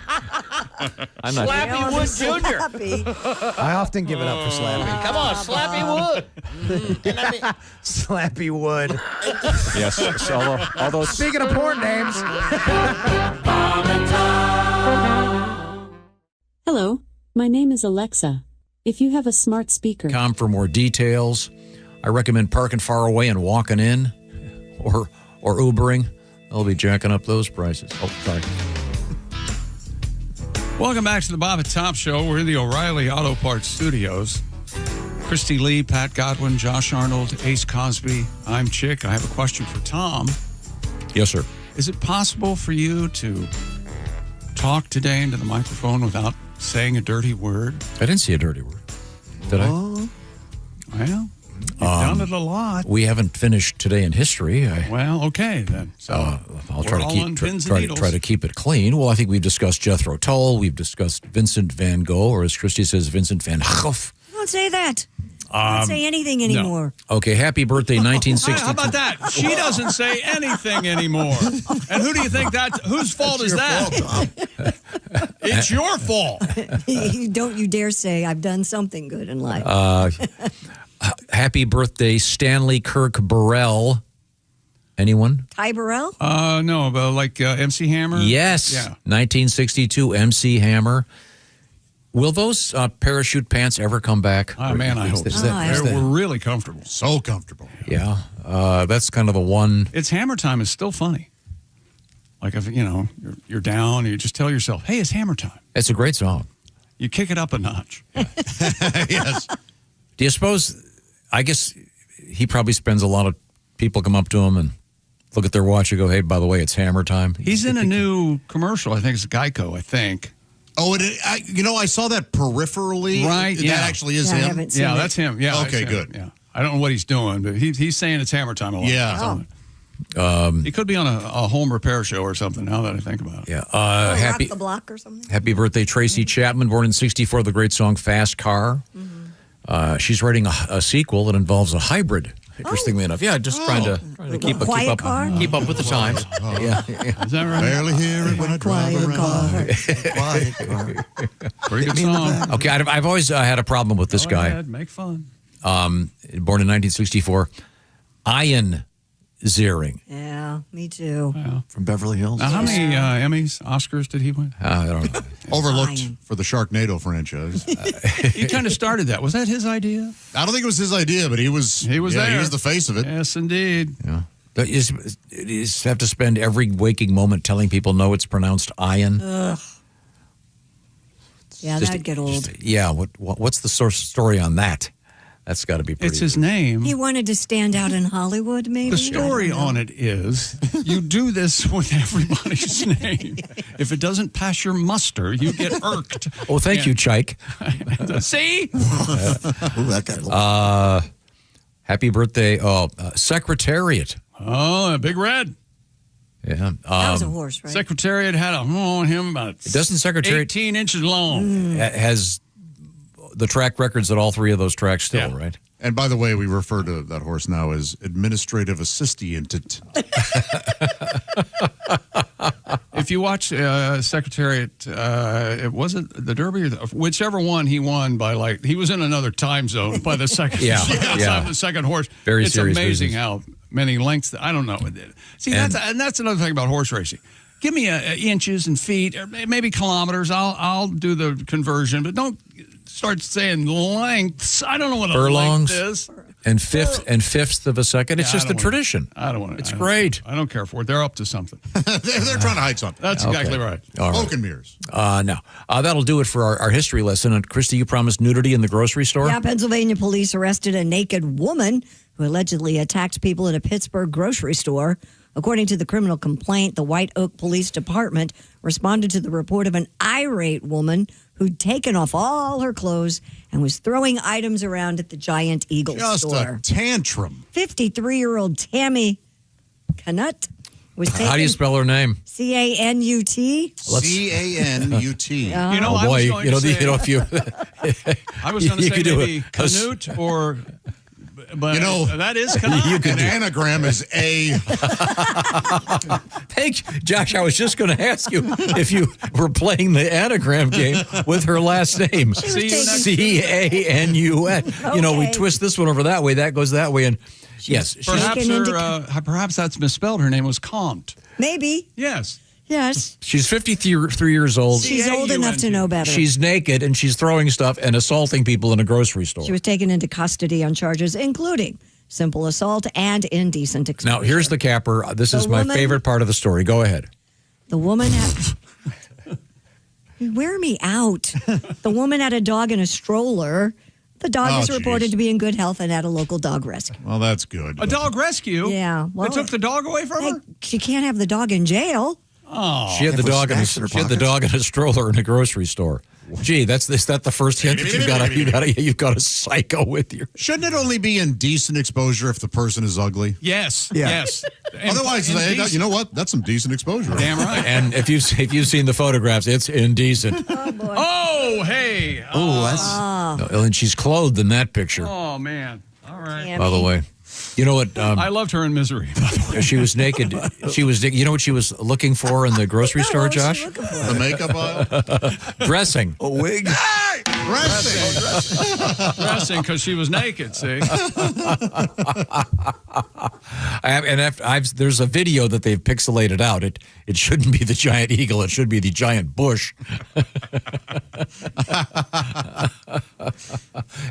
I'm not. Slappy Wood Jr. I often give it up for Slappy. Come on, Slappy Wood. And I mean, Slappy Wood. Yes. So, although Speaking of porn names. Hello, my name is Alexa. If you have a smart speaker. For more details. I recommend parking far away and walking in or Ubering. They'll be jacking up those prices. Oh, sorry. Welcome back to the Bob and Tom Show. We're in the O'Reilly Auto Parts Studios. Christy Lee, Pat Godwin, Josh Arnold, Ace Cosby. I'm Chick. I have a question for Tom. Yes, sir. Is it possible for you to talk today into the microphone without saying a dirty word? I didn't see a dirty word. Did I? Well, you've done it a lot. We haven't finished today in history. Well, okay then. So I'll try to keep it clean. Well, I think we've discussed Jethro Tull. We've discussed Vincent van Gogh, or as Christy says, Vincent van Gogh. Don't say that. Don't say anything anymore. No. Okay, happy birthday, 1962. How about that? She doesn't say anything anymore. And who do you think whose fault is that? It's your fault. Don't you dare say I've done something good in life. Happy birthday, Stanley Kirk Burrell. Anyone? Ty Burrell? No, but like MC Hammer? Yes. Yeah. 1962, MC Hammer. Will those parachute pants ever come back? Oh, man, I hope so. We're really comfortable. So comfortable. Yeah. That's kind of the one. It's Hammer Time is still funny. Like if, you're down, you just tell yourself, hey, it's Hammer Time. It's a great song. You kick it up a notch. Yes. Do you suppose, I guess he probably spends a lot of people come up to him and look at their watch and go, hey, by the way, it's Hammer Time. He's in a new commercial. I think it's Geico, I think. Oh, I saw that peripherally. Right, yeah. That actually is him? I haven't seen it. That's him. Yeah. Okay, good. Yeah. I don't know what he's doing, but he's saying it's Hammer Time a lot. Yeah. He could be on a home repair show or something, now that I think about it. Yeah. Rock the Block or something? Happy birthday, Tracy Chapman, born in 1964, the great song Fast Car. Mm-hmm. She's writing a sequel that involves a hybrid. Interestingly enough, just trying to keep up with the times. Yeah. Is that right? Barely hear it when I drive around. Quiet car. Pretty good song. Okay, I've always had a problem with this guy. Ahead, make fun. Born in 1964, Ian Ziering. Yeah, me too. Yeah. From Beverly Hills. Now, how many Emmys, Oscars did he win? I don't know. Overlooked for the Sharknado franchise. He kind of started that. Was that his idea? I don't think it was his idea, but he was there. He was the face of it. Yes, indeed. Yeah. You just have to spend every waking moment telling people no, it's pronounced Ian. Ugh. Yeah, that'd get old. What's the source story on that? That's got to be pretty. It's his name. He wanted to stand out in Hollywood, maybe? The story on it is you do this with everybody's name. If it doesn't pass your muster, you get irked. Oh, thank you, Chike. See? Happy birthday. Secretariat. Oh, Big Red. Yeah. That was a horse, right? Secretariat had on him about doesn't Secretariat 18 inches long. Has the track records at all three of those tracks still, right? And by the way, we refer to that horse now as administrative assistant. If you watch Secretariat, was it the Derby or whichever one he won by he was in another time zone by the second. The second horse. Very it's serious amazing business. how many lengths. I don't know. See, that's another thing about horse racing. Give me inches and feet, or maybe kilometers. I'll do the conversion, but don't start saying lengths. I don't know what furlongs a length is. And fifths of a second. It's just a tradition. I don't want it. It's great. I don't care for it. They're up to something. They're trying to hide something. That's exactly right. All right. Smoke and mirrors. No. That'll do it for our history lesson. And Christy, you promised nudity in the grocery store? Yeah, Pennsylvania police arrested a naked woman who allegedly attacked people in a Pittsburgh grocery store. According to the criminal complaint, the White Oak Police Department responded to the report of an irate woman who'd taken off all her clothes and was throwing items around at the Giant Eagle store. Just a tantrum. 53-year-old Tammy Canut was taken. How do you spell her name? C-A-N-U-T. C-A-N-U-T. You know, I was going to say, if you, I was going to say maybe Canute or. But that is an anagram is A. Thank you, Josh. I was just going to ask you if you were playing the anagram game with her last name. C-A-N-U-N. Okay. We twist this one over that way, that goes that way, and yes, perhaps that's misspelled. Her name was Comte. Maybe. Yes. Yes. She's 53 years old. She's old enough to know better. She's naked and she's throwing stuff and assaulting people in a grocery store. She was taken into custody on charges including simple assault and indecent exposure. Now, here's the capper. This is my favorite part of the story. Go ahead. The woman wear me out. The woman had a dog in a stroller. The dog is reported to be in good health and at a local dog rescue. Well, that's good. A dog rescue? Yeah. Well, they took the dog away from her? She can't have the dog in jail. Oh. She had the dog in a stroller in a grocery store. Gee, is that the first hint that you've got a psycho with you? Shouldn't it only be indecent exposure if the person is ugly? Yes. Yeah. Yes. Otherwise, you know what? That's some decent exposure. Damn right. And if you've seen the photographs, it's indecent. Oh boy. Oh, hey. And she's clothed in that picture. Oh man. All right. By the way, you know what? I loved her in Misery. She was naked. You know what she was looking for in the grocery store, Josh? The makeup aisle? Dressing. A wig? Hey! Dressing because she was naked, see? There's a video that they've pixelated out. It shouldn't be the giant eagle. It should be the giant bush. At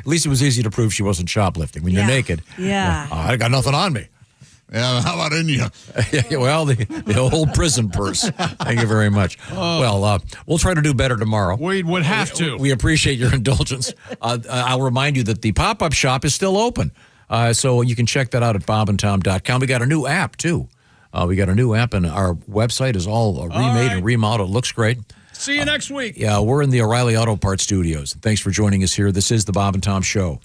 least it was easy to prove she wasn't shoplifting. When you're naked. Yeah. I got nothing on me. Yeah, how about in you? Well, the whole prison purse. Thank you very much. Well, we'll try to do better tomorrow. We would have to. We appreciate your indulgence. I'll remind you that the pop-up shop is still open. So you can check that out at bobandtom.com. We got a new app, too. We got a new app, and our website is all remade and remodeled. It looks great. See you next week. Yeah, we're in the O'Reilly Auto Parts Studios. Thanks for joining us here. This is the Bob and Tom Show.